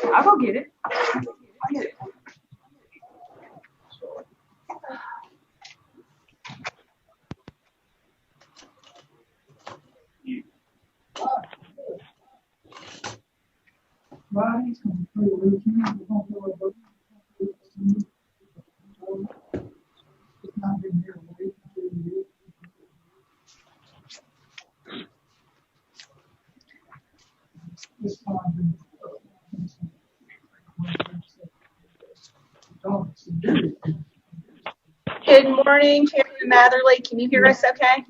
I'll go get it. I'll get it. Good morning, Chairman Matherly. Can you hear us okay?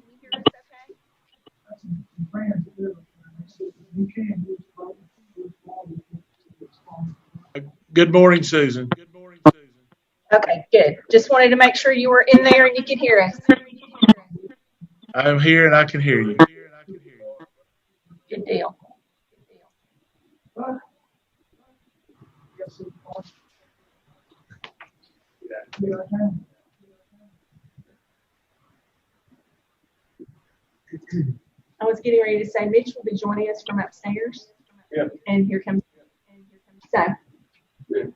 Good morning, Susan. Okay, good. Just wanted to make sure you were in there and you could hear us. I'm here and I can hear you. Good deal. I was getting ready to say Mitch will be joining us from upstairs. Yeah. And here comes. So. Good.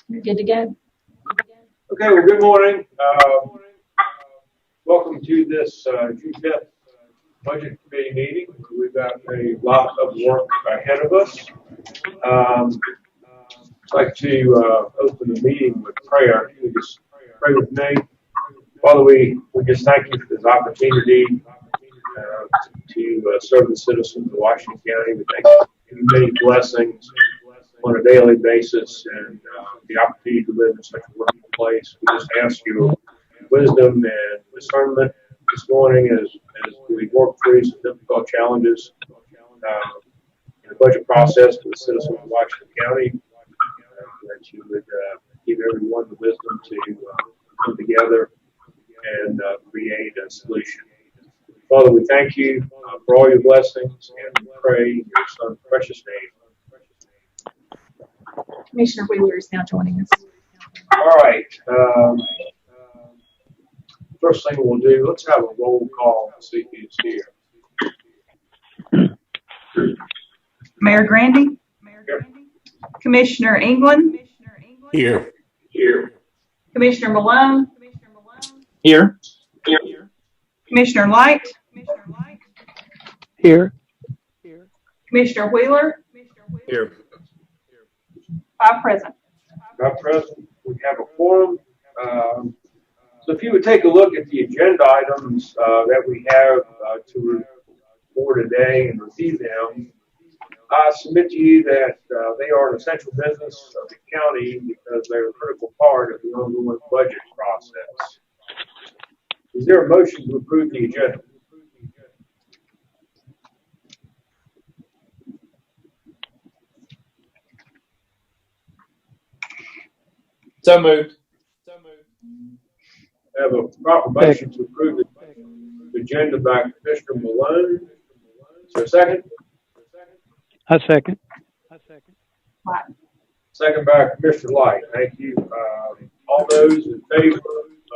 You're good to go. Okay, well, good morning. Welcome to this June 5th Budget Committee meeting. We've got a lot of work ahead of us. I'd like to open the meeting with prayer. You just pray with me. Father, we just thank you for this opportunity to serve the citizens of Washington County. We thank you for many blessings on a daily basis and the opportunity to live in such a wonderful place. We just ask you wisdom and discernment this morning as we work through some difficult challenges in the budget process for the citizens of Washington County. That you would give everyone the wisdom to come together and create a solution. Father, we thank you for all your blessings and we pray in your son's precious name. Commissioner Wheeler is now joining us. All right. First thing we'll do, let's have a roll call to see who's here. Mayor Grandy? Here. Commissioner England? Here. Here. Commissioner Malone? Here. Commissioner Light? Here. Commissioner Wheeler? Here. 5 present. Not present. We have a quorum. So if you would take a look at the agenda items that we have to for today and review them, I submit to you that they are an essential business of the county because they're a critical part of the ongoing budget process. Is there a motion to approve the agenda? So moved. I have a proper motion to approve the agenda by Commissioner Malone. Is there a second? I second. Right. Second by Commissioner Light. Thank you. All those in favor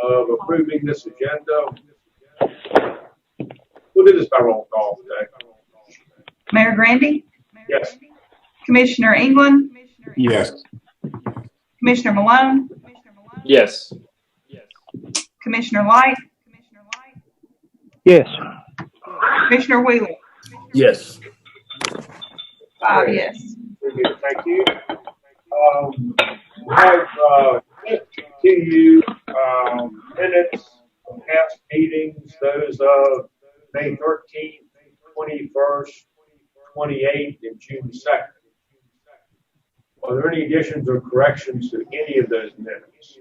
of approving this agenda? We'll do this by roll call today. Mayor Grandy, Yes. Commissioner England, Yes. Commissioner Malone, Yes. Commissioner Light, Yes. Commissioner Wheeler. Yes. 5 yes. Very good. Thank you. We have to you minutes of past meetings, those of May 13th, 21st, 28th, and June 2nd. Are there any additions or corrections to any of those minutes?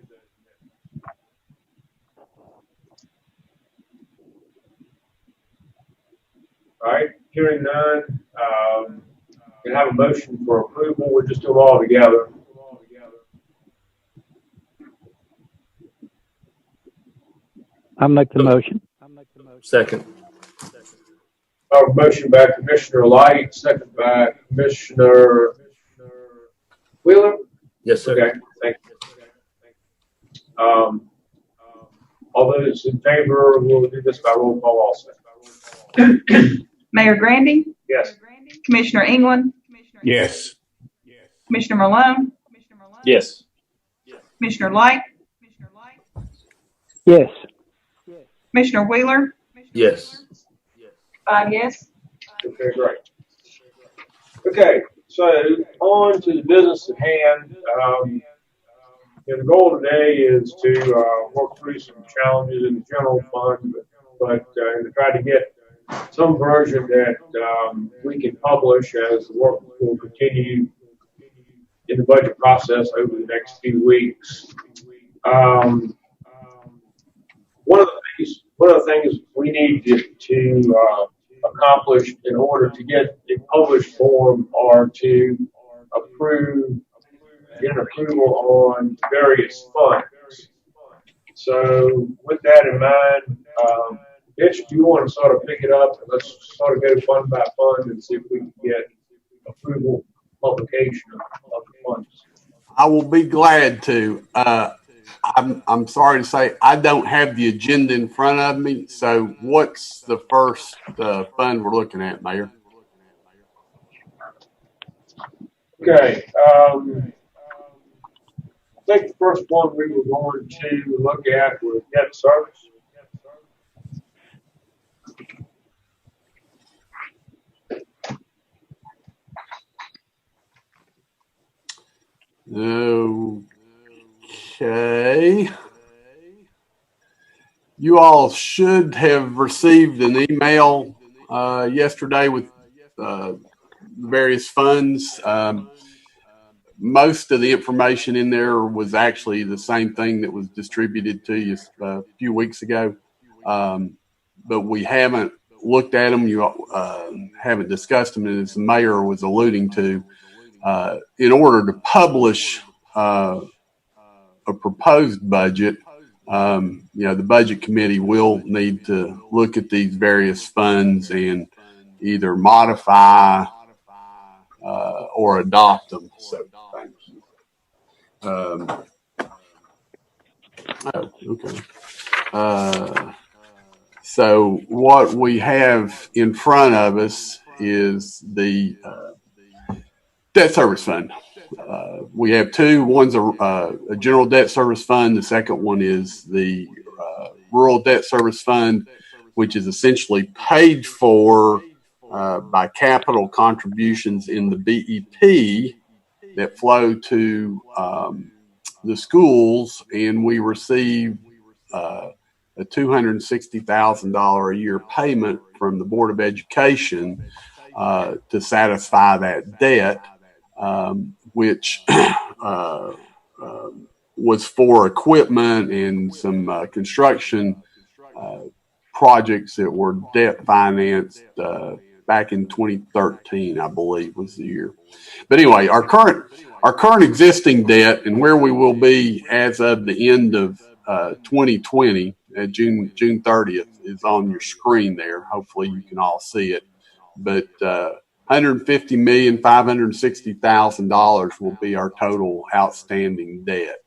All right, hearing none, can I have a motion for approval? We'll just do them all together. I'll make the motion. Second. Motion by Commissioner Light, second by Commissioner Wheeler. Yes, sir. Okay, thank you. All those in favor, we'll do this by roll call also. Mayor Grandy, Yes. Commissioner England, Yes. Commissioner Malone, Yes. Commissioner Light, Yes. Commissioner Wheeler. Yes. 5 yes. Okay, great. Okay, so on to the business at hand. The goal today is to work through some challenges in the general fund, but to try to get some version that we can publish as the work will continue in the budget process over the next few weeks. One of the things we need to accomplish in order to get a published form are to get approval on various funds. So with that in mind, Mitch, do you want to sort of pick it up and let's sort of go fund by fund and see if we can get approval publication of the funds? I will be glad to. I'm sorry to say I don't have the agenda in front of me. So what's the first fund we're looking at, Mayor? Okay. I think the first one we were going to look at was debt service. Okay. You all should have received an email yesterday with various funds. Most of the information in there was actually the same thing that was distributed to you a few weeks ago, but we haven't looked at them. You haven't discussed them, as the mayor was alluding to. In order to publish a proposed budget, the budget committee will need to look at these various funds and either modify or adopt them. So, okay. So what we have in front of us is the debt service fund. We have two. One's a general debt service fund. The second one is the rural debt service fund, which is essentially paid for by capital contributions in the BEP that flow to the schools, and we receive a $260,000 a year payment from the Board of Education to satisfy that debt, which was for equipment and some construction projects that were debt financed back in 2013, I believe was the year. But anyway, our current existing debt and where we will be as of the end of 2020, June 30th, is on your screen there. Hopefully you can all see it. But $150,560,000 will be our total outstanding debt.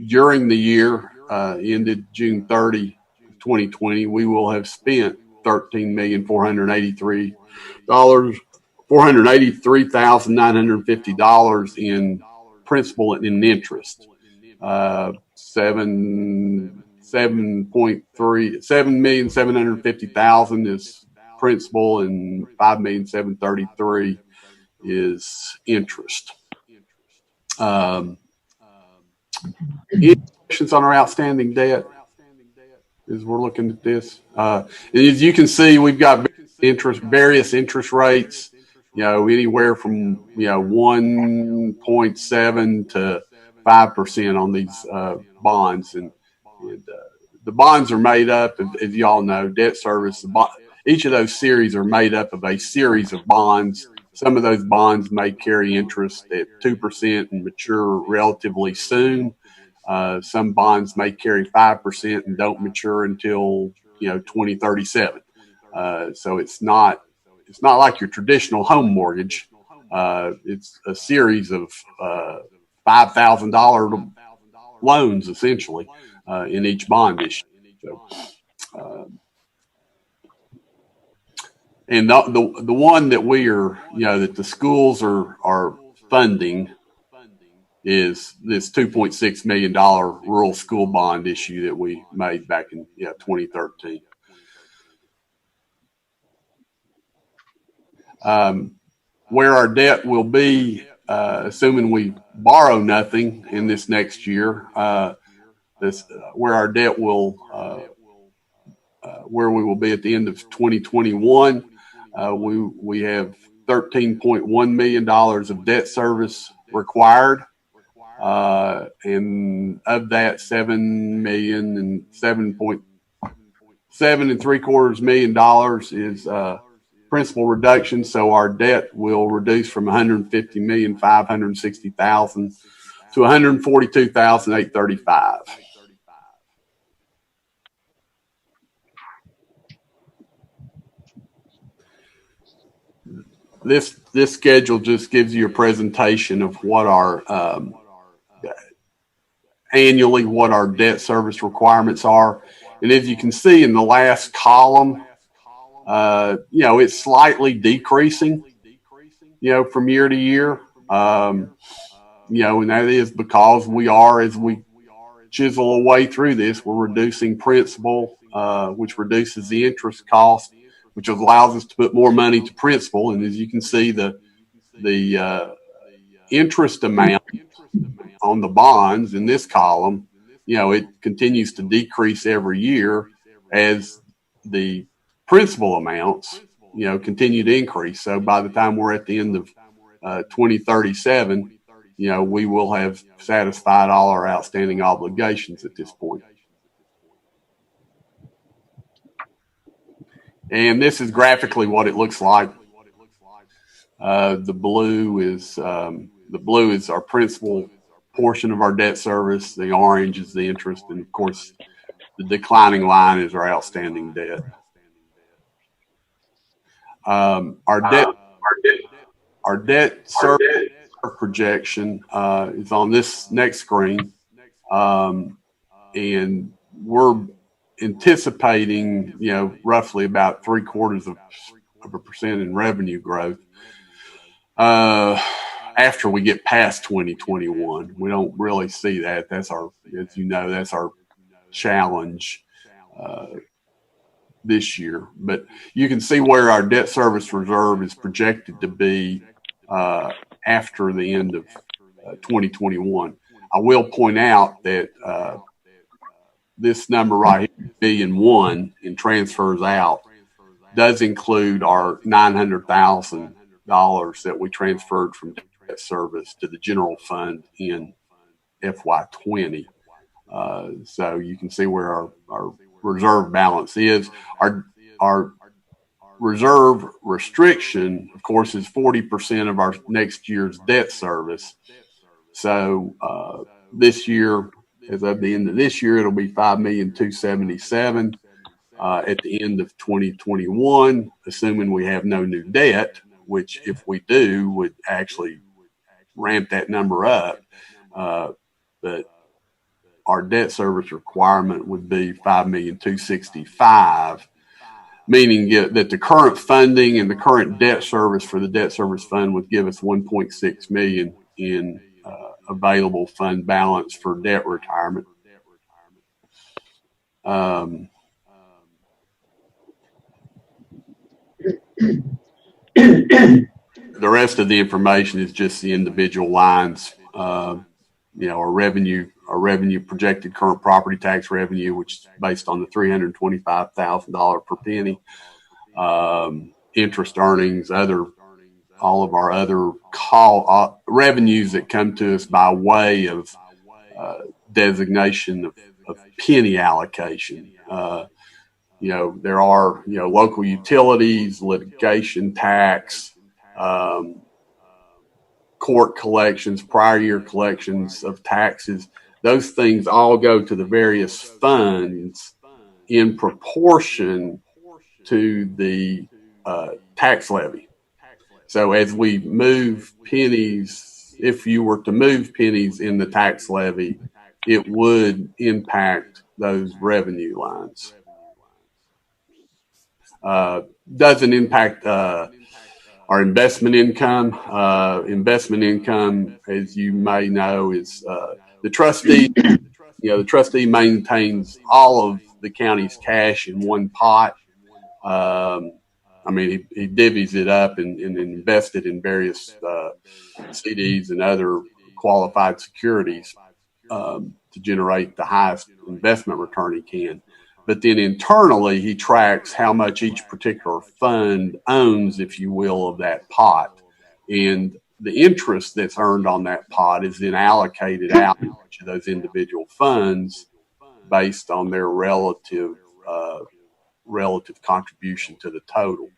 During the year ended June 30, 2020, we will have spent $483,950 in principal and in interest. $7,750,000 is principal and $5,733,000 is interest. Any questions on our outstanding debt as we're looking at this? As you can see, we've got various interest rates, anywhere from 1.7 to 5% on these bonds, and the bonds are made up, as you all know, debt service. Each of those series are made up of a series of bonds. Some of those bonds may carry interest at 2% and mature relatively soon. Some bonds may carry 5% and don't mature until 2037. So it's not like your traditional home mortgage. It's a series of $5,000 loans essentially in each bond issue. So, and the one that we are, that the schools are funding is this $2.6 million rural school bond issue that we made back in 2013. Where our debt will be, assuming we borrow nothing in this next year, where our debt will, where we will be at the end of 2021, we have $13.1 million of debt service required. And of that, $7.775 million is principal reduction. So our debt will reduce from $150,560,000 to $142,835. This schedule just gives you a presentation of what our annually what our debt service requirements are. And as you can see in the last column, it's slightly decreasing, from year to year. And that is because as we chisel away through this, we're reducing principal, which reduces the interest cost, which allows us to put more money to principal. And as you can see, the interest amount on the bonds in this column, it continues to decrease every year as the principal amounts, continue to increase. So by the time we're at the end of 2037, we will have satisfied all our outstanding obligations at this point. And this is graphically what it looks like. The blue is our principal portion of our debt service. The orange is the interest, and of course, the declining line is our outstanding debt. Our debt service projection is on this next screen, and we're anticipating, roughly about 0.75% in revenue growth. After we get past 2021, we don't really see that. That's our challenge this year. But you can see where our debt service reserve is projected to be after the end of 2021. I will point out that this number right here, $1.1 billion in transfers out, does include our $900,000 that we transferred from debt service to the general fund in FY20. So you can see where our reserve balance is. Our reserve restriction, of course, is 40% of our next year's debt service. So this year, as of the end of this year, it'll be $5,277,000. At the end of 2021, assuming we have no new debt, which if we do would actually ramp that number up. But our debt service requirement would be $5,265,000, meaning that the current funding and the current debt service for the debt service fund would give us $1.6 million in available fund balance for debt retirement. The rest of the information is just the individual lines. Our revenue projected current property tax revenue, which is based on the $325,000 per penny. Interest earnings, all of our other revenues that come to us by way of designation of penny allocation. There are local utilities, litigation tax, court collections, prior year collections of taxes. Those things all go to the various funds in proportion to the tax levy. So as we move pennies, if you were to move pennies in the tax levy, it would impact those revenue lines. Doesn't impact our investment income. Investment income, as you may know, is the trustee. The trustee maintains all of the county's cash in one pot. He divvies it up and invests it in various CDs and other qualified securities to generate the highest investment return he can. But then internally, he tracks how much each particular fund owns, if you will, of that pot. And the interest that's earned on that pot is then allocated out to each of those individual funds based on their relative contribution to the total.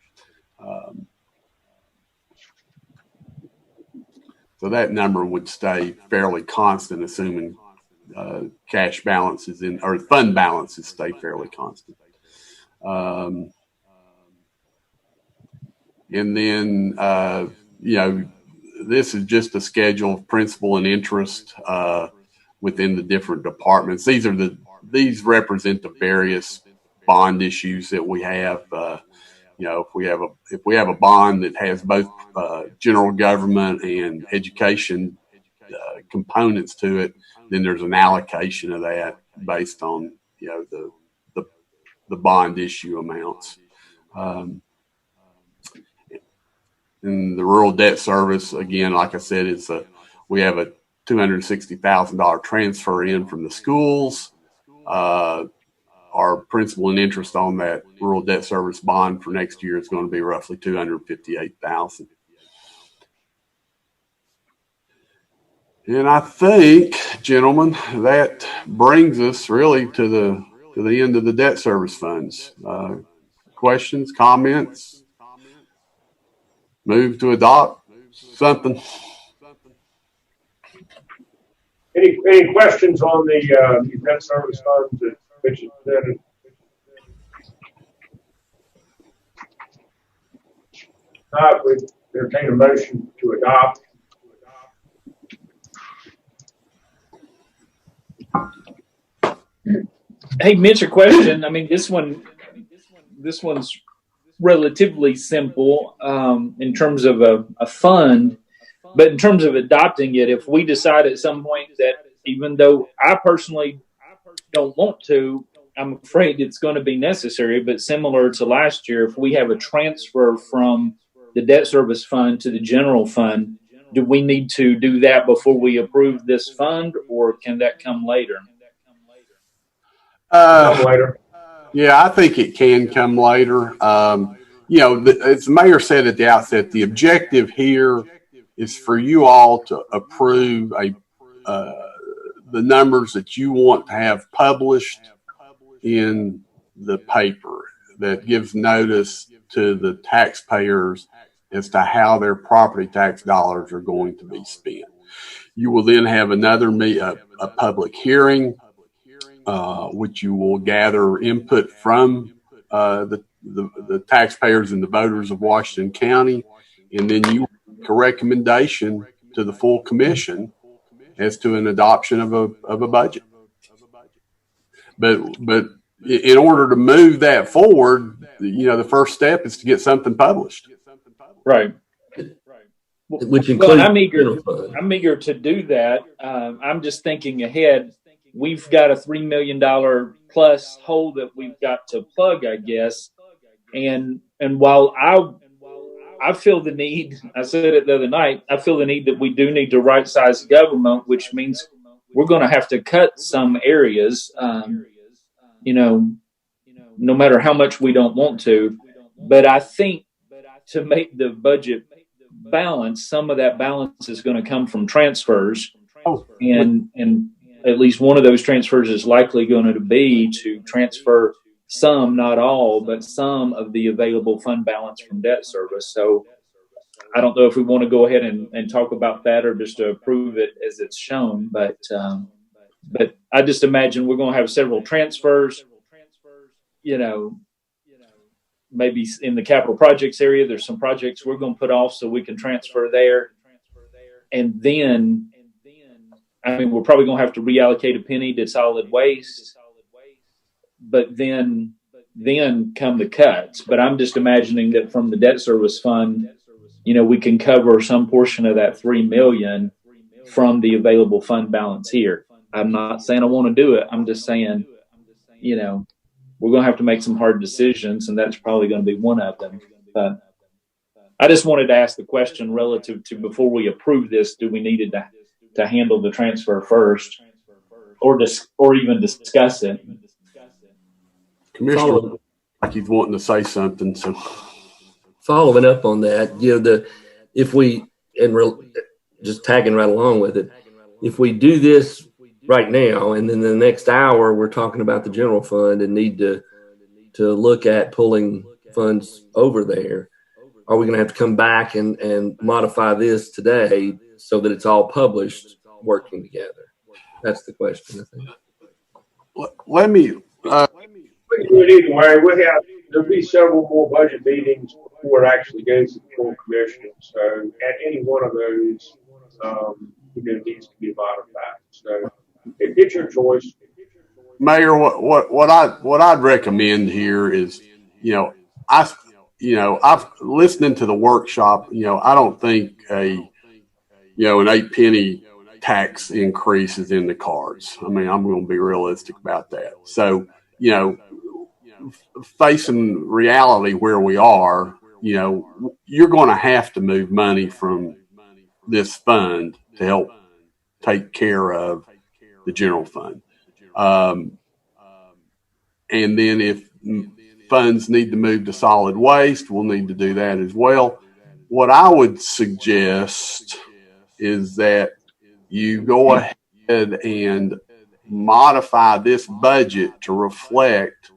So that number would stay fairly constant, assuming cash balances or fund balances stay fairly constant. And then, this is just a schedule of principal and interest within the different departments. These represent the various bond issues that we have. If we have a bond that has both general government and education components to it, then there's an allocation of that based on the bond issue amounts. And the rural debt service, again, like I said, we have a $260,000 transfer in from the schools. Our principal and interest on that rural debt service bond for next year is going to be roughly $258,000. And I think, gentlemen, that brings us really to the end of the debt service funds. Questions, comments? Move to adopt something. Any questions on the debt service funds that Mitch has presented? Not, we entertain a motion to adopt. Hey, Mitch, a question. This one's relatively simple in terms of a fund, but in terms of adopting it, if we decide at some point that even though I personally don't want to, I'm afraid it's going to be necessary, but similar to last year, if we have a transfer from the debt service fund to the general fund, do we need to do that before we approve this fund, or can that come later? Later. Yeah, I think it can come later. As the mayor said at the outset, the objective here is for you all to approve the numbers that you want to have published in the paper that gives notice to the taxpayers as to how their property tax dollars are going to be spent. You will then have a public hearing, which you will gather input from the taxpayers and the voters of Washington County. and then you make a recommendation to the full commission as to an adoption of a budget. But in order to move that forward, the first step is to get something published. Right. Which Well, includes I'm eager to do that. I'm just thinking ahead. We've got a $3 million plus hole that we've got to plug, I guess. And while I feel the need, I said it the other night, I feel the need that we do need to right size government, which means we're going to have to cut some areas, no matter how much we don't want to. But I think to make the budget balance, some of that balance is going to come from transfers. And at least one of those transfers is likely going to be to transfer some, not all, but some of the available fund balance from debt service. So I don't know if we want to go ahead and talk about that or just to approve it as it's shown. But I just imagine we're going to have several transfers, maybe in the capital projects area, there's some projects we're going to put off so we can transfer there. And then, we're probably going to have to reallocate a penny to solid waste, but then come the cuts. But I'm just imagining that from the debt service fund, we can cover some portion of that $3 million from the available fund balance here. I'm not saying I want to do it. I'm just saying, we're going to have to make some hard decisions, and that's probably going to be one of them. But I just wanted to ask the question relative to before we approve this, do we need to handle the transfer first or even discuss it? Commissioner, like he's wanting to say something. So following up on that, just tagging right along with it, if we do this right now and then the next hour we're talking about the general fund and need to look at pulling funds over there, are we going to have to come back and modify this today so that it's all published working together? That's the question, I think. Let me We can do it either way. There'll be several more budget meetings before it actually goes to the full commission. So at any one of those, it needs to be modified. So it's your choice. Mayor, what I'd recommend here is, I've listening to the workshop. I don't think an 8-penny tax increase is in the cards. I'm going to be realistic about that. So, facing reality where we are, you're going to have to move money from this fund to help take care of the general fund. And then if funds need to move to solid waste, we'll need to do that as well. What I would suggest is that you go ahead and modify this budget to reflect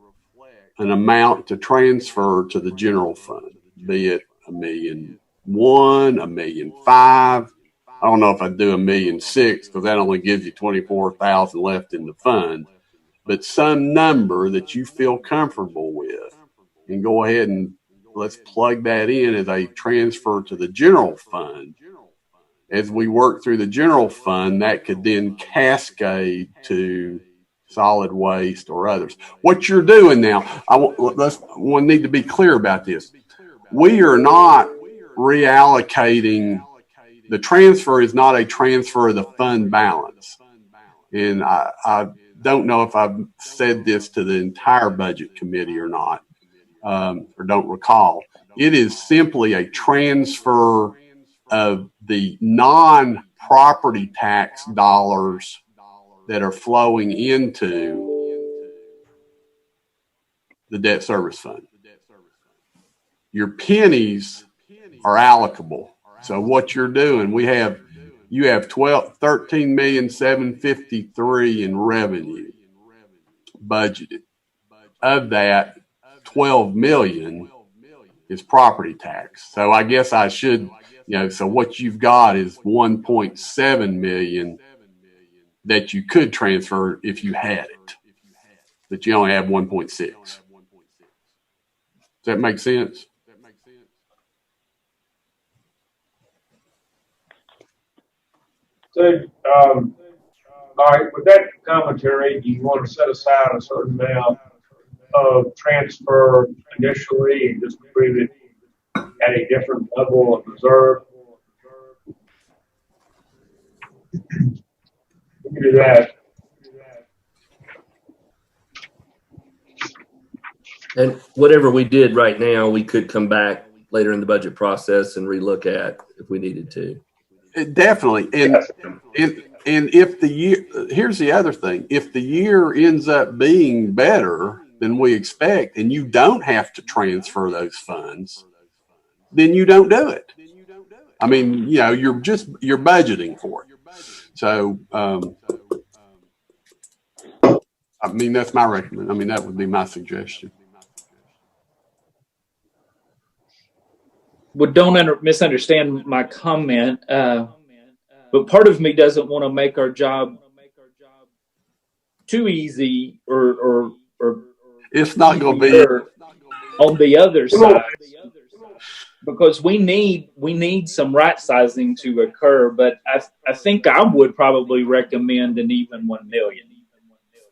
an amount to transfer to the general fund, be it $1.1 million, $1.5 million. I don't know if I'd do $1.6 million because that only gives you $24,000 left in the fund, but some number that you feel comfortable with, and go ahead and let's plug that in as a transfer to the general fund. As we work through the general fund, that could then cascade to solid waste or others. What you're doing now, we need to be clear about this. We are not reallocating. The transfer is not a transfer of the fund balance. And I don't know if I've said this to the entire budget committee or not, or don't recall. It is simply a transfer of the non-property tax dollars that are flowing into the debt service fund. Your pennies are allocable. So what you're doing, you have $13,753,000 in revenue budgeted. Of that, $12 million is property tax. So I guess I should, so what you've got is $1.7 million that you could transfer if you had it, but you only have 1.6. Does that make sense? So, all right, with that commentary, do you want to set aside a certain amount of transfer initially and just prove it at a different level of reserve? We can do that. And whatever we did right now, we could come back later in the budget process and relook at if we needed to. Definitely. And if the year, here's the other thing, if the year ends up being better than we expect and you don't have to transfer those funds, then you don't do it. I mean, you know, you're budgeting for it. So, I mean, that's my recommendation. I mean, that would be my suggestion. Well, don't misunderstand my comment. But part of me doesn't want to make our job too easy or it's not going to be on the other side, because we need some right sizing to occur. But I think I would probably recommend an even 1 million.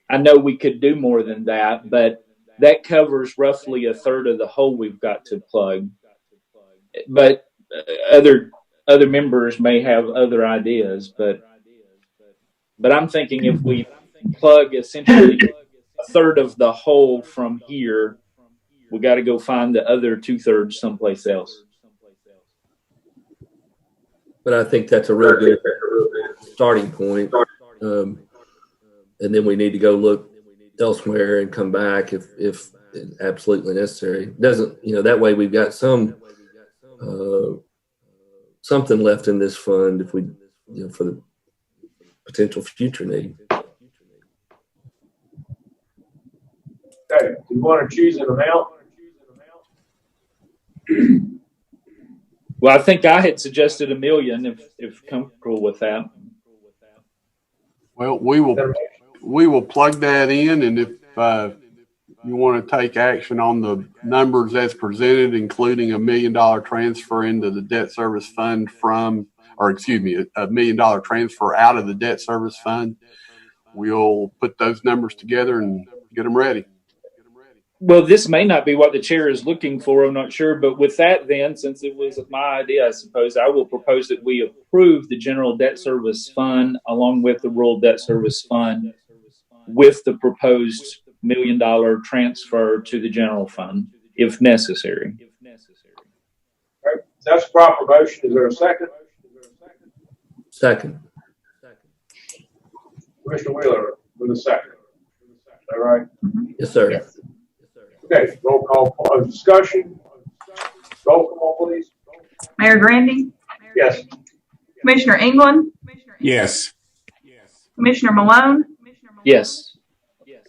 I know we could do more than that, but that covers roughly a third of the hole we've got to plug. But other members may have other ideas, but I'm thinking if we plug essentially a third of the hole from here, we got to go find the other 2/3 someplace else. But I think that's a real good starting point. And then we need to go look elsewhere and come back if it's absolutely necessary. Doesn't, you know, that way we've got something left in this fund if we, you know, for the potential future need. Okay, do you want to choose an amount? Well, I think I had suggested 1 million if comfortable with that. Well, we will plug that in, and if you want to take action on the numbers as presented, including $1 million transfer into the debt service fund $1 million transfer out of the debt service fund, we'll put those numbers together and get them ready. Well, this may not be what the chair is looking for. I'm not sure. But with that, then, since it was my idea, I suppose I will propose that we approve the general debt service fund along with the rural debt service fund with the proposed $1 million transfer to the general fund if necessary. Okay, that's a proper motion. Is there a second? Second. Commissioner Wheeler with a second. Is that right? Yes, sir. Yes. Okay, roll call discussion. Roll call, please. Mayor Grandy, Yes. Commissioner England, Yes. Commissioner Malone, Yes.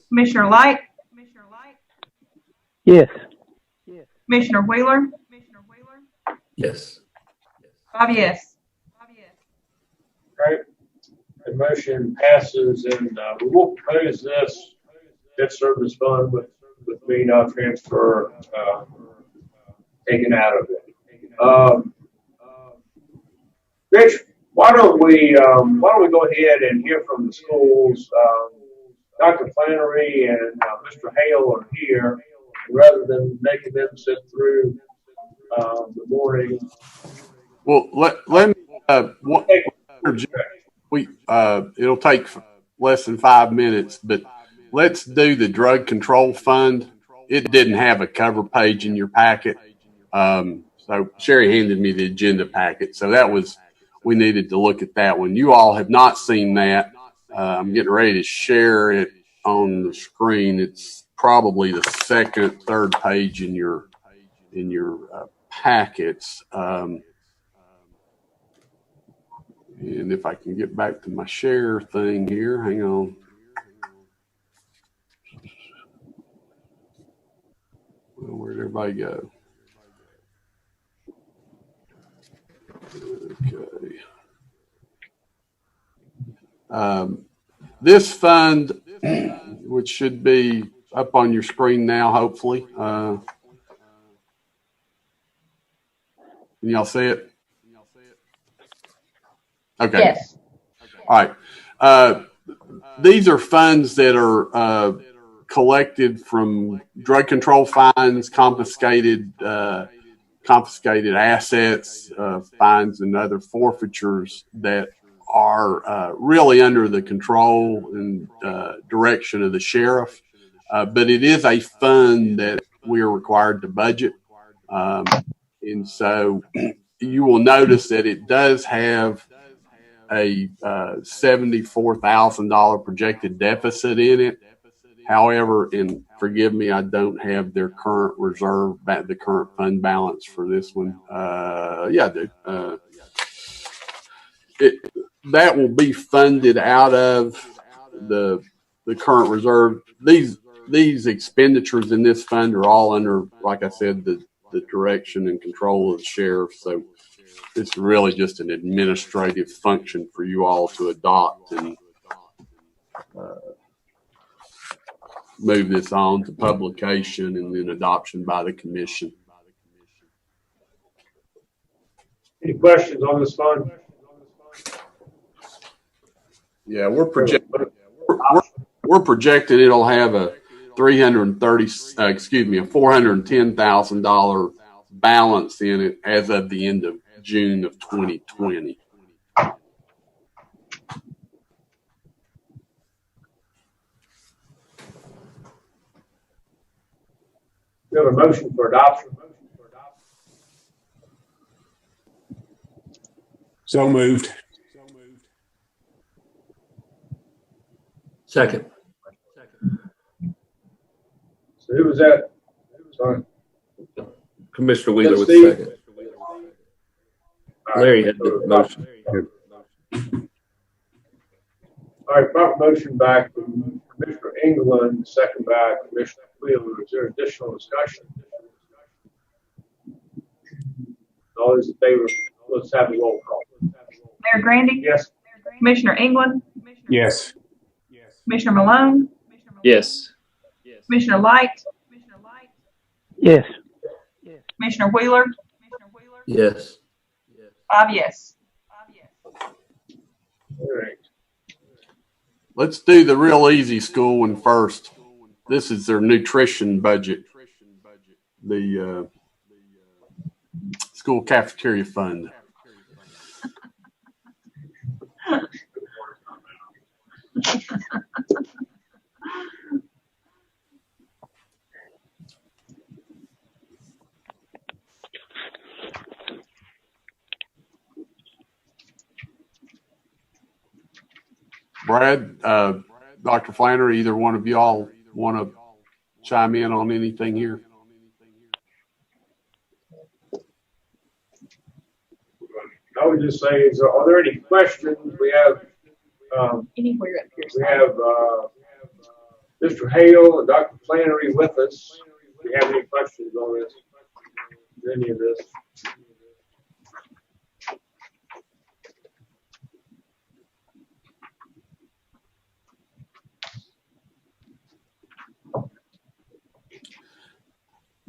Commissioner Light, Yes. Commissioner Wheeler, Yes. 5 yes. Okay. The motion passes, and we will propose this debt service fund with $1 million transfer taken out of it. Rich, why don't we go ahead and hear from the schools? Dr. Flannery and Mr. Hale are here, rather than making them sit through the morning. Well, let me. It'll take less than 5 minutes, but let's do the drug control fund. It didn't have a cover page in your packet. So Sherry handed me the agenda packet. So we needed to look at that one. You all have not seen that. I'm getting ready to share it on the screen. It's probably the second, third page in your packets. And if I can get back to my share thing here, hang on. Well, where'd everybody go? Okay. This fund, which should be up on your screen now, hopefully. Can y'all see it? Okay. Yes. All right. These are funds that are collected from drug control fines, confiscated assets, fines, and other forfeitures that are really under the control and direction of the sheriff. But it is a fund that we are required to budget. And so you will notice that it does have a $74,000 projected deficit in it. However, and forgive me, I don't have their current reserve, the current fund balance for this one. Yeah, I do. That will be funded out of the current reserve. These expenditures in this fund are all under, like I said, the direction and control of the sheriff. So it's really just an administrative function for you all to adopt and move this on to publication and then adoption by the commission. Any questions on this fund? Yeah, we're projecting it'll have a $410,000 balance in it as of the end of June of 2020. We have a motion for adoption. So moved. Second. So who was that? Sorry. Commissioner Wheeler with Steve. the second. Larry had the motion. All right, proper motion back from Commissioner England, second by Commissioner Wheeler. Is there additional discussion? All those in favor, let's have a roll call. Mayor Grandy? Yes. Commissioner England? Yes. Commissioner Malone? Yes. Commissioner Light? Yes. Commissioner Wheeler? Yes. 5 yes. All right. Let's do the real easy school one first. This is their nutrition budget, the school cafeteria fund. Brad, Dr. Flannery, either one of y'all want to chime in on anything here? I would just say, are there any questions? We have, Anywhere up here. we have Mr. Hale and Dr. Flannery with us. Do you have any questions on this? Any of this?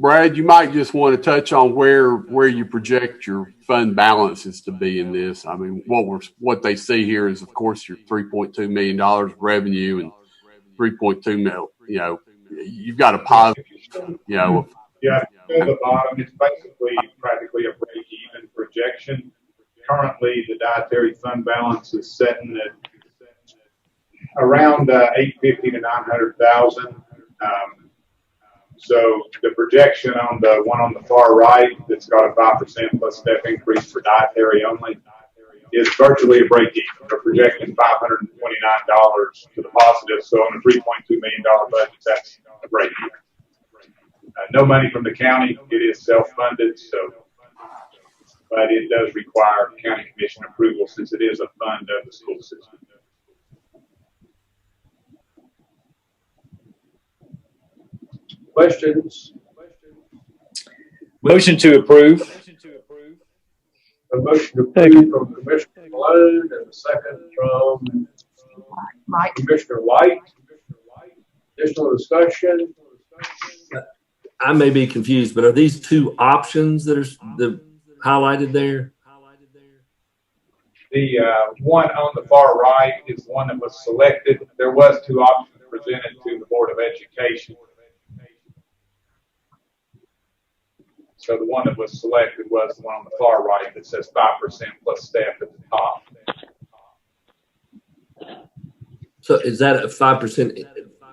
Brad, you might just want to touch on where you project your fund balances to be in this. I mean, what they see here is, of course, your $3.2 million revenue and 3.2 mil. You know, you've got a positive. You know, Yeah, at the bottom, it's basically practically a break-even projection. Currently, the dietary fund balance is sitting at around 850 to 900,000. So the projection on the one on the far right, that's got a 5% plus step increase for dietary only, is virtually a break-even. We're projecting $529 to the positive. So on a $3.2 million budget, that's a break-even. No money from the county. It is self-funded, but it does require county commission approval since it is a fund of the school system. Questions? Motion to approve. A motion to approve from Commissioner Malone and a second from Light. Commissioner White. Additional discussion? I may be confused, but are these two options that are highlighted there? The one on the far right is the one that was selected. There was two options presented to the Board of Education. So the one that was selected was the one on the far right that says 5% plus step at the top. So is that a 5%?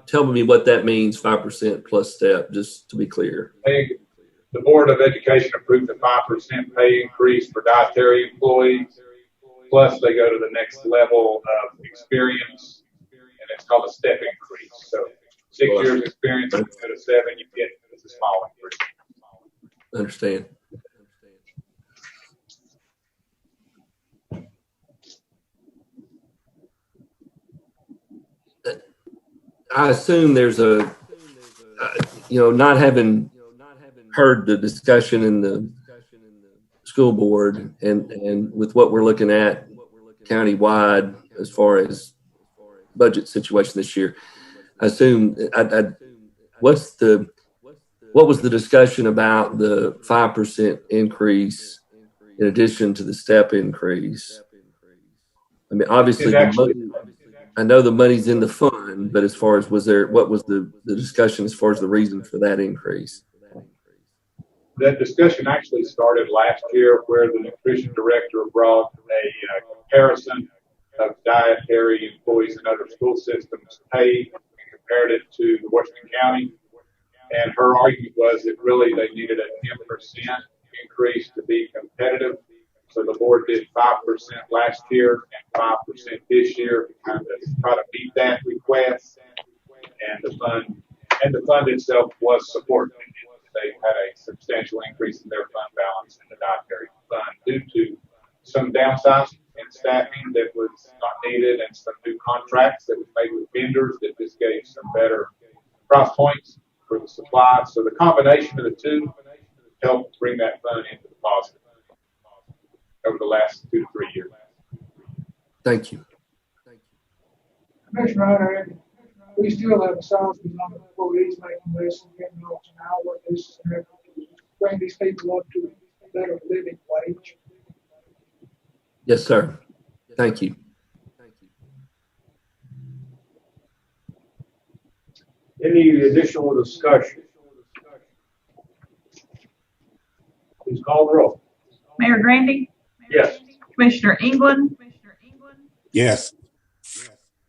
Tell me what that means, 5% plus step, just to be clear. The Board of Education approved a 5% pay increase for dietary employees. Plus, they go to the next level of experience, and it's called a step increase. So 6 years experience, you go to 7, you get a small increase. Understand. I assume there's a, not having heard the discussion in the school board and with what we're looking at countywide as far as budget situation this year, I assume what was the discussion about the 5% increase in addition to the step increase? I mean, obviously, I know the money's in the fund, but as far as what was the discussion as far as the reason for that increase? That discussion actually started last year where the nutrition director brought a comparison of dietary employees in other school systems paid and compared it to the Washington County. And her argument was that really they needed a 10% increase to be competitive. So the board did 5% last year and 5% this year to kind of try to meet that request. And the fund itself was supported. They had a substantial increase in their fund balance in the dietary fund due to some downsizing in staffing that was not needed and some new contracts that was made with vendors that just gave some better price points for the supply. So the combination of the two helped bring that fund into the positive over the last 2 to 3 years. Thank you. Commissioner Hunter, we still have a sizable number of employees making less than $10 an hour. This is an effort to bring these people up to a better living wage. Yes, sir. Thank you. Any additional discussion? Please call the roll. Mayor Grandy, Yes. Commissioner England, Yes.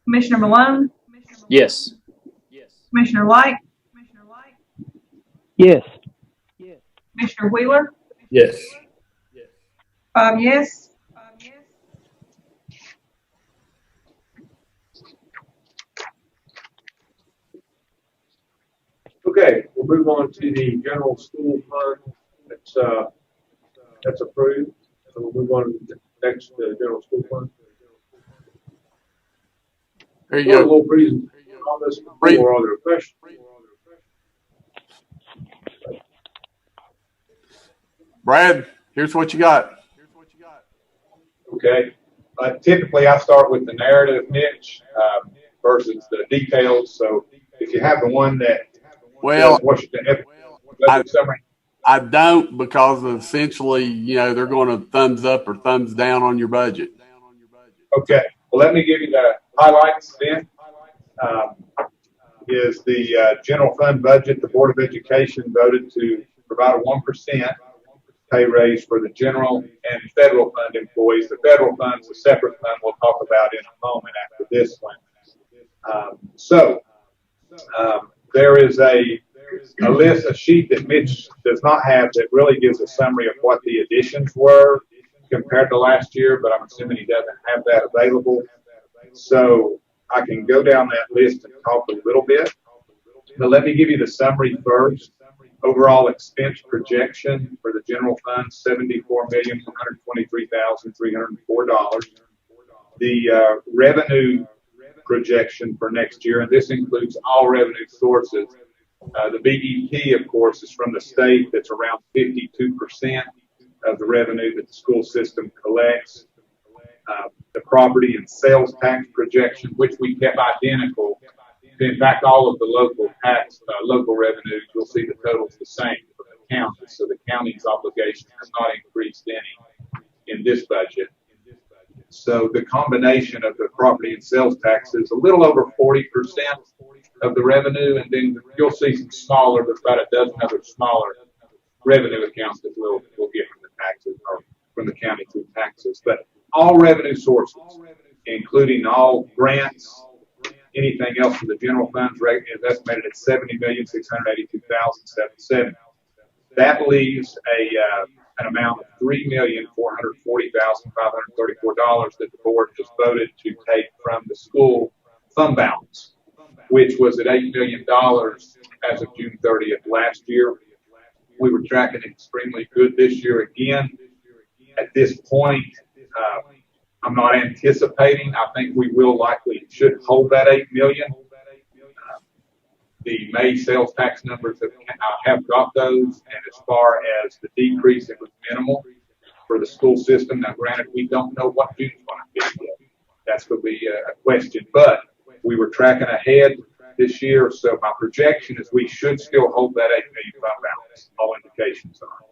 Commissioner Malone, Yes. Commissioner Light, Yes. Commissioner Wheeler, Yes. 5 yes. Okay, we'll move on to the general school fund. That's approved. So we'll move on to the next general school fund. There you A go. little reason on this before other questions. Brad, here's what you got. Okay. Typically, I start with the narrative, Mitch, versus the details. So if you have the one that Well, Washington summary. I don't, because essentially, they're going to thumbs up or thumbs down on your budget. Okay. Well, let me give you the highlights then. Is the general fund budget. The Board of Education voted to provide a 1% pay raise for the general and federal fund employees. The federal fund is a separate fund we'll talk about in a moment after this one. There is a list, a sheet that Mitch does not have that really gives a summary of what the additions were compared to last year, but I'm assuming he doesn't have that available. So I can go down that list and talk a little bit. But let me give you the summary first. Overall expense projection for the general fund, $74,123,304. The revenue projection for next year, and this includes all revenue sources. The BEP, of course, is from the state. That's around 52% of the revenue that the school system collects. The property and sales tax projection, which we kept identical. In fact, all of the local tax, local revenues, you'll see the totals the same for the county. So the county's obligation has not increased any in this budget. So the combination of the property and sales tax is a little over 40% of the revenue, and then you'll see some smaller, there's about a dozen other smaller revenue accounts that we'll get from the taxes or from the county through taxes. But all revenue sources, including all grants, anything else from the general funds is estimated at $70,682,077. That leaves an amount of $3,440,534 that the board just voted to take from the school fund balance, which was at $8 million as of June 30th last year. We were tracking extremely good this year again. At this point, I'm not anticipating. I think we should hold that $8 million. The May sales tax numbers I have got those, and as far as the decrease, it was minimal for the school system. Now, granted, we don't know what June's going to be yet. That's going to be a question, but we were tracking ahead this year, so my projection is we should still hold that $8 million fund balance. All indications are.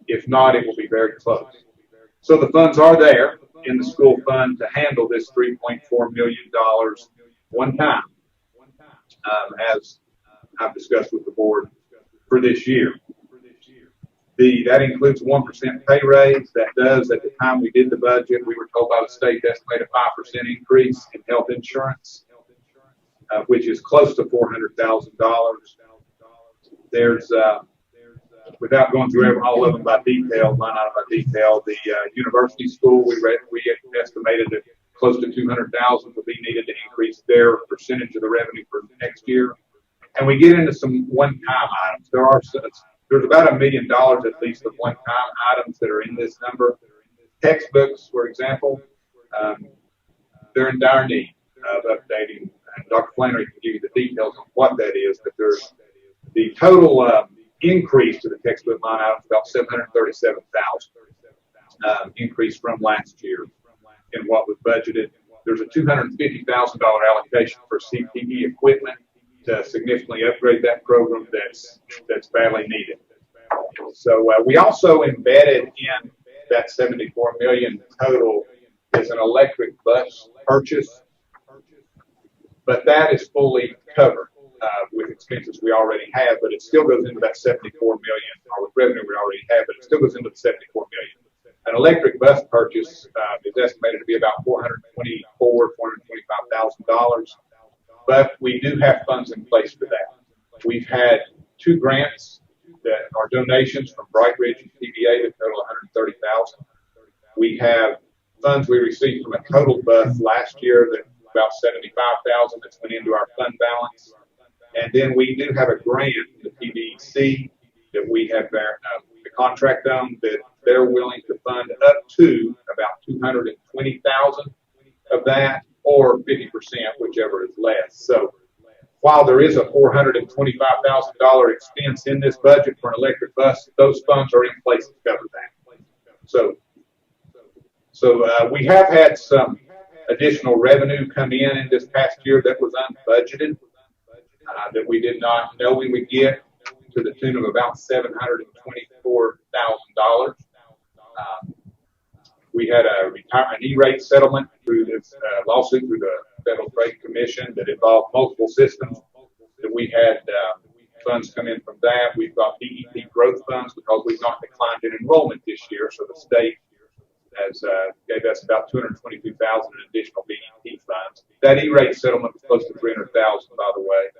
If not, it will be very close. So the funds are there in the school fund to handle this $3.4 million one time, as I've discussed with the board for this year. That includes 1% pay raise. That does, at the time we did the budget, we were told by the state to estimate a 5% increase in health insurance, which is close to $400,000. There's, without going through all of them by detail, line item by detail, the university school, we estimated that close to $200,000 would be needed to increase their percentage of the revenue for next year. And we get into some one-time items. There's about $1 million at least of one-time items that are in this number. Textbooks, for example, they're in dire need of updating. And Dr. Flannery can give you the details on what that is, but there's the total increase to the textbook line item is about $737,000 increase from last year in what was budgeted. There's a $250,000 allocation for CPE equipment to significantly upgrade that program that's badly needed. So we also embedded in that $74 million total is an electric bus purchase, but that is fully covered with expenses we already have, but it still goes into that $74 million, or with revenue we already have, but it still goes into the $74 million. An electric bus purchase is estimated to be about $425,000, but we do have funds in place for that. We've had 2 grants that are donations from Bright Ridge and TVA that total $130,000. We have funds we received from a total bus last year that about $75,000 that's went into our fund balance. And then we do have a grant from the TDEC that we have the contract on that they're willing to fund up to about $220,000 of that, or 50%, whichever is less. So while there is a $425,000 expense in this budget for an electric bus, those funds are in place to cover that. So we have had some additional revenue come in this past year that was unbudgeted, that we did not know we would get, to the tune of about $724,000. We had an E-rate settlement through this lawsuit through the Federal Trade Commission that involved multiple systems. That we had funds come in from that. We've got DEP growth funds because we've not declined in enrollment this year, so the state has gave us about $222,000 in additional DEP funds. That E-rate settlement was close to $300,000, by the way.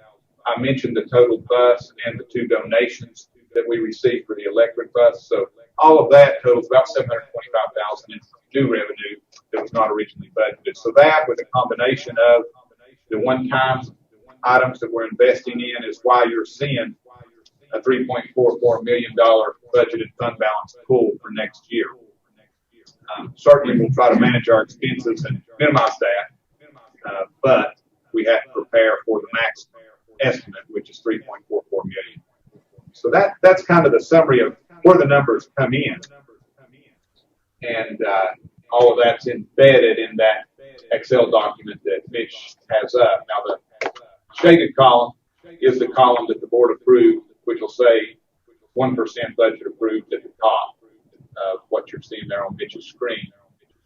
I mentioned the total bus and the 2 donations that we received for the electric bus. So all of that totals about $725,000 in new revenue that was not originally budgeted. So that, with a combination of the one-time items that we're investing in, is why you're seeing a $3.44 million budgeted fund balance pool for next year. Certainly, we'll try to manage our expenses and minimize that, but we have to prepare for the maximum estimate, which is $3.44 million. So that's kind of the summary of where the numbers come in, and all of that's embedded in that Excel document that Mitch has up. Now, the shaded column is the column that the board approved, which will say 1% budget approved at the top of what you're seeing there on Mitch's screen.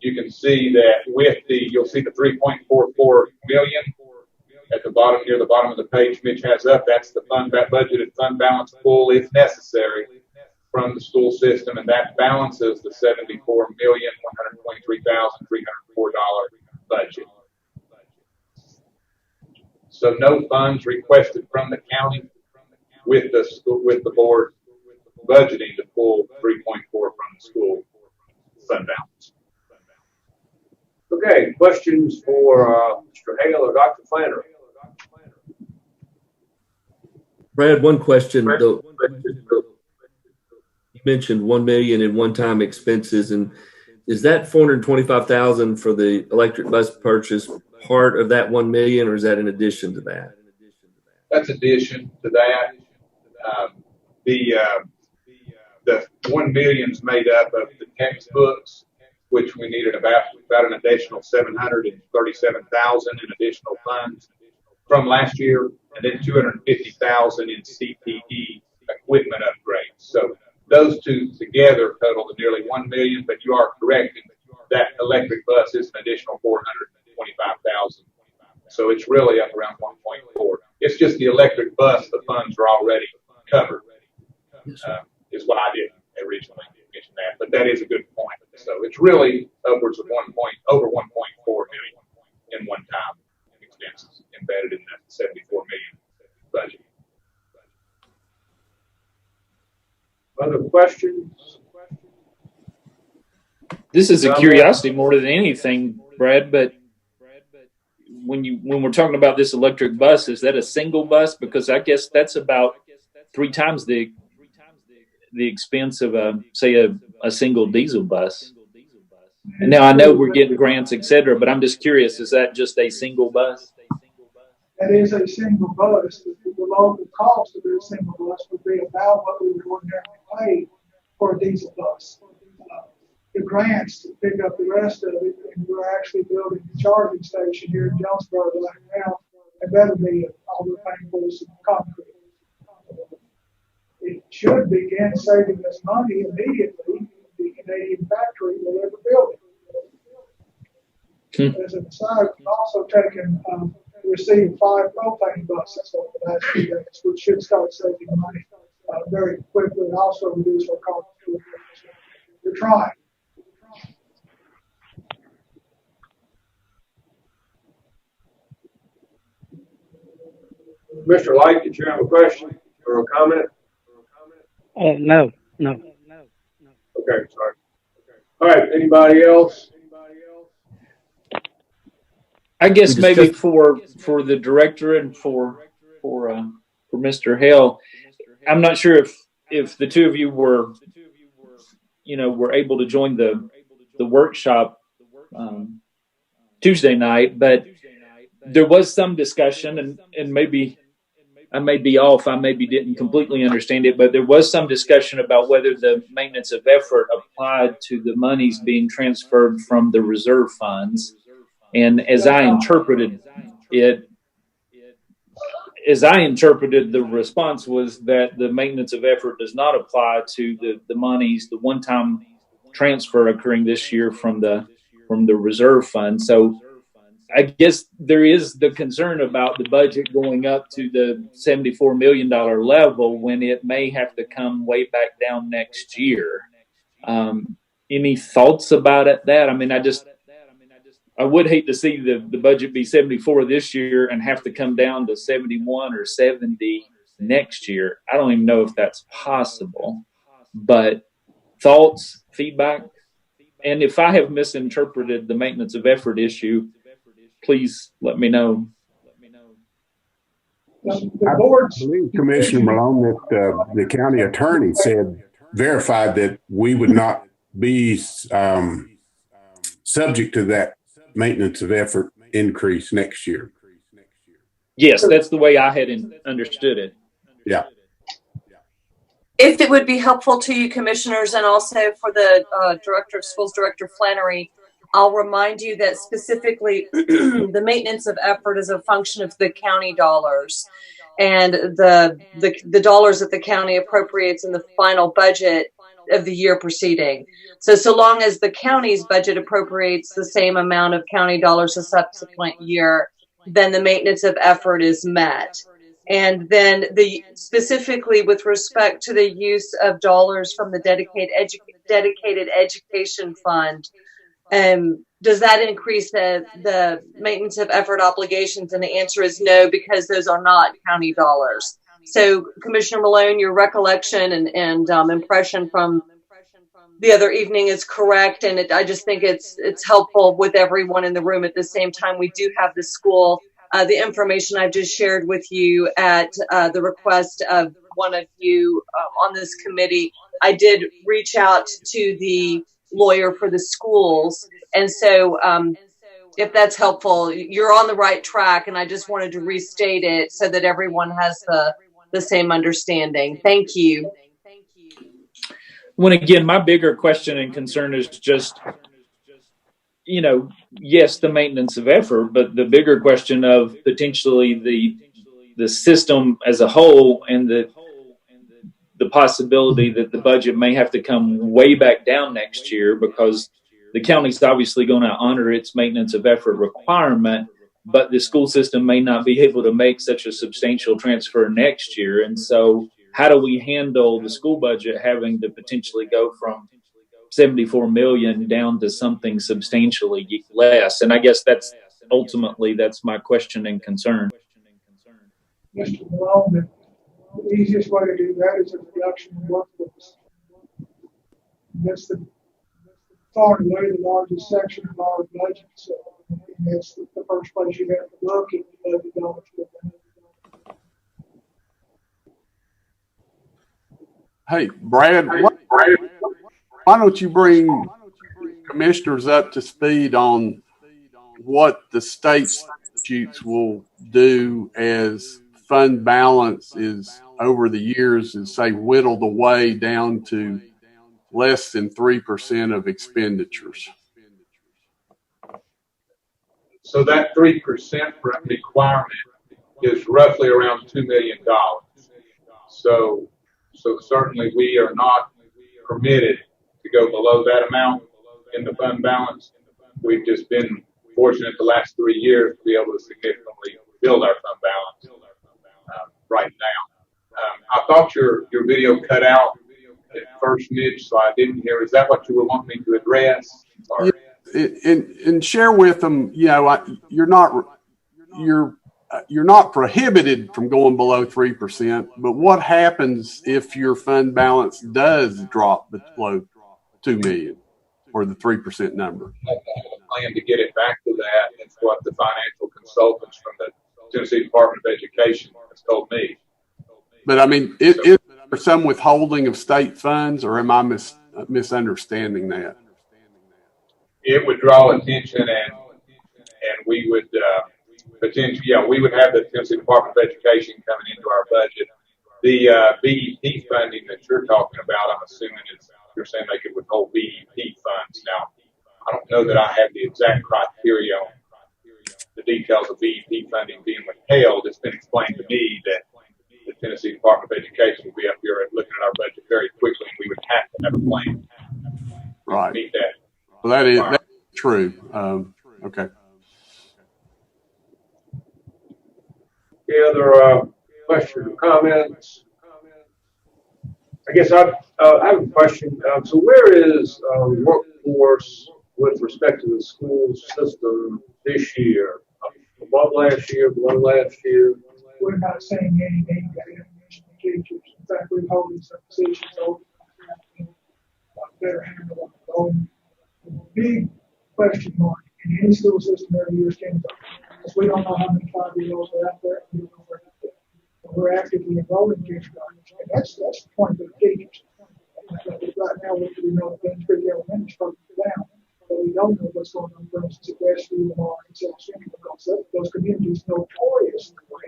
you can see that you'll see the 3.44 million at the bottom, near the bottom of the page Mitch has up. That's the budgeted fund balance pool, if necessary, from the school system, and that balances the $74,123,304 budget. So no funds requested from the county with the board budgeting to pull 3.4 from the school fund balance. Okay, questions for Mr. Hale or Dr. Flannery? Brad, one question. Though, you mentioned $1 million in one-time expenses, and is that $425,000 for the electric bus purchase part of that $1 million, or is that in addition to that? That's addition to that. The 1 million is made up of the textbooks, which we needed about an additional 737,000 in additional funds from last year, and then 250,000 in CPE equipment upgrades. So those two together total to nearly 1 million. But you are correct, that electric bus is an additional 425,000. So it's really up around 1.4. It's just the electric bus. The funds are already covered. Is what I did originally mention that, but that is a good point. So it's really upwards of over 1.4 million in one-time expenses embedded in that 74 million budget. Other questions? This is a curiosity more than anything, Brad, but when we're talking about this electric bus, is that a single bus? Because I guess that's about 3 times the expense of a single diesel bus. And now I know we're getting grants, et cetera, but I'm just curious, is that just a single bus? That is a single bus. The local cost of a single bus would be about what we would ordinarily pay for a diesel bus. The grants to pick up the rest of it, and we're actually building a charging station here in Jonesboro right now, and that'll be all we're paying for is some concrete. It should begin saving us money immediately. The Canadian factory will ever build it. As an aside, we've also received 5 propane buses over the last few days, which should start saving money very quickly and also reduce our cost. We're trying. Mr. Light, did you have a question or a comment? No. Okay, sorry. All right, anybody else? I guess maybe for the director and for Mr. Hale, I'm not sure if the two of you were able to join the workshop Tuesday night, but there was some discussion, and maybe I may be off. I maybe didn't completely understand it, but there was some discussion about whether the maintenance of effort applied to the monies being transferred from the reserve funds. And as I interpreted it, the response was that the maintenance of effort does not apply to the monies, the one-time transfer occurring this year from the reserve fund. So I guess there is the concern about the budget going up to the $74 million level when it may have to come way back down next year. Any thoughts about that? I mean, I would hate to see the budget be 74 this year and have to come down to 71 or 70 next year. I don't even know if that's possible, but thoughts, feedback? And if I have misinterpreted the maintenance of effort issue, please let me know. I believe Commissioner Malone that the county attorney verified that we would not be subject to that maintenance of effort increase next year. Yes, that's the way I had understood it. Yeah. If it would be helpful to you, commissioners, and also for the Director of Schools, Director Flannery, I'll remind you that specifically the maintenance of effort is a function of the county dollars, and the dollars that the county appropriates in the final budget of the year preceding. So long as the county's budget appropriates the same amount of county dollars the subsequent year, then the maintenance of effort is met. And then specifically with respect to the use of dollars from the dedicated education fund, does that increase the maintenance of effort obligations? And the answer is no, because those are not county dollars. So Commissioner Malone, your recollection and impression from the other evening is correct. And I just think it's helpful with everyone in the room. At the same time, we do have the school, the information I've just shared with you at the request of one of you on this committee. I did reach out to the lawyer for the schools. And so if that's helpful, you're on the right track. And I just wanted to restate it so that everyone has the same understanding. Thank you. When again, my bigger question and concern is just, yes, the maintenance of effort, but the bigger question of potentially the system as a whole and the possibility that the budget may have to come way back down next year, because the county's obviously going to honor its maintenance of effort requirement, but the school system may not be able to make such a substantial transfer next year. And so how do we handle the school budget having to potentially go from 74 million down to something substantially less? And I guess that's my question and concern. Mr. Malone, the easiest way to do that is a reduction in workforce. That's far and away the largest section of our budget. So that's the first place you have to look at the budget dollars. Hey, Brad, why don't you bring commissioners up to speed on what the state statutes will do as fund balance is over the years is, say, whittled away down to less than 3% of expenditures? So that 3% requirement is roughly around $2 million. So certainly we are not permitted to go below that amount in the fund balance. We've just been fortunate the last 3 years to be able to significantly build our fund balance right now. I thought your video cut out at first mid, so I didn't hear. Is that what you were wanting me to address? Or? And share with them, you're not prohibited from going below 3%, but what happens if your fund balance does drop below 2 million or the 3% number? I plan to get it back to that. It's what the financial consultants from the Tennessee Department of Education has told me. But I mean, is there some withholding of state funds, or am I misunderstanding that? It would draw attention, and we would potentially, we would have the Tennessee Department of Education coming into our budget. The BEP funding that you're talking about, I'm assuming you're saying they could withhold BEP funds. Now, I don't know that I have the exact criteria on the details of BEP funding being withheld. It's been explained to me that the Tennessee Department of Education will be up here and looking at our budget very quickly, and we would have to have a plan right. to meet that. Well, that's true. Okay. Any other questions or comments? I guess I have a question. So where is workforce with respect to the school system this year? Above last year, below last year? We're not saying anything about information teachers. In fact, we're holding some positions open. Better handle on the own. The big question mark in any school system every year is kindergarten. Because we don't know how many 5-year-olds are out there. We don't know where they're at. We're actively enrolling kindergarten. And that's the point of the teachers. Right now, we know that Bench Creek Elementary is starting to go down. But we don't know what's going on, for instance, at Westview and Arkansas Central, because those communities notorious in the way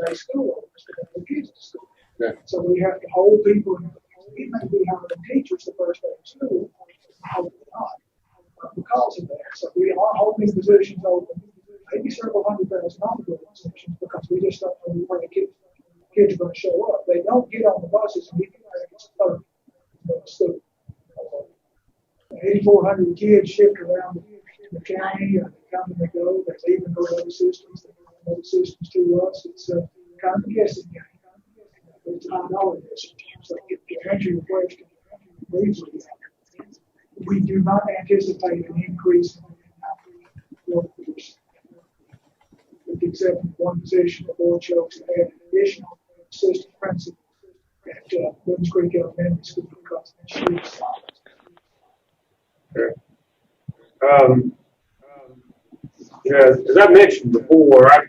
they school owners to have their kids to school. Yeah. So we have to hold people. We may be hiring teachers the first day of school, hopefully not, because of that. So we are holding positions open, maybe several $100,000 positions, because we just don't know where the kids are going to show up. They don't get on the buses and get back. It's 30. So 8,400 kids shift around the county. They come and they go. They leave and go to other systems. They go to other systems to us. It's kind of a guessing game. It's $5 guessing game. So to answer your question briefly, we do not anticipate an increase in the workforce. With the exception of one position, the board chose to add an additional assistant principal at Williams Creek Elementary School because she is as I mentioned before, I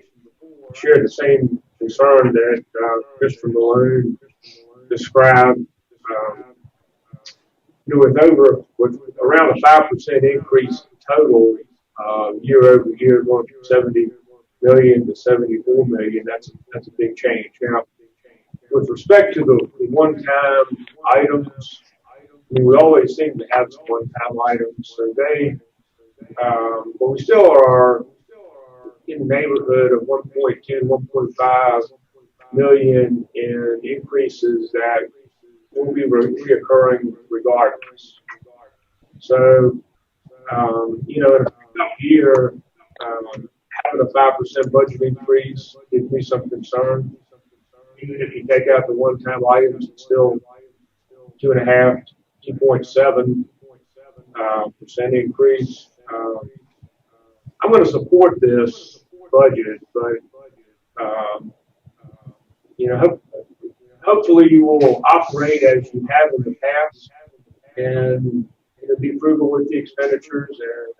share the same concern that Mr. Malone described. With around a 5% increase in total year over year, going from 70 million to 74 million, that's a big change. Now, with respect to the one-time items, I mean, we always seem to have some one-time items, so but we still are in the neighborhood of 1.2, 1.5 million in increases that will be reoccurring regardless. So, in a tough year, having a 5% budget increase gives me some concern. Even if you take out the one-time items, it's still 2.5, 2.7% increase. I'm going to support this budget, but hopefully you will operate as you have in the past and be frugal with the expenditures and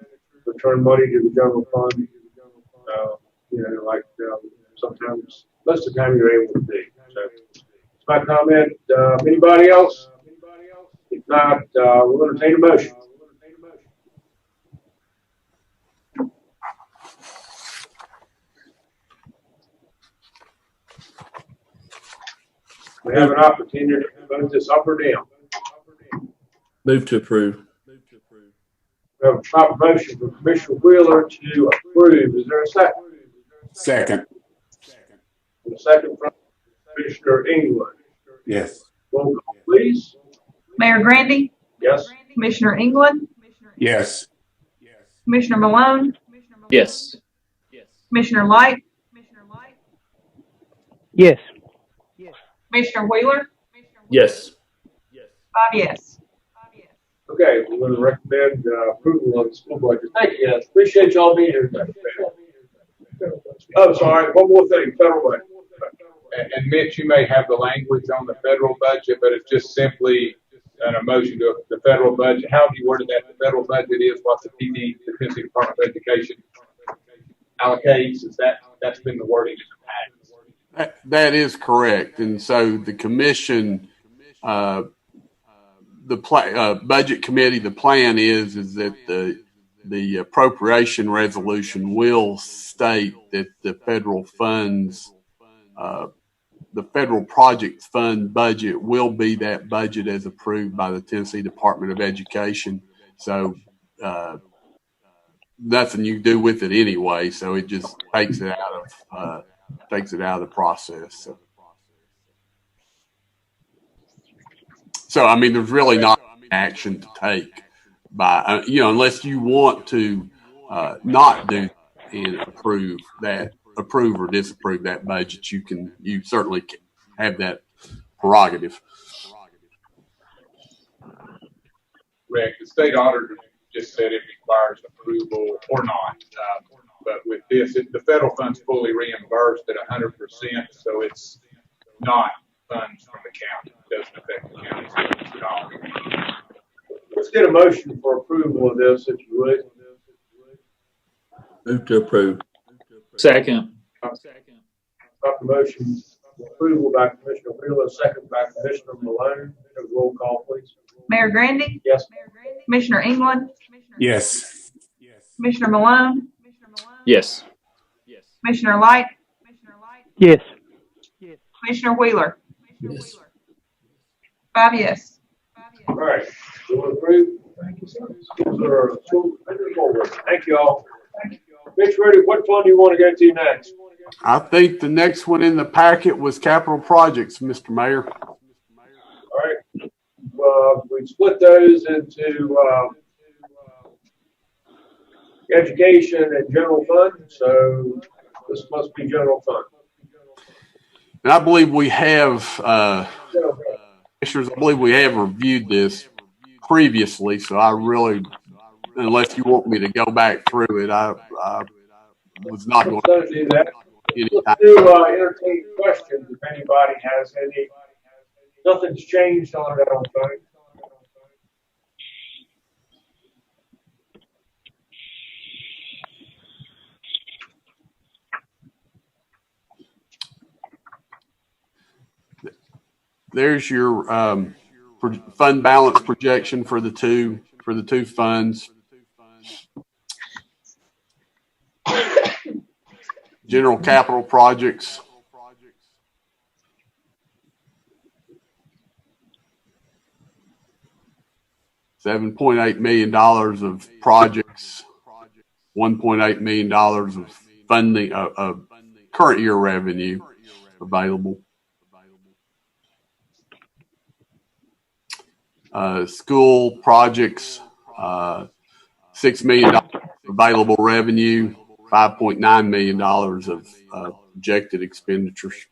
return money to the general fund. Sometimes, most of the time you're able to do. So it's my comment. Anybody else? If not, we'll entertain a motion. We have an opportunity to vote this up or down. Move to approve. We have a proper motion from Commissioner Wheeler to approve. Is there a second? Second. And a second from Commissioner England. Yes. Roll call, please. Mayor Grandy, Yes. Commissioner England, Yes. Commissioner Malone, Yes. Commissioner Light, Yes. Commissioner Wheeler, Yes. 5 yes. Okay, we're going to recommend approval of the school budget. Thank you, guys. Appreciate y'all being here today. Oh, sorry. One more thing. Federal budget. And Mitch, you may have the language on the federal budget, but it's just simply an emotion to the federal budget. How have you worded that? The federal budget is what the PD, the Tennessee Department of Education, allocates. That's been the wording in the past? That is correct. And so the commission, budget committee, the plan is that the appropriation resolution will state that the federal funds, the federal project fund budget will be that budget as approved by the Tennessee Department of Education. So nothing you do with it anyway. So it just takes it out of the process. So I mean, there's really not action to take by unless you want to not do and approve or disapprove that budget. You certainly can have that prerogative. Correct. The state auditor just said it requires approval or not. But with this, the federal fund's fully reimbursed at 100%, so it's not funds from the county. It doesn't affect the county at all. Let's get a motion for approval of this, if you would. Move to approve. Second. Proper motion approval by Commissioner Wheeler, second by Commissioner Malone. Roll call, please. Mayor Grandy, Yes. Commissioner England, Yes. Commissioner Malone, Yes. Commissioner Light, Yes. Commissioner Wheeler, Yes. 5 yes. All right. You want to approve? Thank you, sir. Thank you all. Mitch, Rudy, what fund do you want to go to next? I think the next one in the packet was capital projects, Mr. Mayor. All right. We split those into education and general fund, so this must be general fund. And I believe we have, General fund. Commissioners, I believe we have reviewed this previously, so I really, unless you want me to go back through it, I was not going Let's do that. to. Let's do entertain questions if anybody has any. Nothing's changed on it, I don't think. There's your fund balance projection for the two funds. General capital projects. $7.8 million of projects, $1.8 million of funding of current year revenue available. School projects, $6 million available revenue, $5.9 million of projected expenditures.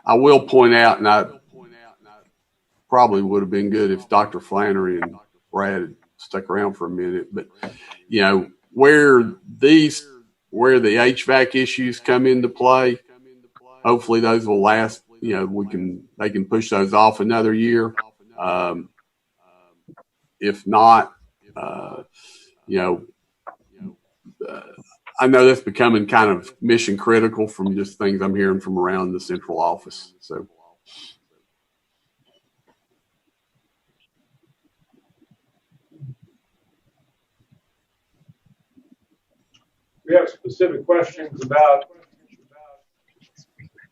I will point out, and I probably would have been good if Dr. Flannery and Brad had stuck around for a minute, but you know, where the HVAC issues come into play, hopefully those will last. You know, they can push those off another year. If not, you know, I know that's becoming kind of mission critical from just things I'm hearing from around the central office. So. We have specific questions about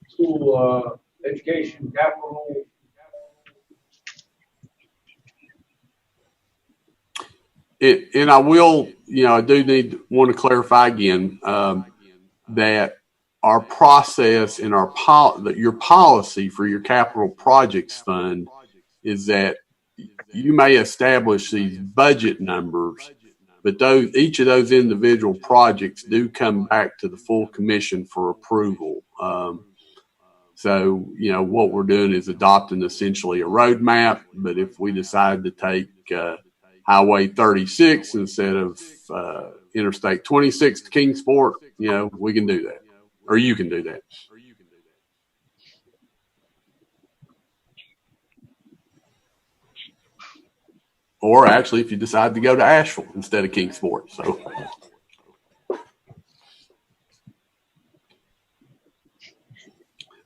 school education capital. And I will, you know, I do want to clarify again that our process and your policy for your capital projects fund is that you may establish these budget numbers, but each of those individual projects do come back to the full commission for approval. So, you know, what we're doing is adopting essentially a roadmap, but if we decide to take Highway 36 instead of Interstate 26 to Kingsport, you know, we can do that, or you can do that. Or actually, if you decide to go to Asheville instead of Kingsport. So,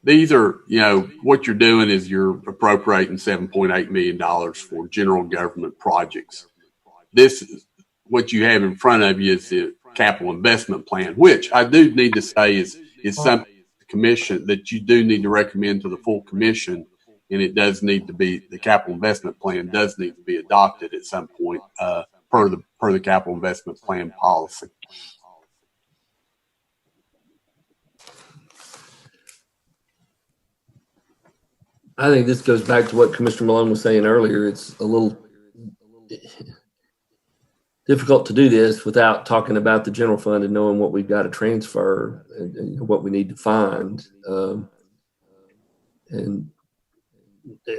these are, you know, what you're doing is you're appropriating $7.8 million for general government projects. This is what you have in front of you is the capital investment plan, which I do need to say is something the commission that you do need to recommend to the full commission. And it does need to be, the capital investment plan does need to be adopted at some point per the capital investment plan policy. I think this goes back to what Commissioner Malone was saying earlier. It's a little difficult to do this without talking about the general fund and knowing what we've got to transfer and what we need to find. And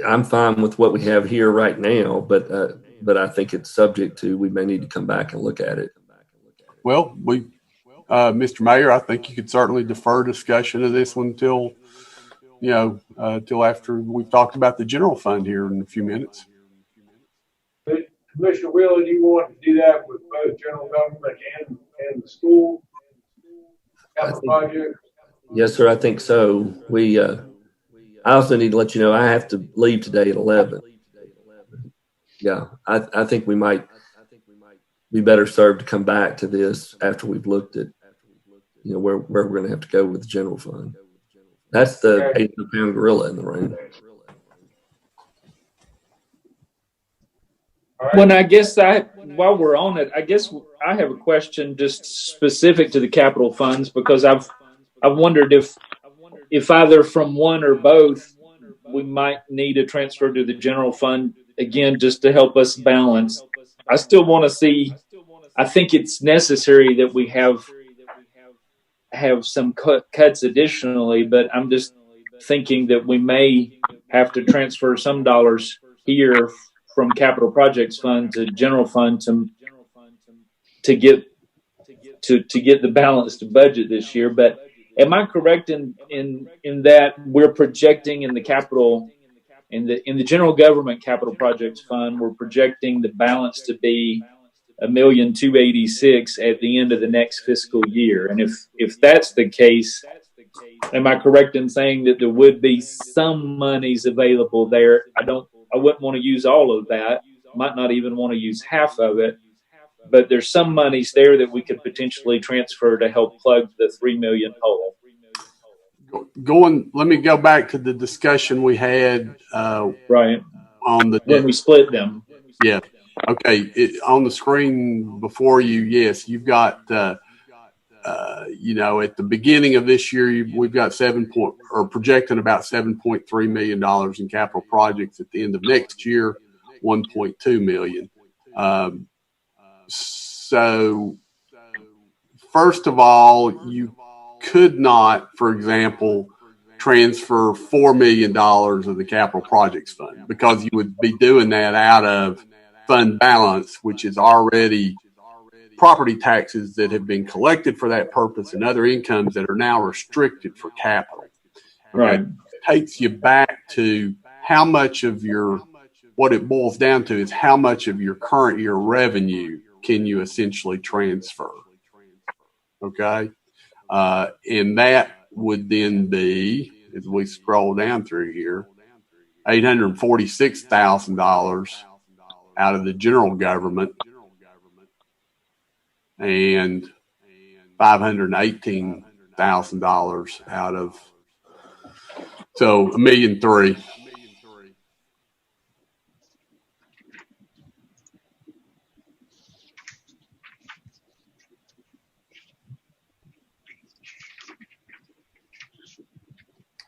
I'm fine with what we have here right now, but I think it's subject to, we may need to come back and look at it. Well, Mr. Mayor, I think you could certainly defer discussion of this one till after we've talked about the general fund here in a few minutes. Commissioner Wheeler, do you want to do that with both general government and the school capital project? Yes, sir. I think so. I also need to let you know I have to leave today at 11. Yeah, I think we might be better served to come back to this after we've looked at, you know, where we're going to have to go with the general fund. That's the 800-pound gorilla in the room. Well, I guess while we're on it, I guess I have a question just specific to the capital funds, because I've wondered if either from one or both, we might need a transfer to the general fund again, just to help us balance. I still want to see. I think it's necessary that we have some cuts additionally, but I'm just thinking that we may have to transfer some dollars here from capital projects fund to general fund to get the balanced budget this year. But am I correct in that we're projecting in the capital in the general government capital projects fund, we're projecting the balance to be $1,286,000 at the end of the next fiscal year? And if that's the case, am I correct in saying that there would be some monies available there? I wouldn't want to use all of that. Might not even want to use half of it. But there's some monies there that we could potentially transfer to help plug the $3 million hole. Let me go back to the discussion we had right on the when we split them. Yeah. Okay. On the screen before you, yes, you've got at the beginning of this year, we've got projecting about $7.3 million in capital projects. At the end of next year, $1.2 million. So first of all, you could not, for example, transfer $4 million of the capital projects fund, because you would be doing that out of fund balance, which is already property taxes that have been collected for that purpose and other incomes that are now restricted for capital. Okay? Right. It takes you back to how much of what it boils down to is how much of your current year revenue can you essentially transfer. Okay. And that would then be, as we scroll down through here, $846,000 out of the general government and $518,000 out of, so $1.3 million.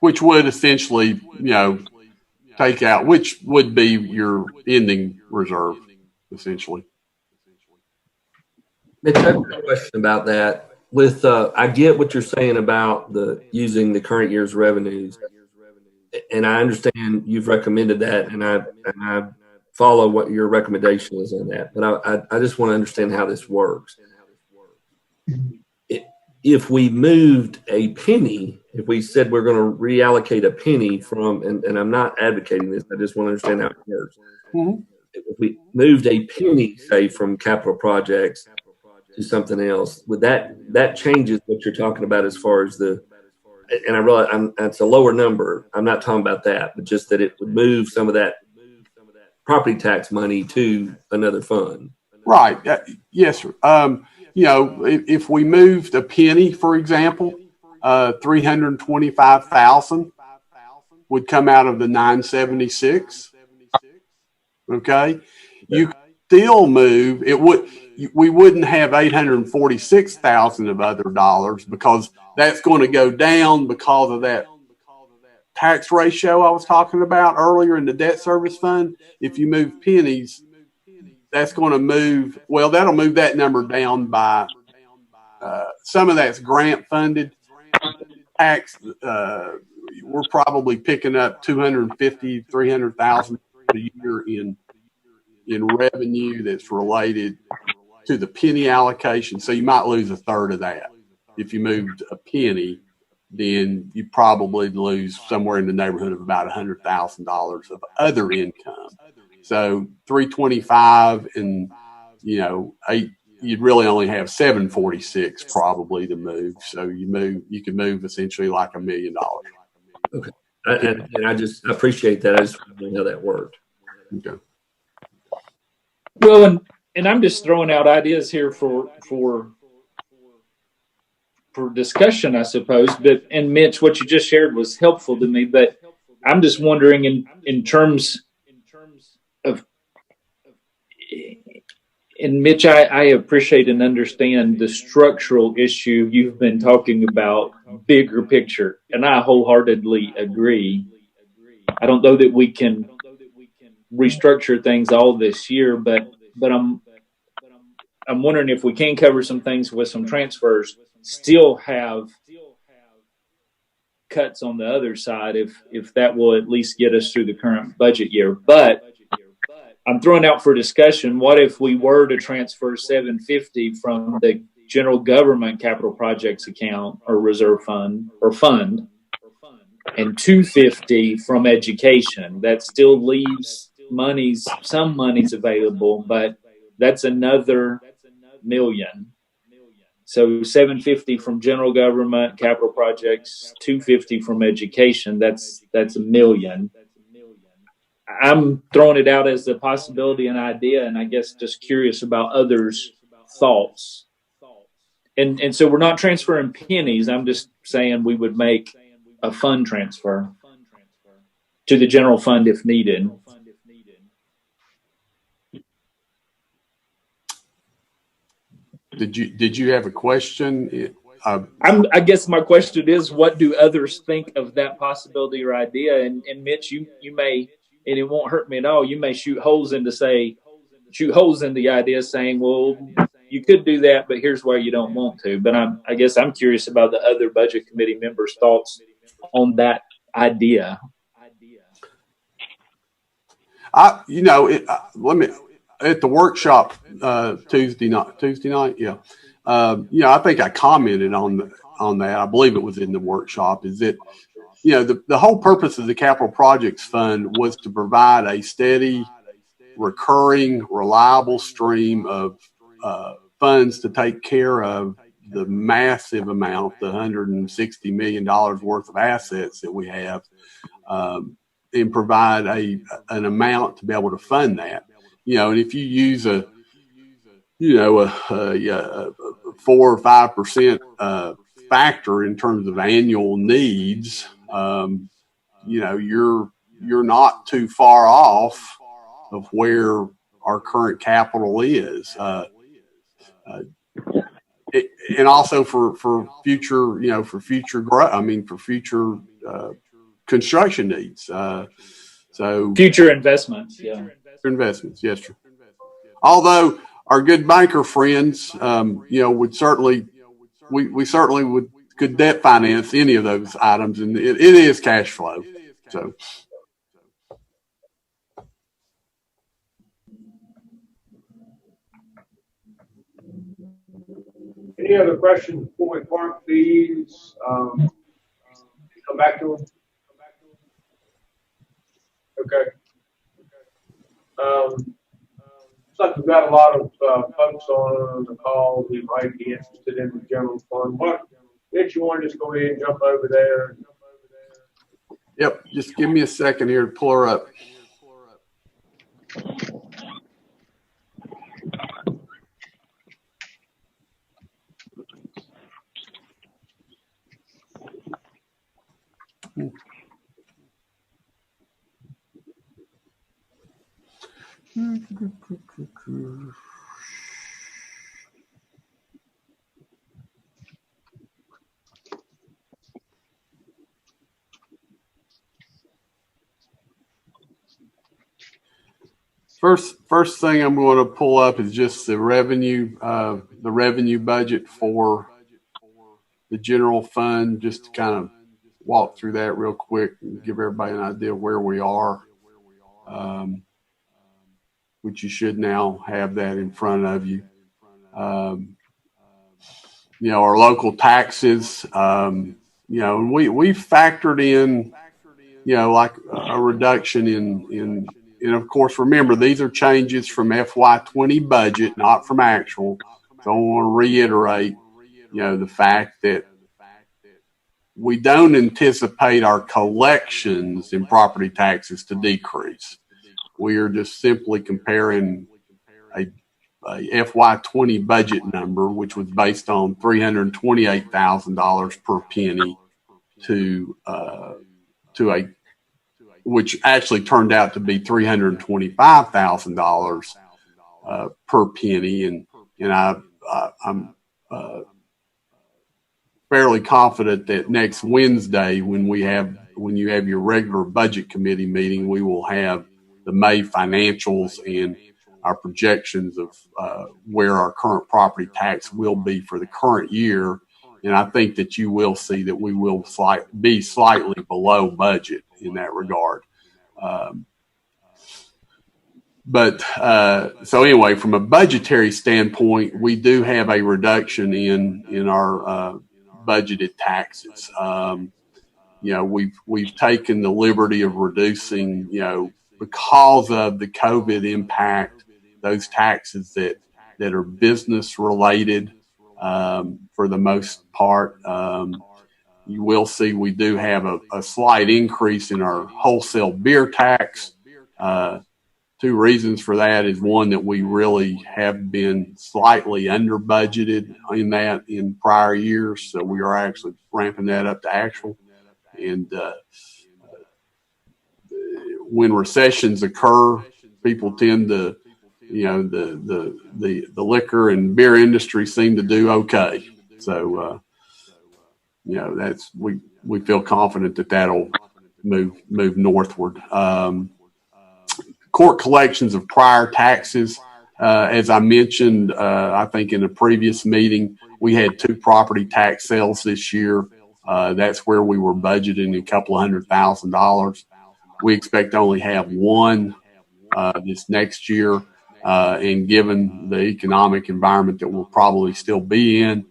Which would essentially, take out, which would be your ending reserve, essentially. Mitch, I have a question about that. With I get what you're saying about using the current year's revenues, and I understand you've recommended that, and I follow what your recommendation is on that. But I just want to understand how this works. If we moved a penny, if we said we're going to reallocate a penny from, and I'm not advocating this, I just want to understand how it works. Mm-hmm. If we moved a penny, say, from capital projects to something else, would that changes what you're talking about as far as and I realize it's a lower number. I'm not talking about that, but just that it would move some of that property tax money to another fund. Right. Yes, sir. If we moved a penny, for example, $325,000 would come out of the 976. Okay. You still move. We wouldn't have $846,000 of other dollars, because that's going to go down because of that tax ratio I was talking about earlier in the debt service fund. If you move pennies, that's going to move, that'll move that number down by, some of that's grant funded tax. We're probably picking up $250,000, $300,000 a year in revenue that's related to the penny allocation. So you might lose a third of that. If you moved a penny, then you probably lose somewhere in the neighborhood of about $100,000 of other income. So 325 and, 8, you'd really only have 746 probably to move. So you can move essentially like $1 million. Okay. And I appreciate that. I just want to know how that worked. Okay. Well, and I'm just throwing out ideas here for discussion, I suppose. But, and Mitch, what you just shared was helpful to me, but I'm just wondering in terms of, and Mitch, I appreciate and understand the structural issue you've been talking about, bigger picture, and I wholeheartedly agree. I don't know that we can restructure things all this year, but I'm wondering if we can cover some things with some transfers, still have cuts on the other side, if that will at least get us through the current budget year. But I'm throwing out for discussion, what if we were to transfer $750 from the general government capital projects account or reserve fund or fund and $250 from education? That still leaves some monies available, but that's another $1 million. So $750 from general government capital projects, $250 from education. That's $1 million. I'm throwing it out as a possibility, an idea, and I guess just curious about others' thoughts. And so we're not transferring pennies. I'm just saying we would make a fund transfer to the general fund if needed. Did you have a question? I guess my question is, what do others think of that possibility or idea? And Mitch, you may, and it won't hurt me at all, you may shoot holes in the idea, saying, well, you could do that, but here's why you don't want to. But I guess I'm curious about the other budget committee members' thoughts on that idea. At the workshop Tuesday night, yeah. I think I commented on that. I believe it was in the workshop. Is that the whole purpose of the Capital Projects Fund was to provide a steady, recurring, reliable stream of funds to take care of the massive amount, the $160 million worth of assets that we have, and provide an amount to be able to fund that. And if you use a 4 or 5% factor in terms of annual needs, you're not too far off of where our current capital is. And also for future, for future growth. For future construction needs. So future investments, yeah. Investments, yes, sir. Although our good banker friends, would certainly, we certainly could debt finance any of those items, and it is cash flow. So. Any other questions before we park these? Come back to them. Okay. Looks like we've got a lot of folks on the call who might be interested in the general fund. Mitch, you want to just go ahead and jump over there? Yep. Just give me a second here to pull her up. First thing I'm going to pull up is just the revenue budget for the general fund, just to kind of walk through that real quick and give everybody an idea of where we are. Which you should now have that in front of you. Our local taxes, we factored in, like a reduction in and of course, remember, these are changes from FY20 budget, not from actual. So I want to reiterate, the fact that we don't anticipate our collections in property taxes to decrease. We are just simply comparing a FY20 budget number, which was based on $328,000 per penny, to which actually turned out to be $325,000 per penny, and I'm fairly confident that next Wednesday, when you have your regular budget committee meeting, we will have the May financials, and our projections of where our current property tax will be for the current year. And I think that you will see that we will be slightly below budget in that regard. So anyway, from a budgetary standpoint, we do have a reduction in our budgeted taxes. We've taken the liberty of reducing, because of the COVID impact, those taxes that are business related. For the most part, you will see we do have a slight increase in our wholesale beer tax. Two reasons for that is one, that we really have been slightly under budgeted in that in prior years. So we are actually ramping that up to actual. And when recessions occur, people tend to, the liquor and beer industry seem to do okay. So, we feel confident that that'll move northward. Court collections of prior taxes, as I mentioned, I think in a previous meeting, we had 2 property tax sales this year. That's where we were budgeting a couple of $100,000. We expect to only have 1 this next year. And given the economic environment that we'll probably still be in,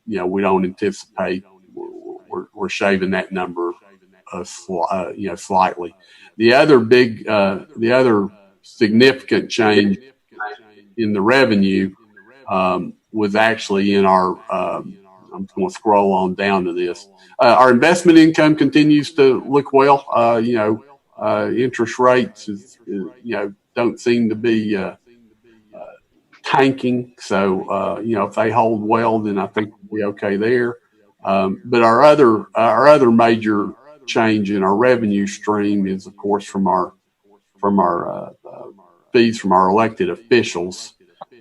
we don't anticipate we're shaving that number slightly. The other significant change in the revenue was actually in our. I'm going to scroll on down to this. Our investment income continues to look well. Interest rates don't seem to be tanking. So if they hold well, then I think we'll be okay there. But our other major change in our revenue stream is, of course, from our fees from our elected officials,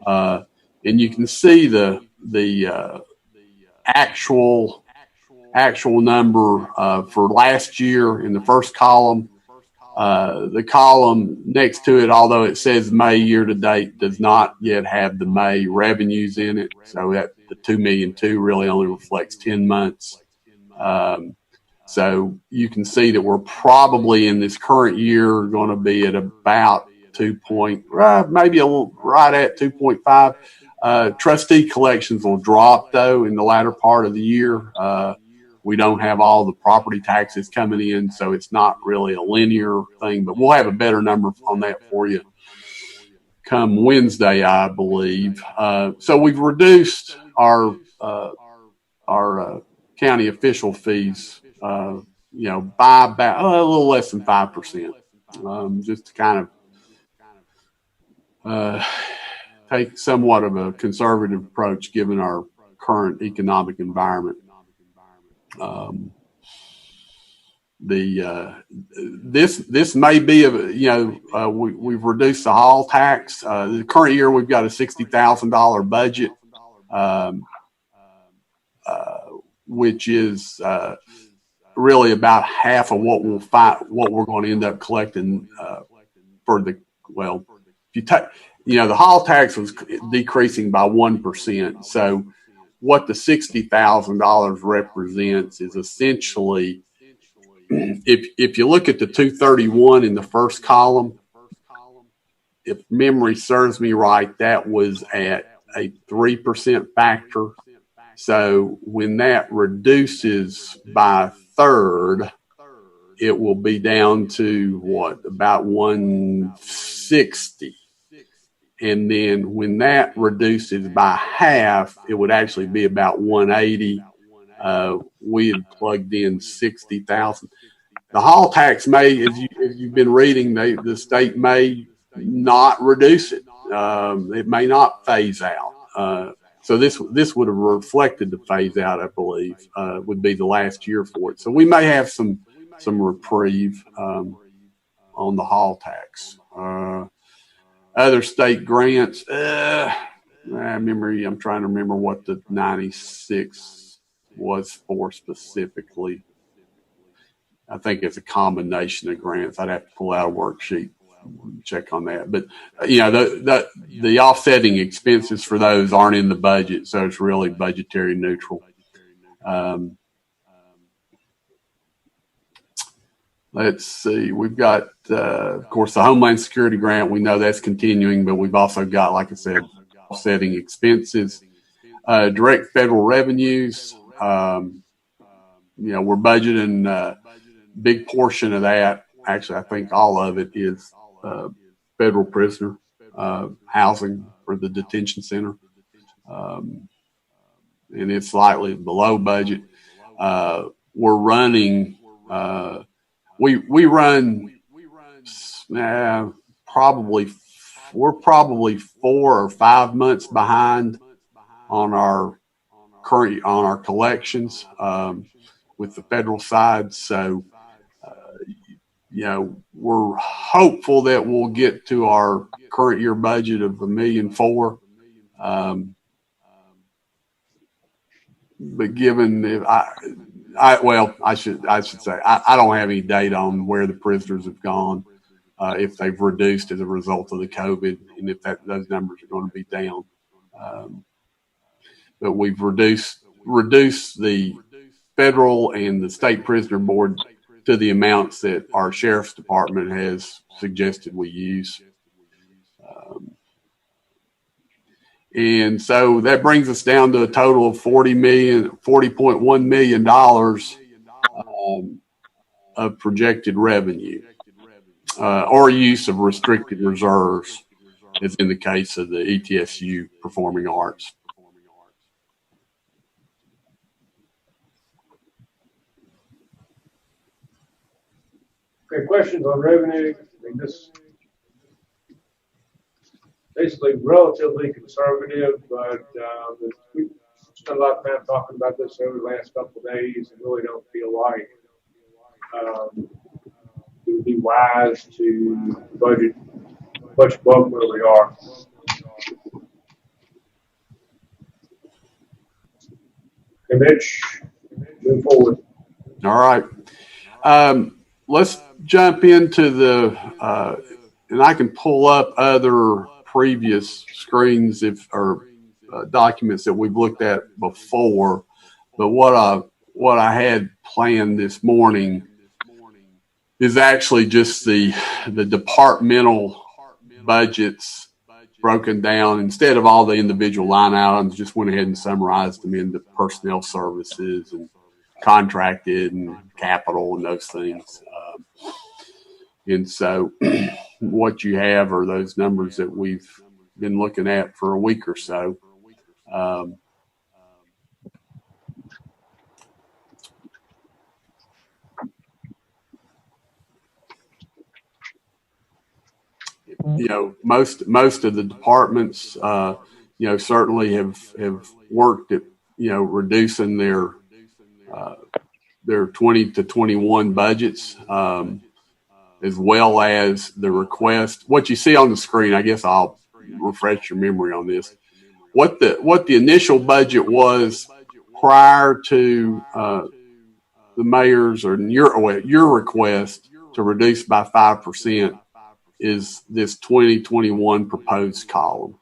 and you can see the actual number for last year in the first column. The column next to it, although it says May year to date, does not yet have the May revenues in it. So that the $2.2 million really only reflects 10 months. So you can see that we're probably in this current year going to be at about maybe a little right at 2.5. Trustee collections will drop though in the latter part of the year. We don't have all the property taxes coming in, so it's not really a linear thing, but we'll have a better number on that for you come Wednesday, I believe. So we've reduced our county official fees, by about a little less than 5%, just to kind of take somewhat of a conservative approach given our current economic environment. This may be we've reduced the hall tax. The current year we've got a $60,000 budget, which is really about half of what we're going to end up collecting the hall tax was decreasing by 1%. So what the $60,000 represents is essentially, if you look at the 231 in the first column, if memory serves me right, that was at a 3% factor. So when that reduces by a third, it will be down to about 160. And then when that reduces by half, it would actually be about 180. We had plugged in 60,000. The hall tax may, as you've been reading, the state may not reduce it. It may not phase out. So this would have reflected the phase out, I believe, would be the last year for it. So we may have some reprieve on the hall tax. Other state grants, I'm trying to remember what the 96 was for specifically. I think it's a combination of grants. I'd have to pull out a worksheet. check on that. But the offsetting expenses for those aren't in the budget, so it's really budgetary neutral. Let's see. We've got, of course, the Homeland Security grant. We know that's continuing, but we've also got, like I said, offsetting expenses, direct federal revenues. We're budgeting a big portion of that. Actually, I think all of it is federal prisoner housing for the detention center, and it's slightly below budget. We're running. We run we're probably 4 or 5 months behind on our collections with the federal side. So, we're hopeful that we'll get to our current year budget of $1.4 million. But given if I should say I don't have any data on where the prisoners have gone, if they've reduced as a result of the COVID, and if those numbers are going to be down. But we've reduced the federal and the state prisoner board to the amounts that our sheriff's department has suggested we use. And so that brings us down to a total of $40.1 million of projected revenue, or use of restricted reserves, as in the case of the ETSU Performing Arts. Okay, questions on revenue? I mean, this basically relatively conservative, but we spent a lot of time talking about this over the last couple of days and really don't feel like it would be wise to budget much above where we are. And Mitch, move forward. All right. Let's jump into and I can pull up other previous screens or documents that we've looked at before. But what I had planned this morning is actually just the departmental budgets broken down. Instead of all the individual line items, just went ahead and summarized them into personnel services and contracted and capital and those things. And so what you have are those numbers that we've been looking at for a week or so. Most of the departments, certainly have worked at, reducing their 20 to 21 budgets, as well as the request. What you see on the screen, I guess I'll refresh your memory on this. What the initial budget was prior to the mayor's or your request to reduce by 5% is this 2021 proposed column.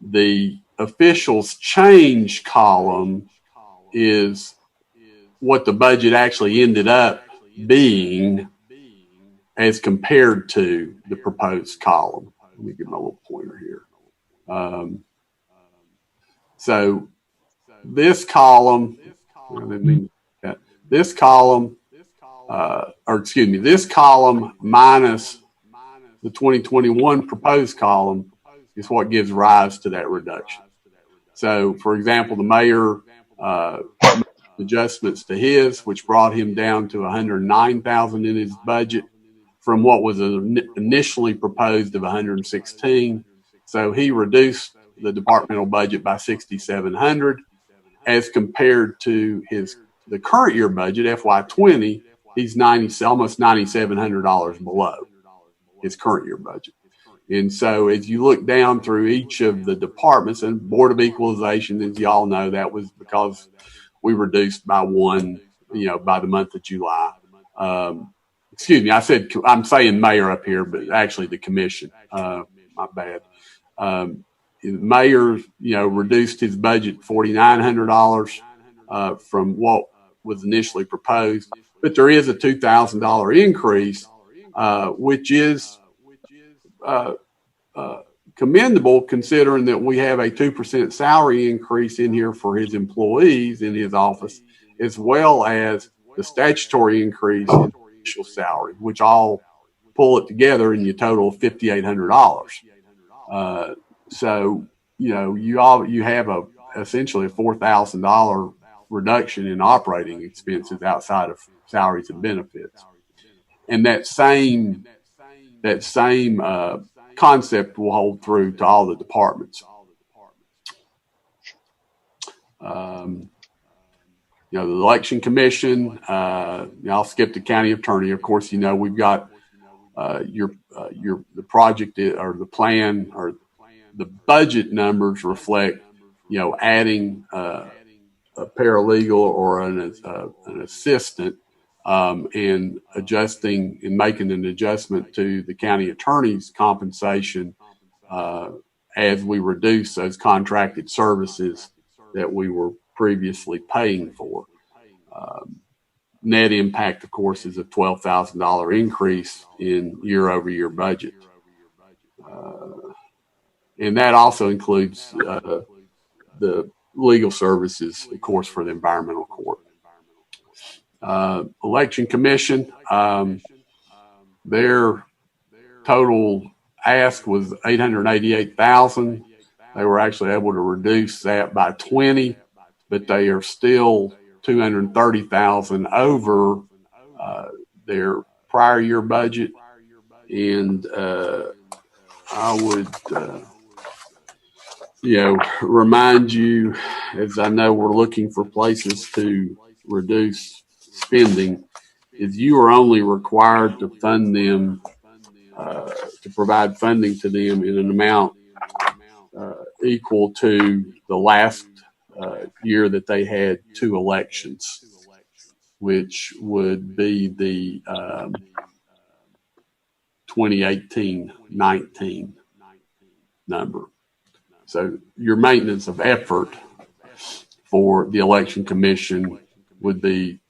The officials change column is what the budget actually ended up being as compared to the proposed column. Let me get my little pointer here. So this column, this column minus the 2021 proposed column is what gives rise to that reduction. So, for example, the mayor adjustments to his, which brought him down to $109,000 in his budget from what was initially proposed of $116,000. So he reduced the departmental budget by $6,700 as compared to the current year budget, FY20. He's almost $9,700 below his current year budget. And so as you look down through each of the departments, and Board of Equalization, as you all know, that was because we reduced by one, by the month of July. excuse me, I'm saying mayor up here, but actually the commission. My bad. The mayor, reduced his budget $4,900 from what was initially proposed, but there is a $2,000 increase, which is commendable considering that we have a 2% salary increase in here for his employees in his office, as well as the statutory increase in official salary, which all pull it together and you total $5,800. So, you have essentially a $4,000 reduction in operating expenses outside of salaries and benefits. And that same concept will hold through to all the departments. The election commission, I'll skip the county attorney. Of course, we've got the project or the plan or the budget numbers reflect, adding a paralegal or an assistant, and adjusting and making an adjustment to the county attorney's compensation as we reduce those contracted services that we were previously paying for. Net impact, of course, is a $12,000 increase in year-over-year budget. And that also includes the legal services, of course, for the environmental court. Election commission, their total ask was $888,000. They were actually able to reduce that by 20, but they are still $230,000 over their prior year budget. And I would, remind you, as I know we're looking for places to reduce spending, is you are only required to fund them, to provide funding to them in an amount equal to the last year that they had 2 elections, which would be the 2018-19 number. So your maintenance of effort for the election commission would be,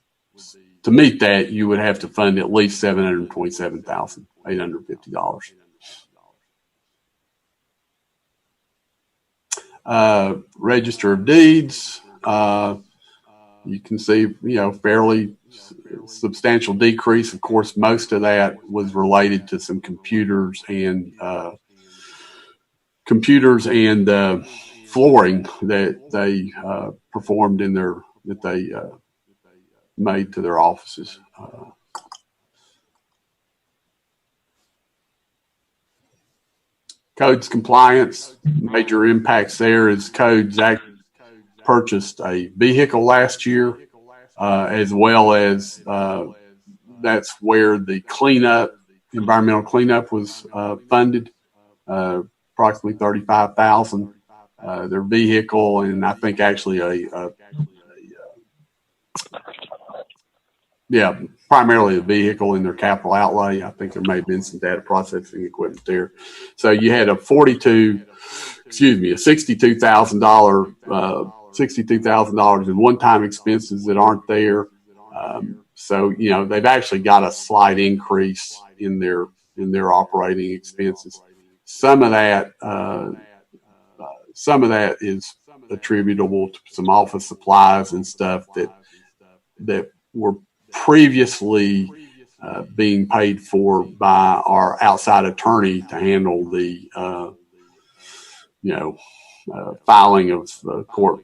to meet that, you would have to fund at least $727,850. Register of Deeds, you can see, fairly substantial decrease. Of course, most of that was related to some computers and flooring that they performed that they made to their offices. Codes compliance, major impacts there is Codes actually purchased a vehicle last year, as well as that's where the environmental cleanup was funded, approximately $35,000. Their vehicle, and I think actually primarily a vehicle in their capital outlay. I think there may have been some data processing equipment there. So you had a $62,000 in one-time expenses that aren't there. So they've actually got a slight increase in their operating expenses. Some of that is attributable to some office supplies and stuff that were previously being paid for by our outside attorney to handle the filing of court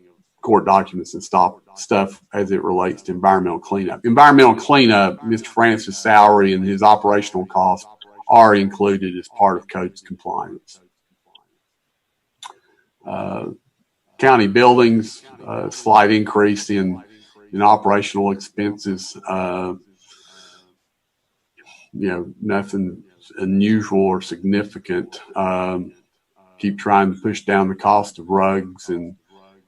documents and stuff as it relates to environmental cleanup. Environmental cleanup, Mr. Francis' salary and his operational costs are included as part of Codes compliance. County buildings, slight increase in operational expenses. Nothing unusual or significant. Keep trying to push down the cost of rugs and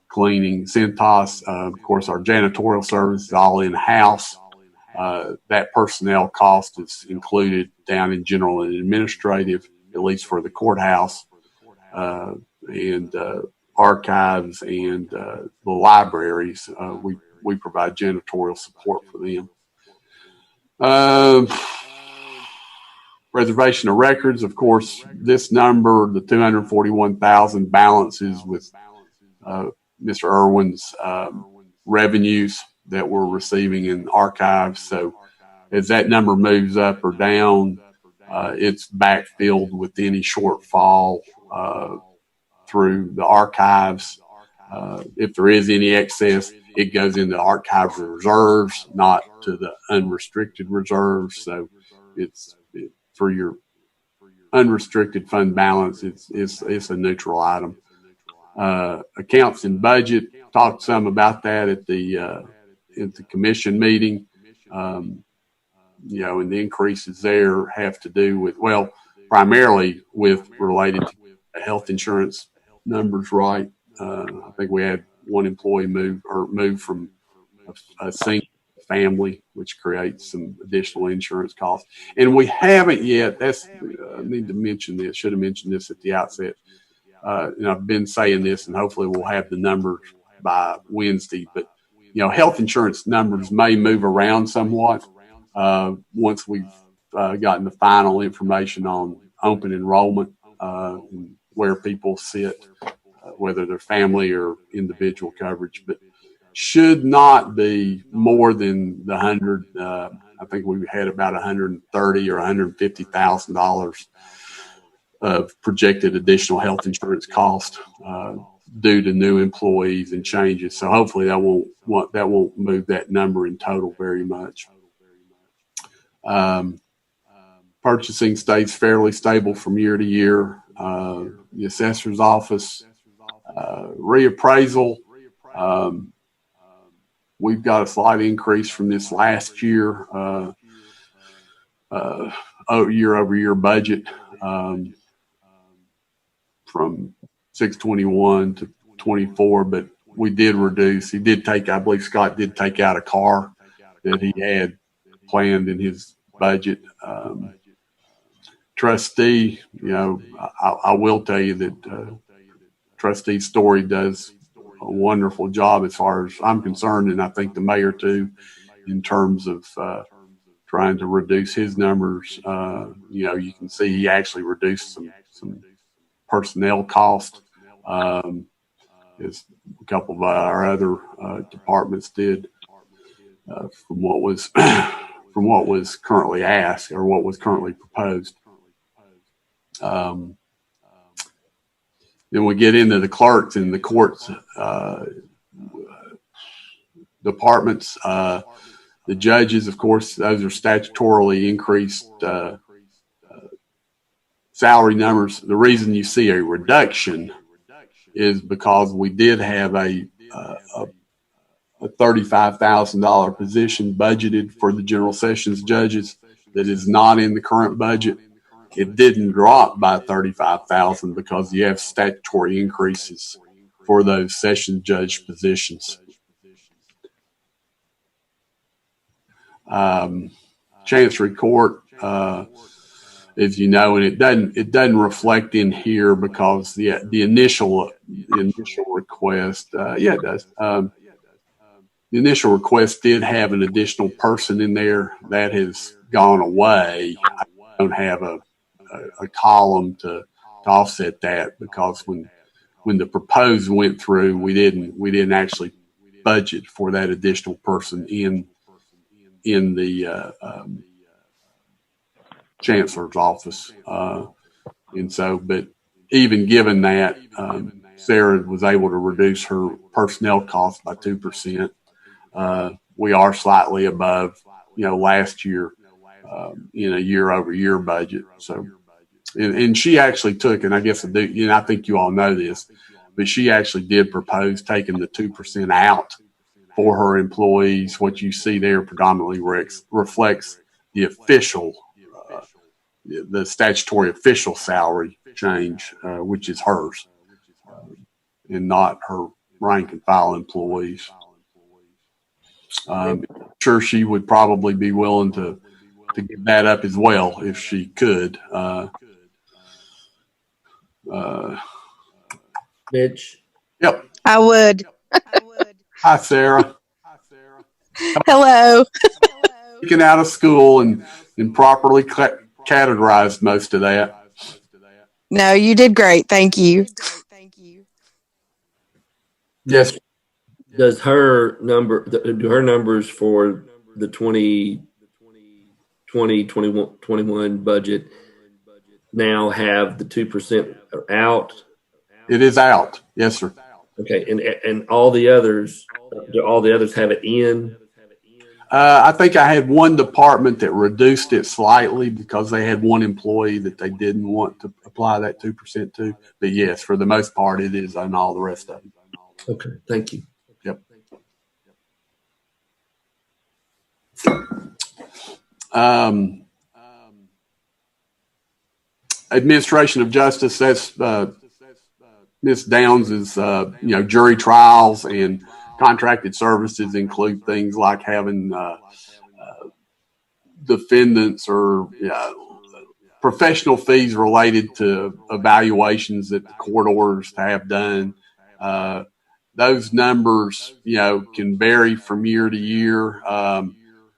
cleaning. Cintas, of course, our janitorial service is all in-house. That personnel cost is included down in general and administrative, at least for the courthouse, and archives and the libraries. We provide janitorial support for them. Reservation of records, of course, this number, the 241,000 balances with Mr. Irwin's revenues that we're receiving in archives. So as that number moves up or down, it's backfilled with any shortfall through the archives. If there is any excess, it goes into archives reserves, not to the unrestricted reserves. So it's for your unrestricted fund balance, it's a neutral item. Accounts and budget, talked some about that at the commission meeting. And the increases there have to do with, primarily with related to health insurance numbers, right? I think we had one employee move from a single family, which creates some additional insurance costs. And we haven't yet, I need to mention this, should have mentioned this at the outset. And I've been saying this, and hopefully we'll have the numbers by Wednesday, but health insurance numbers may move around somewhat once we've gotten the final information on open enrollment and where people sit, whether they're family or individual coverage, but should not be more than the 100. I think we had about $130,000 or $150,000 of projected additional health insurance cost due to new employees and changes. So hopefully that won't move that number in total very much. Purchasing stays fairly stable from year to year. The assessor's office reappraisal. We've got a slight increase from this last year, year-over-year budget from 621 to 24, but we did reduce. I believe Scott did take out a car that he had planned in his budget. Trustee, I will tell you that Trustee Story does a wonderful job as far as I'm concerned, and I think the mayor too, in terms of trying to reduce his numbers. You can see he actually reduced some personnel cost, as a couple of our other departments did, from what was currently asked or what was currently proposed. Then we get into the clerks and the courts departments. The judges, of course, those are statutorily increased salary numbers. The reason you see a reduction is because we did have a $35,000 position budgeted for the general sessions judges that is not in the current budget. It didn't drop by $35,000 because you have statutory increases for those session judge positions. Chancery Court, as you know, and it doesn't reflect in here because the initial request, it does. The initial request did have an additional person in there that has gone away. I don't have a column to offset that because when the proposed went through, we didn't actually budget for that additional person in the chancellor's office, and so. But even given that, Sarah was able to reduce her personnel costs by 2%. We are slightly above, last year in a year-over-year budget. So. And she actually took, and I guess I think you all know this, but she actually did propose taking the 2% out for her employees. What you see there predominantly reflects the official, the statutory official salary change, which is hers, and not her rank and file employees. Sure, she would probably be willing to give that up as well if she could. Mitch. Yep. I would. Hi, Sarah. Hello. Taken out of school and properly categorized most of that. No, you did great. Thank you. Yes. Does her numbers for the 2021 budget now have the 2% out? It is out. Yes, sir. Okay, and all the others, do all the others have it in? I think I had one department that reduced it slightly because they had one employee that they didn't want to apply that 2% to. But yes, for the most part, it is on all the rest of them. Okay, thank you. Yep. Administration of Justice, that's Ms. Downs is, jury trials and contracted services include things like having defendants or professional fees related to evaluations that the court orders to have done. Those numbers, can vary from year to year.